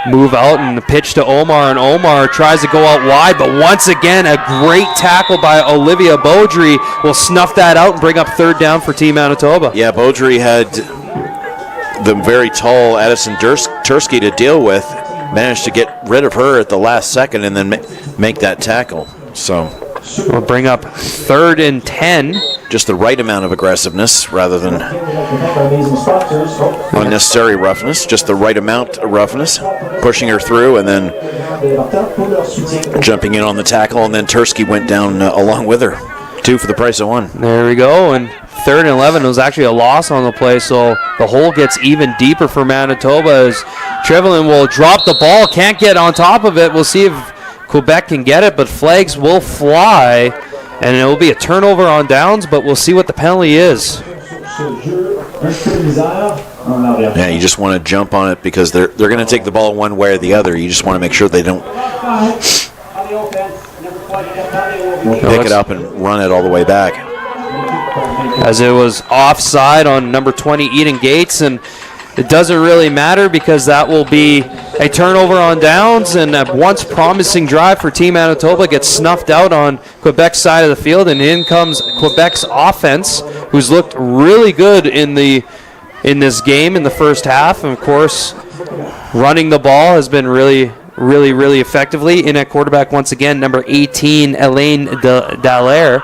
move out and pitch to Omar, and Omar tries to go out wide, but once again a great tackle by Olivia Beaudry will snuff that out and bring up 3rd down for Team Manitoba. Yeah, Beaudry had the very tall Addison Tursky to deal with, managed to get rid of her at the last second and then make that tackle. So we'll bring up 3rd and 10. Just the right amount of aggressiveness rather than unnecessary roughness. Just the right amount of roughness, pushing her through and then jumping in on the tackle, and then Tursky went down along with her. 2 for the price of 1. There we go, and 3rd and 11 was actually a loss on the play, so the hole gets even deeper for Manitoba as Trevelyan will drop the ball, can't get on top of it. We'll see if Quebec can get it, but flags will fly, and it will be a turnover on downs, but we'll see what the penalty is. Yeah, you just want to jump on it because they're going to take the ball one way or the other. You just want to make sure they don't pick it up and run it all the way back. As it was offside on number 20, Eden Gates, and it doesn't really matter because that will be a turnover on downs, and a once promising drive for Team Manitoba gets snuffed out on Quebec's side of the field, and in comes Quebec's offense, who's looked really good in the in this game in the first half. And, of course, running the ball has been really effectively. In at quarterback once again, number 18, Elaine Dallaire.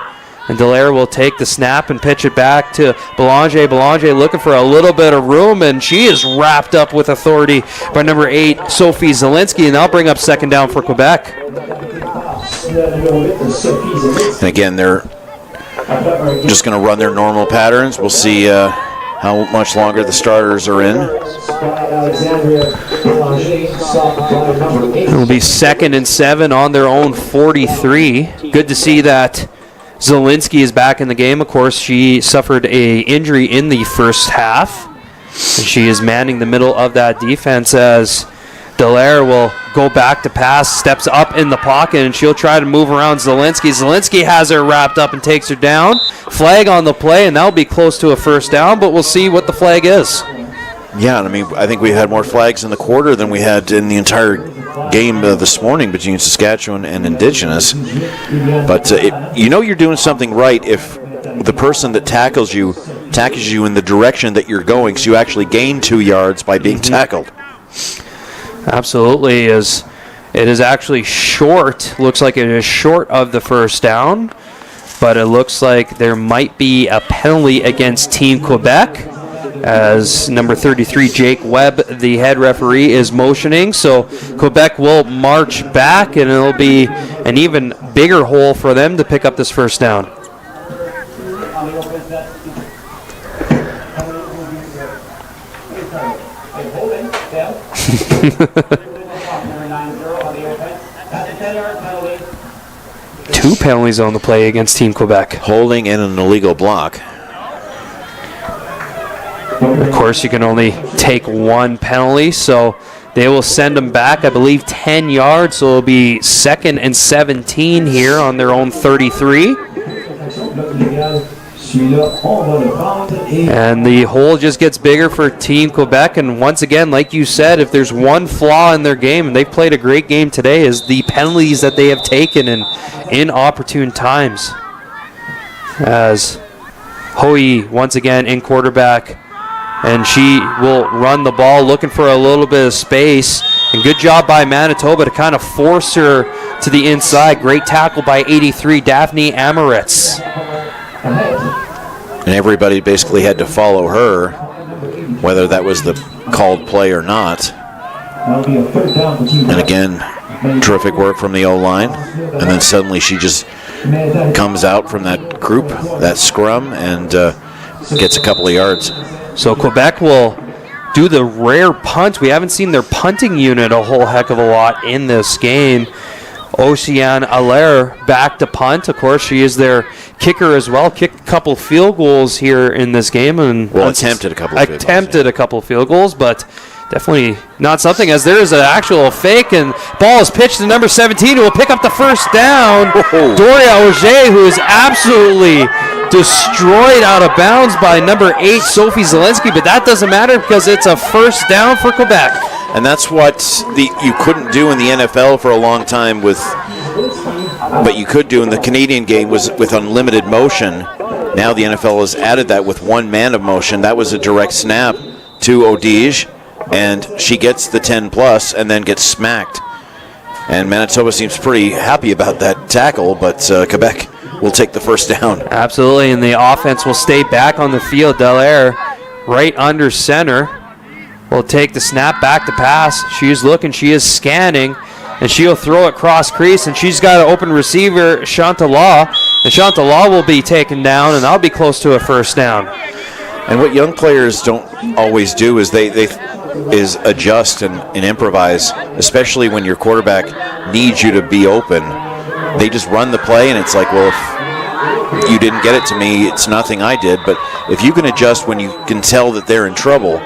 And Dallaire will take the snap and pitch it back to Belanger. Belanger looking for a little bit of room, and she is wrapped up with authority by number 8, Sophie Zielinski, and that'll bring up second down for Quebec. And again, they're just going to run their normal patterns. We'll see how much longer the starters are in. It'll be 2nd and 7 on their own 43. Good to see that Zielinski is back in the game. Of course, she suffered a injury in the first half, and she is manning the middle of that defense as Dallaire will go back to pass, steps up in the pocket, and she'll try to move around Zielinski. Zielinski has her wrapped up and takes her down. Flag on the play, and that'll be close to a first down, but we'll see what the flag is. Yeah, I mean, I think we had more flags in the quarter than we had in the entire game this morning between Saskatchewan and Indigenous. But you're doing something right if the person that tackles you in the direction that you're going, so you actually gain 2 yards by being tackled. Absolutely. It is actually short. Looks like it is short of the first down, but it looks like there might be a penalty against Team Quebec, as number 33, Jake Webb, the head referee, is motioning. So Quebec will march back, and it'll be an even bigger hole for them to pick up this first down. Two penalties on the play against Team Quebec. Holding and an illegal block. Of course, you can only take one penalty, so they will send them back, I believe, 10 yards. So it'll be 2nd and 17 here on their own 33. And the hole just gets bigger for Team Quebec. And once again, like you said, if there's one flaw in their game, and they've played a great game today, is the penalties that they have taken in inopportune times. As Hoey, once again, in quarterback, and she will run the ball looking for a little bit of space. And good job by Manitoba to kind of force her to the inside. Great tackle by 83, Daphne Amoritz. And everybody basically had to follow her, whether that was the called play or not. And again, terrific work from the O-line. And then suddenly she just comes out from that group, that scrum, and gets a couple of yards. So Quebec will do the rare punt. We haven't seen their punting unit a whole heck of a lot in this game. Oceane Allaire back to punt. Of course, she is their kicker as well. Kicked a couple field goals here in this game. And attempted a couple of field goals, but definitely not something, as there is an actual fake, and ball is pitched to number 17, who will pick up the first down. Doria Auger, who is absolutely destroyed out of bounds by number 8, Sophie Zielinski, but that doesn't matter because it's a first down for Quebec. And that's what you couldn't do in the NFL for a long time but you could do in the Canadian game was with unlimited motion. Now the NFL has added that with one man of motion. That was a direct snap to Odige, and she gets the 10+ and then gets smacked. And Manitoba seems pretty happy about that tackle, but Quebec will take the first down. Absolutely, and the offense will stay back on the field. Dallaire right under center will take the snap back to pass. She is looking, she is scanning, and she'll throw it cross crease, and she's got an open receiver, Chantalaw, and Chantalaw will be taken down, and that'll be close to a first down. And what young players don't always do is they adjust and improvise, especially when your quarterback needs you to be open. They just run the play, and it's like, well, if you didn't get it to me, it's nothing I did. But if you can adjust when you can tell that they're in trouble,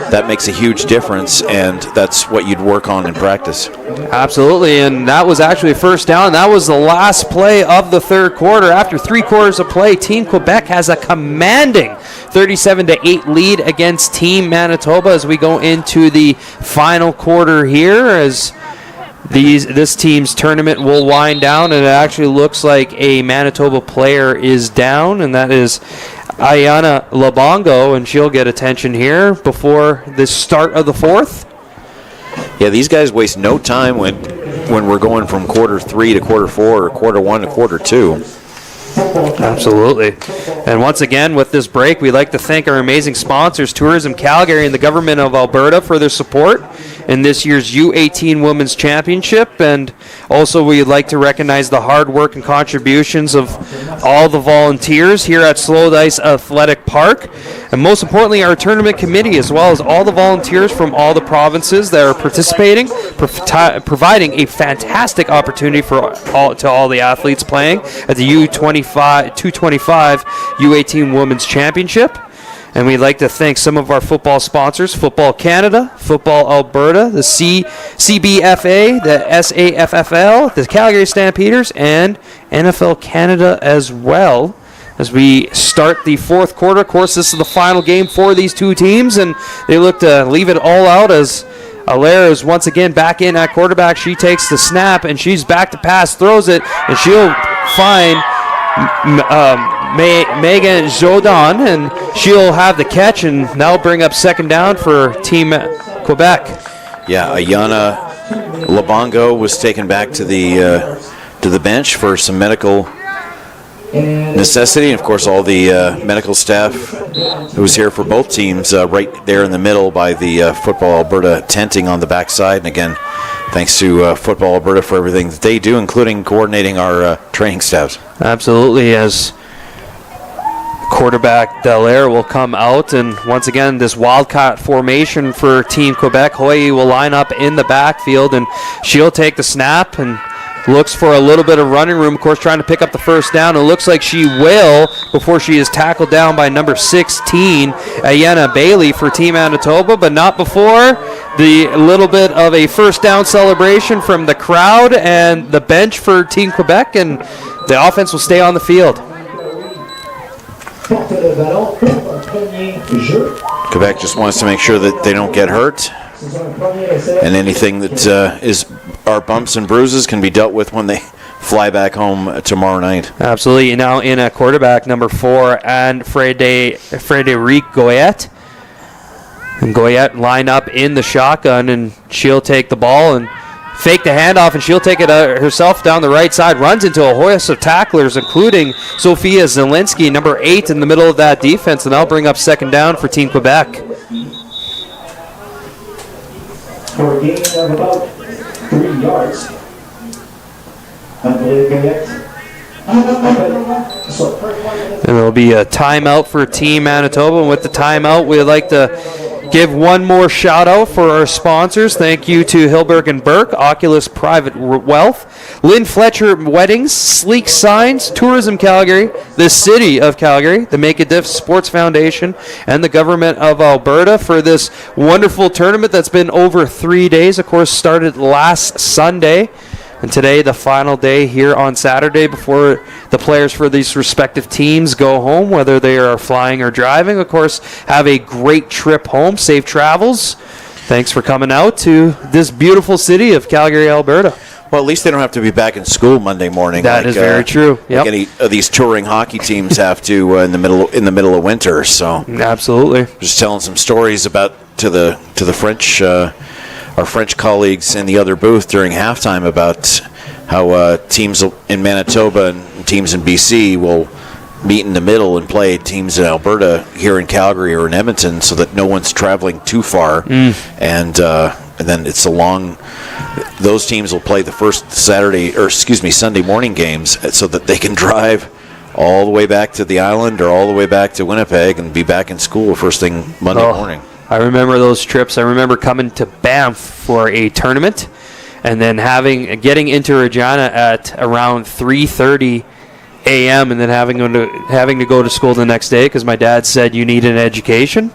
that makes a huge difference, and that's what you'd work on in practice. Absolutely, and that was actually a first down. That was the last play of the third quarter. After 3 quarters of play, Team Quebec has a commanding 37-8 lead against Team Manitoba as we go into the final quarter here, as this team's tournament will wind down, and it actually looks like a Manitoba player is down, and that is Ayana Labongo, and she'll get attention here before the start of the fourth. Yeah, these guys waste no time when we're going from quarter 3 to quarter 4 or quarter 1 to quarter 2. Absolutely. And once again, with this break, we'd like to thank our amazing sponsors, Tourism Calgary and the Government of Alberta, for their support in this year's U18 Women's Championship. And also, we'd like to recognize the hard work and contributions of all the volunteers here at Slow Dice Athletic Park. And most importantly, our tournament committee, as well as all the volunteers from all the provinces that are participating, providing a fantastic opportunity for all the athletes playing at the U25 225 U18 Women's Championship. And we'd like to thank some of our football sponsors: Football Canada, Football Alberta, the CBFA, the SAFFL, the Calgary Stampeders, and NFL Canada as well. As we start the fourth quarter, of course, this is the final game for these two teams, and they look to leave it all out as Allaire is once again back in at quarterback. She takes the snap, and she's back to pass, throws it, and she'll find Megan Jodon, and she'll have the catch, and that'll bring up second down for Team Quebec. Yeah, Ayana Labongo was taken back to the bench for some medical necessity, and of course all the medical staff who was here for both teams right there in the middle by the Football Alberta tenting on the backside. And again, thanks to Football Alberta for everything that they do, including coordinating our training staffs. Absolutely, as quarterback Dallaire will come out, and once again this wildcat formation for Team Quebec. Hoye will line up in the backfield, and she'll take the snap and looks for a little bit of running room, of course, trying to pick up the first down. It looks like she will before she is tackled down by number 16, Ayana Bailey for Team Manitoba, but not before the little bit of a first down celebration from the crowd and the bench for Team Quebec, and the offense will stay on the field. Quebec just wants to make sure that they don't get hurt, and anything that is our bumps and bruises can be dealt with when they fly back home tomorrow night. Absolutely. Now in a quarterback, number 4, and Frédéric Goyette. And Goyette line up in the shotgun, and she'll take the ball and fake the handoff, and she'll take it herself down the right side, runs into a hoist of tacklers, including Sophia Zielinski, number 8, in the middle of that defense, and that'll bring up second down for Team Quebec. For a gain of about 3 yards. And there'll be a timeout for Team Manitoba. And with the timeout, we'd like to give one more shout out for our sponsors. Thank you to Hilberg and Burke, Oculus Private Wealth, Lynn Fletcher Weddings, Sleek Signs, Tourism Calgary, the City of Calgary, the Make a Diff Sports Foundation, and the Government of Alberta for this wonderful tournament that's been over 3 days. Of course, started last Sunday. And today, the final day here on Saturday before the players for these respective teams go home, whether they are flying or driving. Of course, have a great trip home. Safe travels. Thanks for coming out to this beautiful city of Calgary, Alberta. Well, at least they don't have to be back in school Monday morning. That is very true. Like any of these touring hockey teams have to in the middle of winter. So absolutely, just telling some stories about to the French. Our French colleagues in the other booth during halftime about how teams in Manitoba and teams in BC will meet in the middle and play teams in Alberta here in Calgary or in Edmonton, so that no one's traveling too far. And then it's a long. Those teams will play the first Sunday morning games, so that they can drive all the way back to the island or all the way back to Winnipeg and be back in school first thing Monday morning. I remember those trips. I remember coming to Banff for a tournament and then getting into Regina at around 3:30 a.m. and then having to go to school the next day because my dad said you need an education.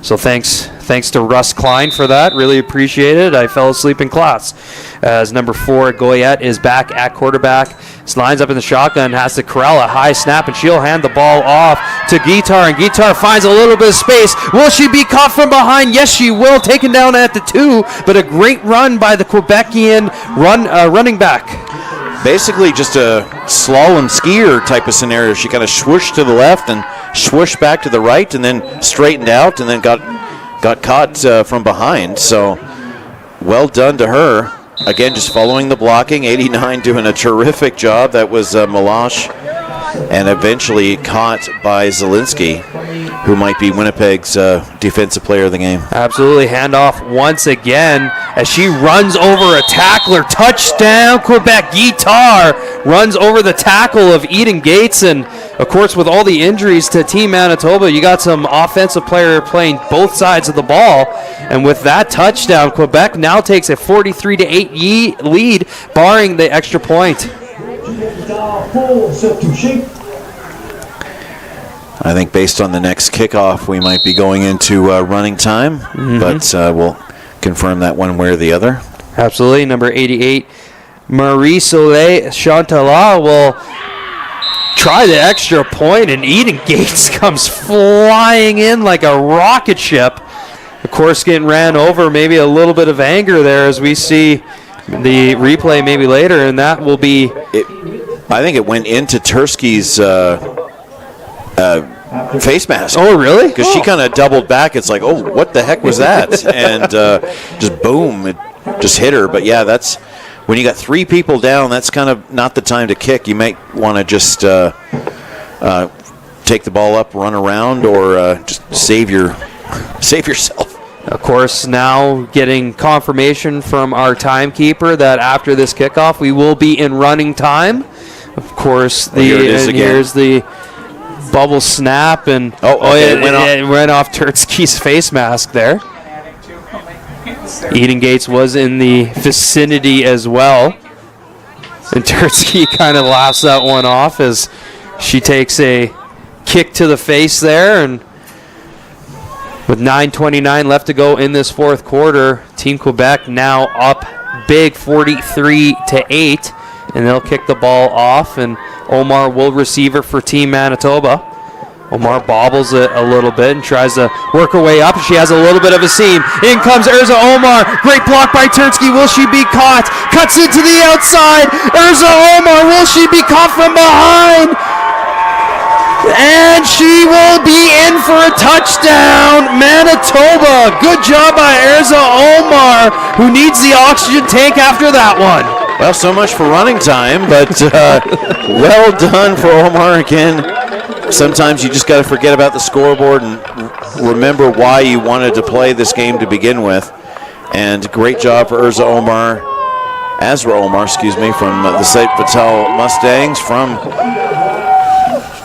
So thanks to Russ Klein for that. Really appreciate it. I fell asleep in class. As number 4, Goyette is back at quarterback. Lines up in the shotgun, has to corral a high snap, and she'll hand the ball off to Guitar, and Guitar finds a little bit of space. Will she be caught from behind? Yes, she will. Taken down at the 2, but a great run by the Quebecian running back. basically just a slalom skier type of scenario. She kind of swooshed to the left and swooshed back to the right and then straightened out and then got caught from behind. So well done to her. Again, just following the blocking. 89 doing a terrific job. That was Malash, and eventually caught by Zielinski, who might be Winnipeg's defensive player of the game. Absolutely. Handoff once again as she runs over a tackler. Touchdown, Quebec. Guitar runs over the tackle of Eden Gates. And, of course, with all the injuries to Team Manitoba, you got some offensive player playing both sides of the ball. And with that touchdown, Quebec now takes a 43-8 lead, barring the extra point. I think based on the next kickoff, we might be going into running time, but we'll confirm that one way or the other. Absolutely. Number 88, Marie-Soleil Chantalat will try the extra point, and Eden Gates comes flying in like a rocket ship. Of course, getting ran over, maybe a little bit of anger there as we see the replay maybe later, and that will be... I think it went into Tursky's face mask. Oh, really? Because she kind of doubled back. It's like, oh, what the heck was that? And just boom, it just hit her. But yeah, that's when you got three people down, that's kind of not the time to kick. You might want to just take the ball up, run around, or just save yourself. Of course, now getting confirmation from our timekeeper that after this kickoff, we will be in running time. Of course, here's the bubble snap, and it went off Turtsky's face mask there. Eden Gates was in the vicinity as well. And Turtsky kind of laughs that one off as she takes a kick to the face there. And with 9:29 left to go in this fourth quarter, Team Quebec now up big 43-8. And they'll kick the ball off, and Omar will receive it for Team Manitoba. Omar bobbles it a little bit and tries to work her way up. She has a little bit of a seam. In comes Urza Omar. Great block by Turtsky. Will she be caught? Cuts into the outside. Urza Omar. Will she be caught from behind? And she will be in for a touchdown. Manitoba. Good job by Urza Omar, who needs the oxygen tank after that one. Well, so much for running time, but well done for Omar again. Sometimes you just got to forget about the scoreboard and remember why you wanted to play this game to begin with. And great job for Azra Omar, from the St. Vital Mustangs from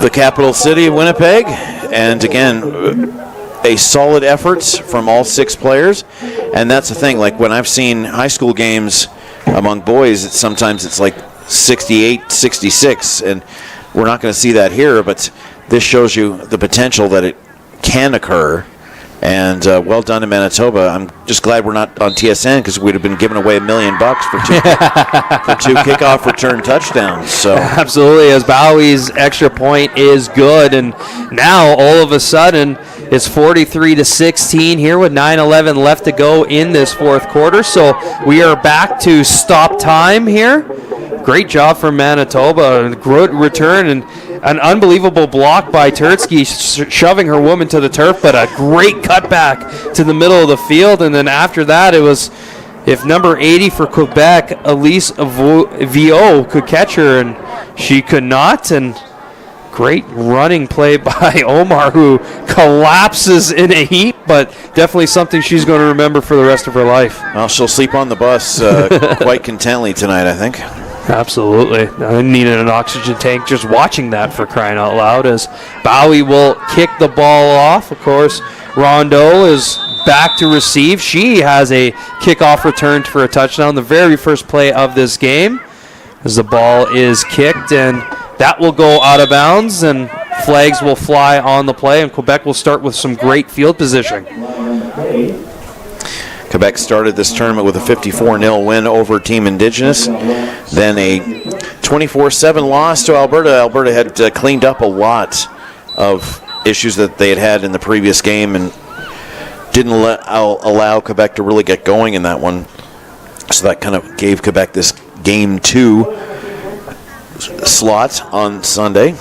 the capital city of Winnipeg. And again, a solid effort from all six players. And that's the thing, like when I've seen high school games among boys, sometimes it's like 68-66, and we're not going to see that here, but this shows you the potential that it can occur. And well done to Manitoba. I'm just glad we're not on TSN because we'd have been giving away $1 million for two kickoff return touchdowns. So absolutely, as Bowie's extra point is good, and now all of a sudden it's 43-16 here with 9:11 left to go in this fourth quarter. So we are back to stop time here. Great job from Manitoba, a good return and an unbelievable block by Turtsky, shoving her woman to the turf, but a great cutback to the middle of the field. And then after that, it was if number 80 for Quebec, Elise Vio, could catch her, and she could not. And great running play by Omar, who collapses in a heap, but definitely something she's going to remember for the rest of her life. Well, she'll sleep on the bus quite contently tonight, I think. Absolutely. I needed an oxygen tank just watching that, for crying out loud, as Bowie will kick the ball off. Of course, Rondeau is back to receive. She has a kickoff return for a touchdown, the very first play of this game, as the ball is kicked, and that will go out of bounds, and flags will fly on the play, and Quebec will start with some great field position. Quebec started this tournament with a 54-0 win over Team Indigenous, then a 24-7 loss to Alberta. Alberta had cleaned up a lot of issues that they had in the previous game and didn't allow Quebec to really get going in that one. So that kind of gave Quebec this game 2. slot on Saturday.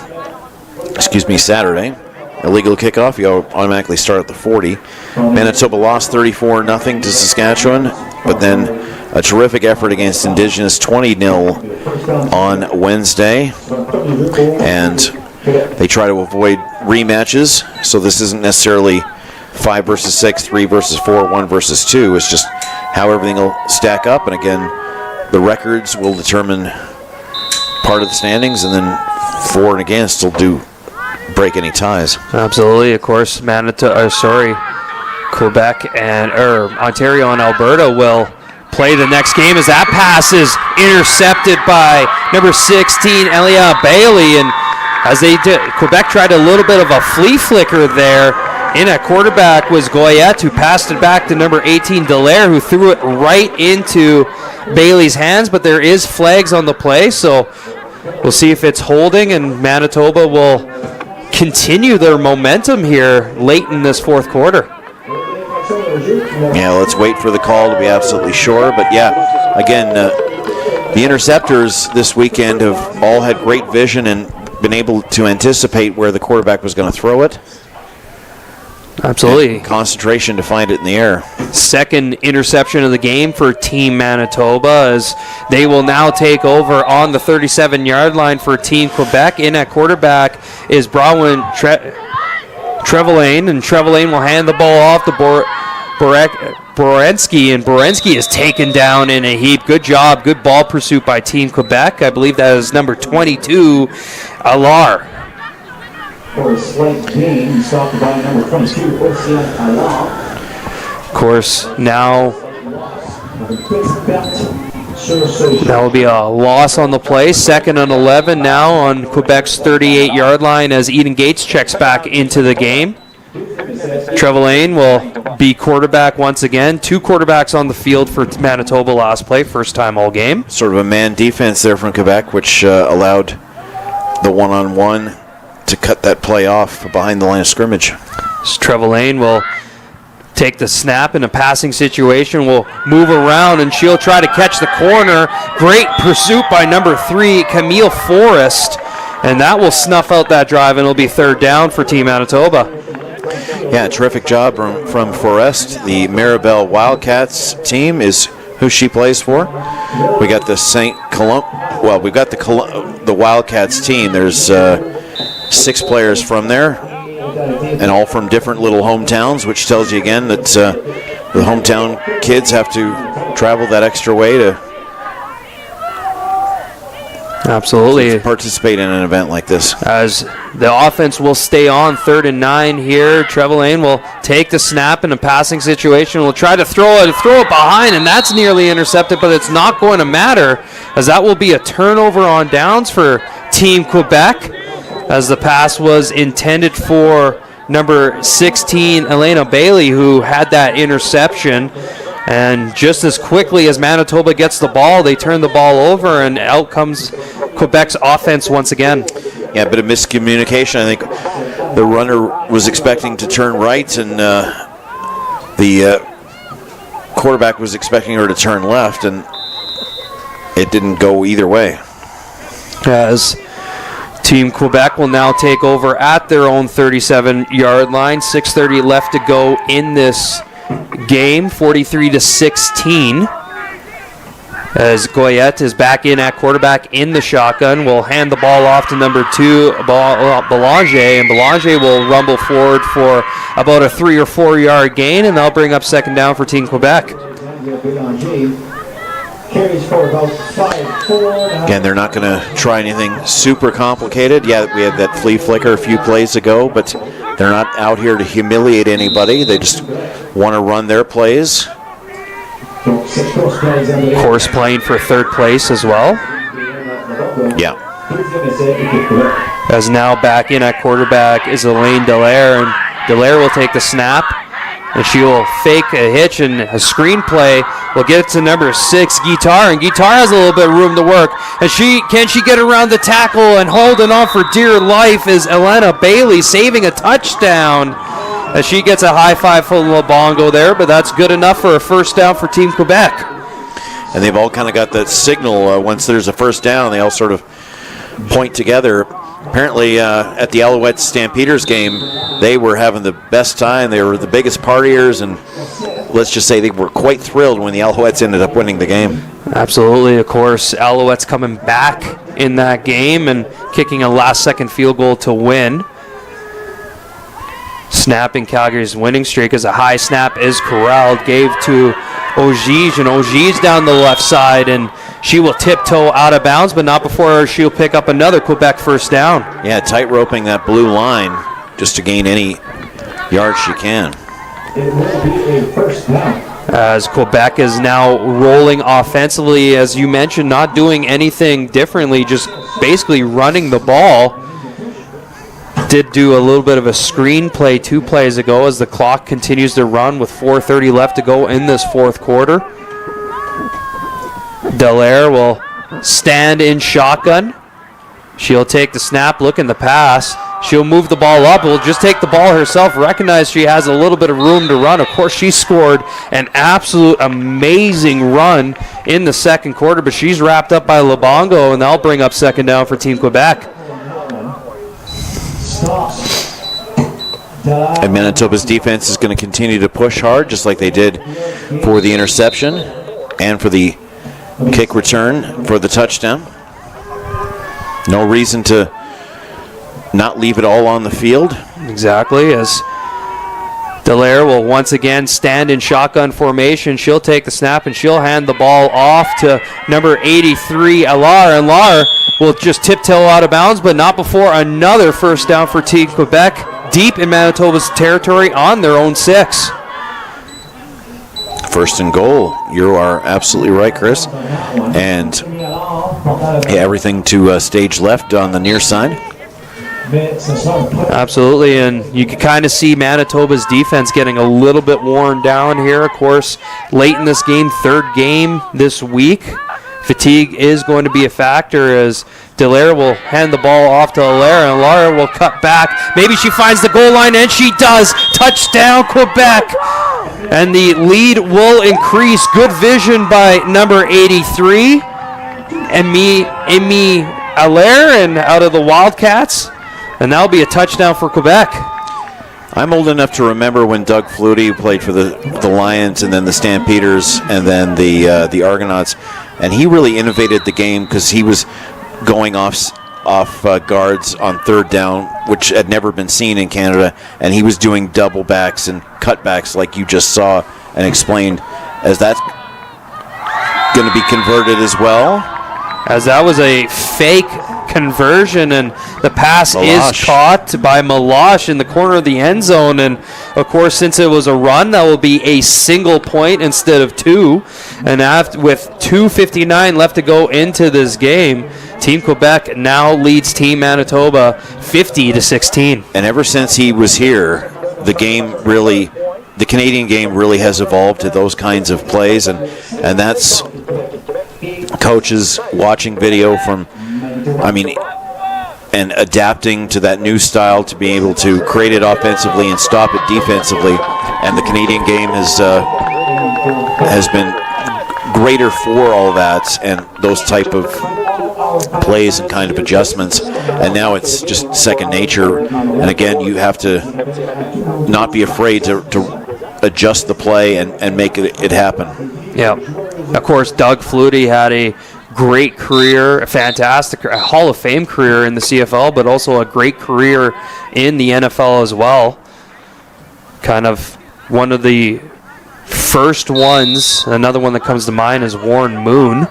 Illegal kickoff, you automatically start at the 40. Manitoba lost 34-0 to Saskatchewan, but then a terrific effort against Indigenous, 20-0 on Wednesday. And they try to avoid rematches, so this isn't necessarily 5 versus 6, 3 versus 4, 1 versus 2. It's just how everything will stack up. And again, the records will determine part of the standings, and then for and against will break any ties. Absolutely. Of course, Quebec and Ontario and Alberta will play the next game as that pass is intercepted by number 16, Elia Bailey. And as they did, Quebec tried a little bit of a flea flicker there. In at quarterback was Goyette, who passed it back to number 18, Dallaire, who threw it right into Bailey's hands. But there is flags on the play, so we'll see if it's holding, and Manitoba will continue their momentum here late in this fourth quarter. Yeah, let's wait for the call to be absolutely sure. But yeah, again, the interceptors this weekend have all had great vision and been able to anticipate where the quarterback was going to throw it. Absolutely. And concentration to find it in the air. Second interception of the game for Team Manitoba, as they will now take over on the 37-yard line for Team Quebec. In at quarterback is Bronwyn Trevelyan, and Trevelyan will hand the ball off to Borensky, and Borensky is taken down in a heap. Good job, good ball pursuit by Team Quebec. I believe that is number 22, Alar. For a slight gain, stopped by number 22, Ocean Alar. Of course, now that will be a loss on the play. 2nd and 11 now on Quebec's 38-yard line as Eden Gates checks back into the game. Trevelyan will be quarterback once again. 2 quarterbacks on the field for Manitoba last play, first time all game. Sort of a man defense there from Quebec, which allowed the one-on-one to cut that play off behind the line of scrimmage. Trevelyan will take the snap in a passing situation, will move around, and she'll try to catch the corner. Great pursuit by number 3, Camille Forrest, and that will snuff out that drive, and it'll be 3rd down for Team Manitoba. Yeah, terrific job from Forrest. The Maribel Wildcats team is who she plays for. We got the we've got the Wildcats team. There's 6 players from there, and all from different little hometowns, which tells you again that the hometown kids have to travel that extra way to absolutely participate in an event like this. As the offense will stay on 3rd and 9 here, Trevelyan will take the snap in a passing situation. Will try to throw it behind, and that's nearly intercepted, but it's not going to matter, as that will be a turnover on downs for Team Quebec, as the pass was intended for number 16, Elena Bailey, who had that interception. And just as quickly as Manitoba gets the ball, they turn the ball over, and out comes Quebec's offense once again. Yeah, a bit of miscommunication. I think the runner was expecting to turn right, and the quarterback was expecting her to turn left, and it didn't go either way. As Team Quebec will now take over at their own 37-yard line. 6:30 left to go in this game, 43-16. As Goyette is back in at quarterback in the shotgun, will hand the ball off to number 2, Belanger, and Belanger will rumble forward for about a 3 or 4 yard gain, and they'll bring up 2nd down for Team Quebec. Again, they're not going to try anything super complicated. Yeah, we had that flea flicker a few plays ago, but they're not out here to humiliate anybody. They just want to run their plays. Of course, playing for 3rd place as well. Yeah. As now back in at quarterback is Elaine Dallaire, and Dallaire will take the snap, and she will fake a hitch, and a screenplay will get it to number 6, Guitar, and Guitar has a little bit of room to work. And can she get around the tackle, and holding on for dear life is Elena Bailey, saving a touchdown, as she gets a high five from Lebongo there, but that's good enough for a 1st down for Team Quebec. And they've all kind of got that signal once there's a 1st down. They all sort of point together. Apparently, at the Alouettes Stampeders game, they were having the best time. They were the biggest partiers, and let's just say they were quite thrilled when the Alouettes ended up winning the game. Absolutely, of course. Alouettes coming back in that game and kicking a last-second field goal to win. Snapping Calgary's winning streak as a high snap is corralled, gave to Ogige, and Ogige down the left side, and she will tiptoe out of bounds, but not before she'll pick up another Quebec first down. Yeah, tight roping that blue line just to gain any yards she can. It will be a first down. As Quebec is now rolling offensively, as you mentioned, not doing anything differently, just basically running the ball. Did do a little bit of a screen play 2 plays ago as the clock continues to run with 4:30 left to go in this fourth quarter. Dallaire will stand in shotgun. She'll take the snap, look in the pass. She'll move the ball up. Will just take the ball herself, recognize she has a little bit of room to run. Of course, she scored an absolute amazing run in the second quarter, but she's wrapped up by Lebongo, and that'll bring up second down for Team Quebec. And Manitoba's defense is going to continue to push hard, just like they did for the interception and for the kick return for the touchdown. No reason to not leave it all on the field. Exactly, as Dallaire will once again stand in shotgun formation. She'll take the snap and she'll hand the ball off to number 83, Alar, and Lar will just tiptoe out of bounds, but not before another first down for Team Quebec, deep in Manitoba's territory on their own 6. First and goal. You are absolutely right, Chris. And everything to stage left on the near side. Absolutely, and you can kind of see Manitoba's defense getting a little bit worn down here. Of course, late in this game, third game this week, fatigue is going to be a factor as Dallaire will hand the ball off to Allaire, and Allaire will cut back. Maybe she finds the goal line, and she does. Touchdown, Quebec. And the lead will increase. Good vision by number 83, Amy Allaire, and out of the Wildcats. And that'll be a touchdown for Quebec. I'm old enough to remember when Doug Flutie played for the Lions and then the Stampeders and then the Argonauts. And he really innovated the game because he was going off guards on third down, which had never been seen in Canada. And he was doing double backs and cutbacks like you just saw and explained. As that's going to be converted as well. As that was a fake conversion, and the pass is caught by Meloche in the corner of the end zone. And of course, since it was a run, that will be a single point instead of 2. And with 2:59 left to go into this game, Team Quebec now leads Team Manitoba 50-16. And ever since he was here, the Canadian game really has evolved to those kinds of plays, and that's coaches watching video from, and adapting to that new style to be able to create it offensively and stop it defensively. And the Canadian game has been greater for all that and those type of plays and kind of adjustments. And now it's just second nature. And again, you have to not be afraid to adjust the play and make it happen. Yeah. Of course, Doug Flutie had a great career, a fantastic Hall of Fame career in the CFL, but also a great career in the NFL as well. Kind of one of the first ones, another one that comes to mind is Warren Moon,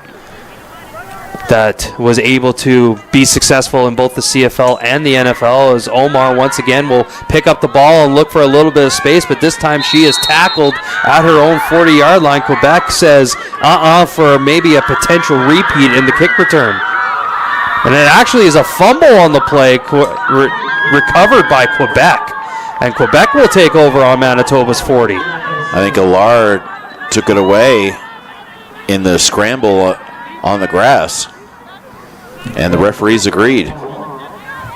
that was able to be successful in both the CFL and the NFL, as Omar once again will pick up the ball and look for a little bit of space, but this time she is tackled at her own 40-yard line. Quebec says for maybe a potential repeat in the kick return. And it actually is a fumble on the play recovered by Quebec. And Quebec will take over on Manitoba's 40. I think Allard took it away in the scramble on the grass. And the referees agreed.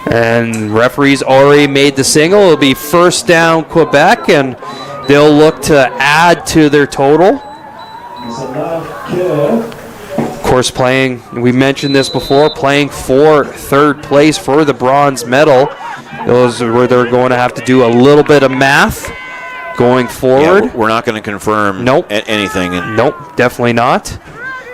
And referees already made the signal. It'll be first down Quebec, and they'll look to add to their total. Of course, we mentioned this before, playing for third place for the bronze medal. Those are where they're going to have to do a little bit of math going forward. Yeah, we're not going to confirm anything. Nope, definitely not.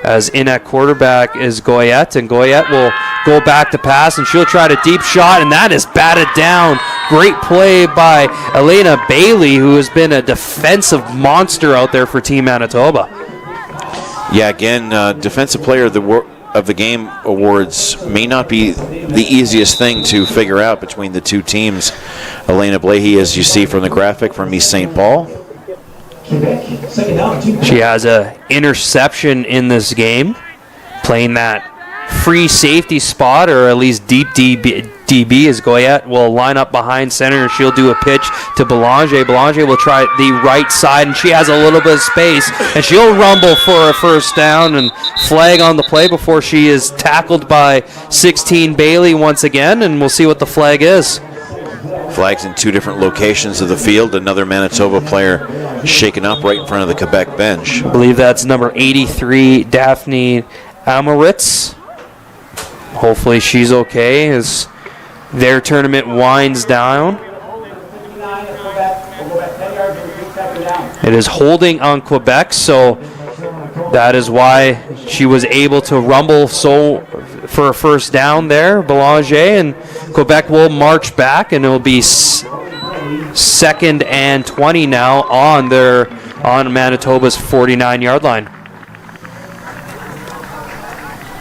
As in at quarterback is Goyette, and Goyette will go back to pass, and she'll try to deep shot, and that is batted down. Great play by Elena Bailey, who has been a defensive monster out there for Team Manitoba. Yeah, again, Defensive Player of the Game awards may not be the easiest thing to figure out between the two teams. Elena Bailey, as you see from the graphic, from East St. Paul. She has an interception in this game, playing that free safety spot, or at least deep DB, as Goyette will line up behind center, and she'll do a pitch to Belanger. Belanger will try the right side, and she has a little bit of space, and she'll rumble for a first down and flag on the play before she is tackled by 16 Bailey once again, and we'll see what the flag is. Flags in two different locations of the field. Another Manitoba player shaken up right in front of the Quebec bench. I believe that's number 83, Daphne Amoritz. Hopefully she's okay as their tournament winds down. It is holding on Quebec, so that is why she was able to rumble for a first down there, Belanger, and Quebec will march back, and it will be 2nd and 20 now on Manitoba's 49-yard line.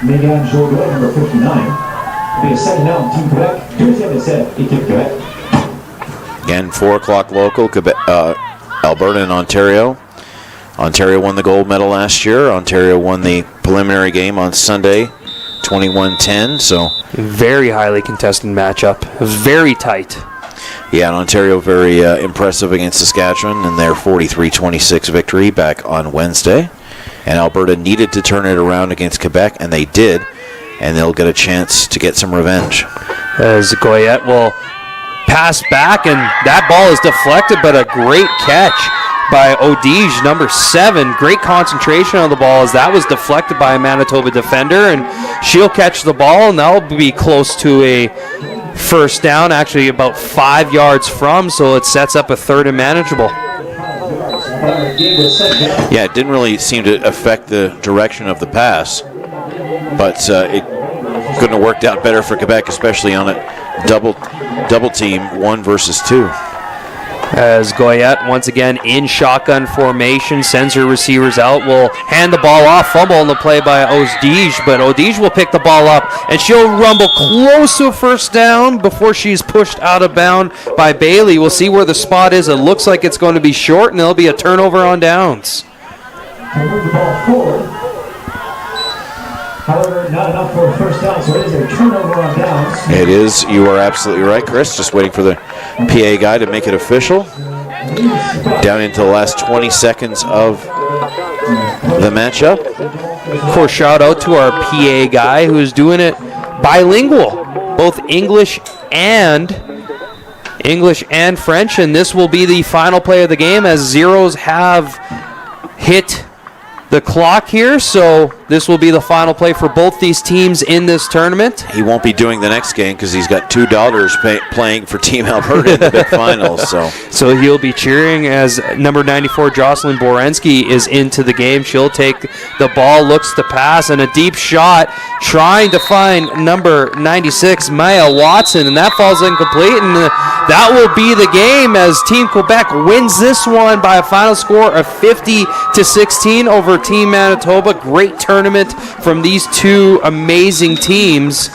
Megan Jourdain, number 59. Be a second down, Team Quebec. Deuxième essai, équipe Quebec. Again, 4 o'clock local, Quebec, Alberta and Ontario. Ontario won the gold medal last year. Ontario won the preliminary game on Sunday, 21-10. So very highly contested matchup. It was very tight. Yeah, and Ontario very impressive against Saskatchewan in their 43-26 victory back on Wednesday. And Alberta needed to turn it around against Quebec, and they did. And they'll get a chance to get some revenge. As Goyette will pass back, and that ball is deflected, but a great catch by Odige, number 7. Great concentration on the ball as that was deflected by a Manitoba defender, and she'll catch the ball, and that'll be close to a first down, actually about 5 yards from, so it sets up a 3rd and manageable. Yeah, it didn't really seem to affect the direction of the pass, but it couldn't have worked out better for Quebec, especially on a double team, 1 versus 2. As Goyette, once again in shotgun formation, sends her receivers out, will hand the ball off, fumble on the play by Odige, but Odige will pick the ball up, and she'll rumble close to a first down before she's pushed out of bound by Bailey. We'll see where the spot is. It looks like it's going to be short, and there'll be a turnover on downs. Move the ball forward. However, not enough for a first down, so it is a turnover on downs. It is. You are absolutely right, Chris. Just waiting for the PA guy to make it official. Down into the last 20 seconds of the matchup. Of course, shout out to our PA guy who is doing it bilingual, both English and French, and this will be the final play of the game as zeros have hit the clock here, so this will be the final play for both these teams in this tournament. He won't be doing the next game because he's got $2 playing for Team Alberta in the big finals. So he'll be cheering as number 94 Jocelyn Borensky is into the game. She'll take the ball, looks to pass, and a deep shot trying to find number 96 Maya Watson, and that falls incomplete, and that will be the game as Team Quebec wins this one by a final score of 50-16 over Team Manitoba. Great tournament from these two amazing teams.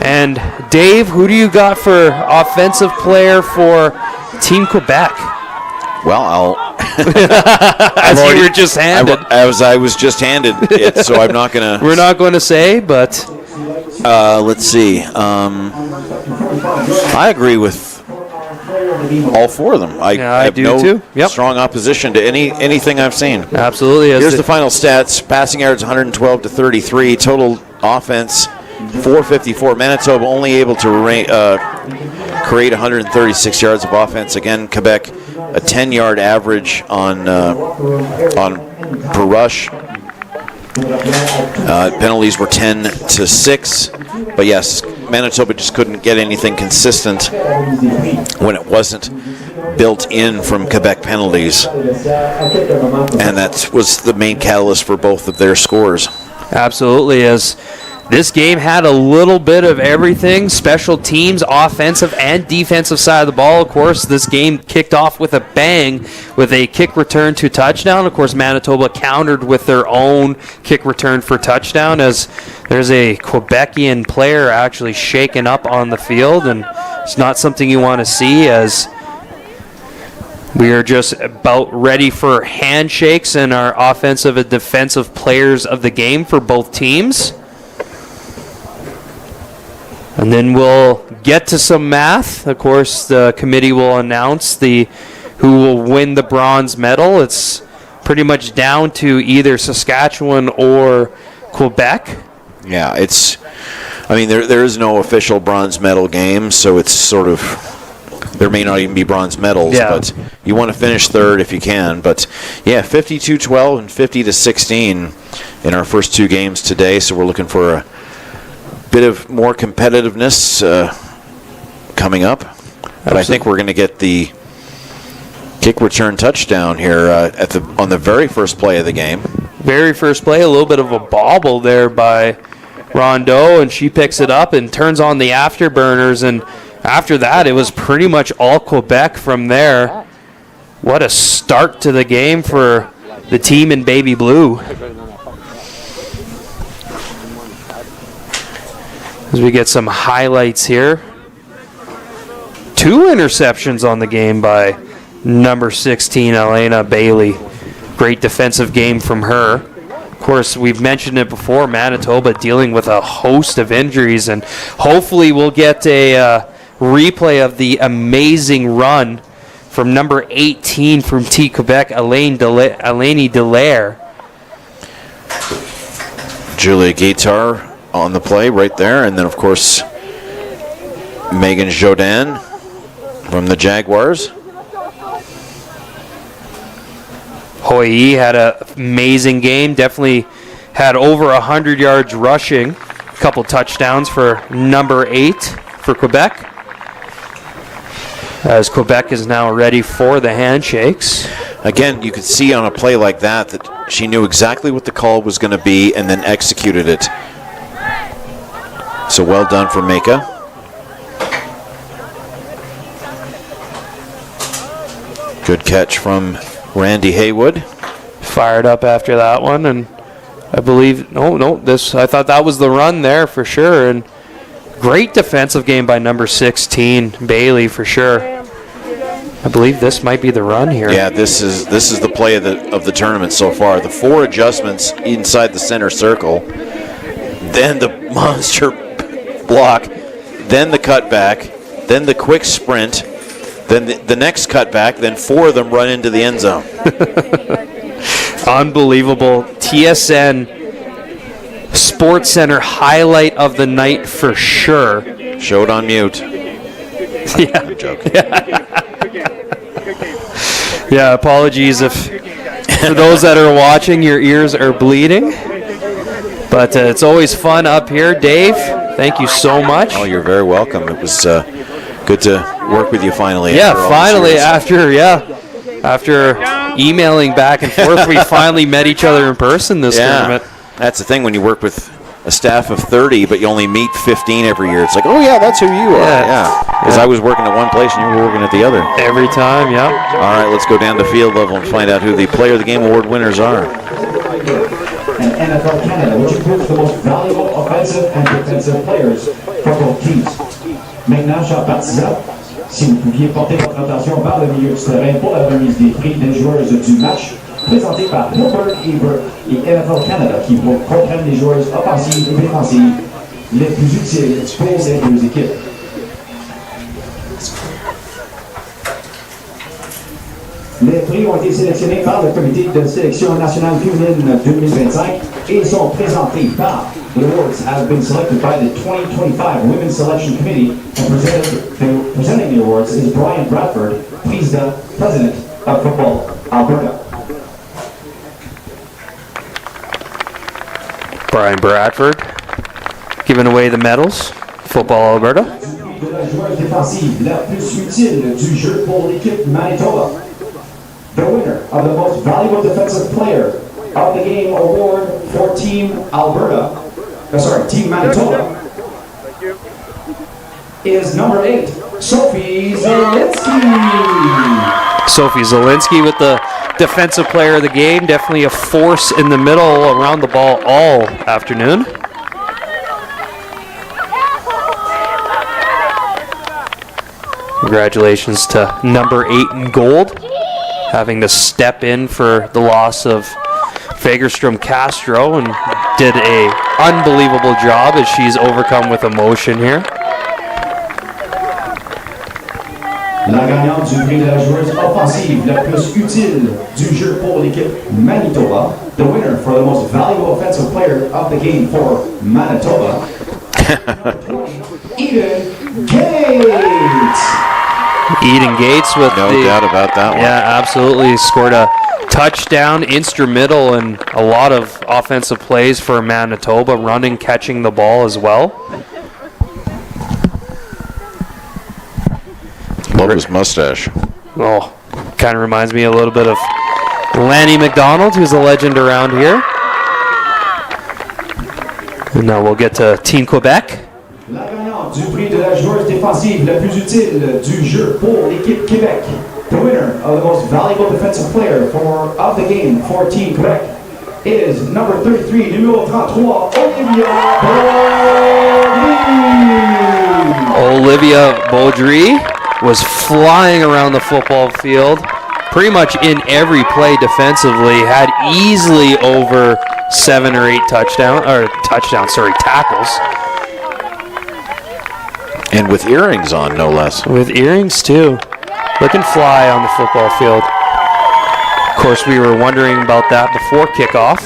And Dave, who do you got for offensive player for Team Quebec? Well, as you were just handed. As I was just handed it, so I'm not going to... We're not going to say, but... let's see. I agree with all 4 of them. I have do no too. Yep. Strong opposition to anything I've seen. Absolutely. Here's the final stats. Passing yards 112 to 33. Total offense 454. Manitoba only able to create 136 yards of offense. Again, Quebec a 10-yard average on per rush. Penalties were 10-6, but yes, Manitoba just couldn't get anything consistent when it wasn't built in from Quebec penalties, and that was the main catalyst for both of their scores. Absolutely, as this game had a little bit of everything, special teams, offensive and defensive side of the ball. Of course, this game kicked off with a bang with a kick return to touchdown. Of course, Manitoba countered with their own kick return for touchdown, as there's a Quebecian player actually shaken up on the field, and it's not something you want to see, as we are just about ready for handshakes and our offensive and defensive players of the game for both teams. And then we'll get to some math. Of course, the committee will announce who will win the bronze medal. It's pretty much down to either Saskatchewan or Quebec. Yeah, there is no official bronze medal game, so it's sort of, there may not even be bronze medals, but you want to finish third if you can. But yeah, 52-12 and 50-16 in our first two games today, so we're looking for a bit of more competitiveness coming up. But I think we're going to get the kick return touchdown here on the very first play of the game. Very first play, a little bit of a bobble there by Rondeau, and she picks it up and turns on the afterburners, and after that it was pretty much all Quebec from there. What a start to the game for the team in baby blue. As we get some highlights here. 2 interceptions on the game by number 16, Elena Bailey. Great defensive game from her. Of course, we've mentioned it before, Manitoba dealing with a host of injuries, and hopefully we'll get a replay of the amazing run from number 18 from T Quebec, Eleni Delaire. Julia Guitar on the play right there, and then of course Megan Jodin from the Jaguars. Hoyi had an amazing game, definitely had over 100 yards rushing, a couple touchdowns for number 8 for Quebec, as Quebec is now ready for the handshakes. Again, you could see on a play like that she knew exactly what the call was going to be and then executed it. So well done for Meka. Good catch from Randy Haywood. Fired up after that one, and I believe, I thought that was the run there for sure, and great defensive game by number 16, Bailey, for sure. I believe this might be the run here. Yeah, this is the play of the tournament so far. The 4 adjustments inside the center circle, then the monster block, then the cutback, then the quick sprint, then the next cutback, then 4 of them run into the end zone. Unbelievable. TSN Sports Center highlight of the night for sure. Showed on mute. Yeah. Good joke. Yeah, apologies if for those that are watching, your ears are bleeding. But it's always fun up here. Dave, thank you so much. Oh, you're very welcome. It was good to work with you finally. Yeah, finally, after emailing back and forth, we finally met each other in person this tournament. That's the thing when you work with a staff of 30, but you only meet 15 every year. It's like, oh yeah, that's who you are. Yeah. Because I was working at one place and you were working at the other. Every time, yeah. All right, let's go down to field level and find out who the Player of the Game Award winners are. And NFL Canada, which includes the most valuable offensive and defensive players for both teams. Maintenant, chers partisans, si vous pouviez porter votre attention vers le milieu du terrain pour la remise des prix des joueuses du match, présenté par Hilbert Eber et NFL Canada, qui comprennent les joueuses offensives et défensives les plus utiles pour les deux équipes. Les prix ont été sélectionnés par le comité de sélection nationale féminine 2025 et sont présentés par The awards have been selected by the 2025 Women's Selection Committee, and presenting the awards is Brian Bradford, President of Football Alberta. Brian Bradford giving away the medals. Football Alberta. De la joueuse défensive la plus utile du jeu pour l'équipe Manitoba. The winner of the most valuable defensive player of the game award for Team Alberta, Team Manitoba, is number 8, Sophie Zielinski. Sophie Zielinski with the defensive player of the game. Definitely a force in the middle around the ball all afternoon. Congratulations to number 8 in gold, having to step in for the loss of Fagerstrom Castro, and did a unbelievable job as she's overcome with emotion here. La gagnante du prix de la joueuse offensive la plus utile du jeu pour l'équipe Manitoba. The winner for the most valuable offensive player of the game for Manitoba. Eden Gates. Eden Gates with No doubt about that one. Yeah, absolutely. Scored a touchdown, instrumental in a lot of offensive plays for Manitoba, running, catching the ball as well. Love his mustache. Oh, kind of reminds me a little bit of Lanny McDonald, who's a legend around here. And now we'll get to Team Quebec. La gagnante du prix de la joueuse défensive la plus utile du jeu pour l'équipe Québec. The winner of the most valuable defensive player of the game for Team Quebec is number 33, numéro 33, Olivia Baudry was flying around the football field, pretty much in every play defensively, had easily over 7 or 8 tackles. And with earrings on, no less. With earrings, too. Looking fly on the football field. Of course, we were wondering about that before kickoff.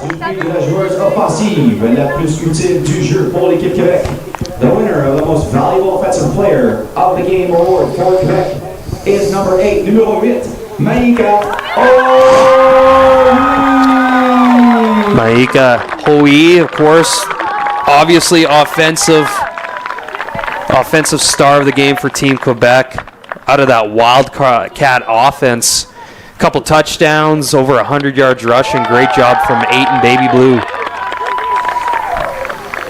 Du prix de la joueuse offensive la plus utile du jeu pour l'équipe Québec. The winner of the most valuable offensive player of the game award for Quebec is number 8, numéro 8, Maïka Hoey. Maïka Hoey, of course, obviously offensive star of the game for Team Quebec. Out of that Wildcat offense, a couple touchdowns, over 100 yards rushing. Great job from 8 in Baby Blue.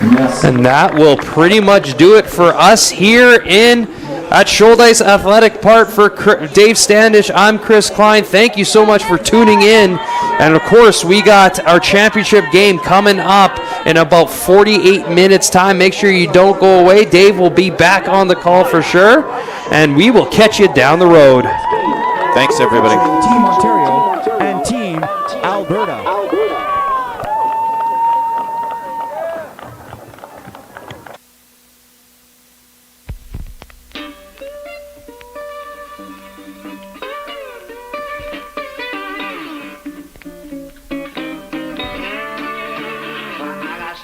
Yes. And that will pretty much do it for us here at Shouldice Athletic Park. For Dave Standish, I'm Chris Klein. Thank you so much for tuning in. And of course, we got our championship game coming up in about 48 minutes time. Make sure you don't go away. Dave will be back on the call for sure. And we will catch you down the road. Thanks, everybody. Team Ontario and Team Alberta.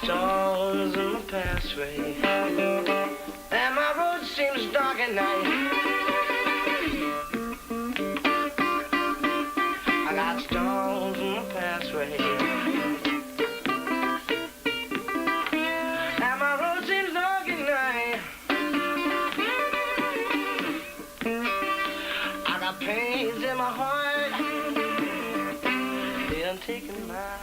Storms in my pathway, and my road seems dark at night. I got storms in my pathway, and my road seems dark at night. I got pains in my heart, they're taking my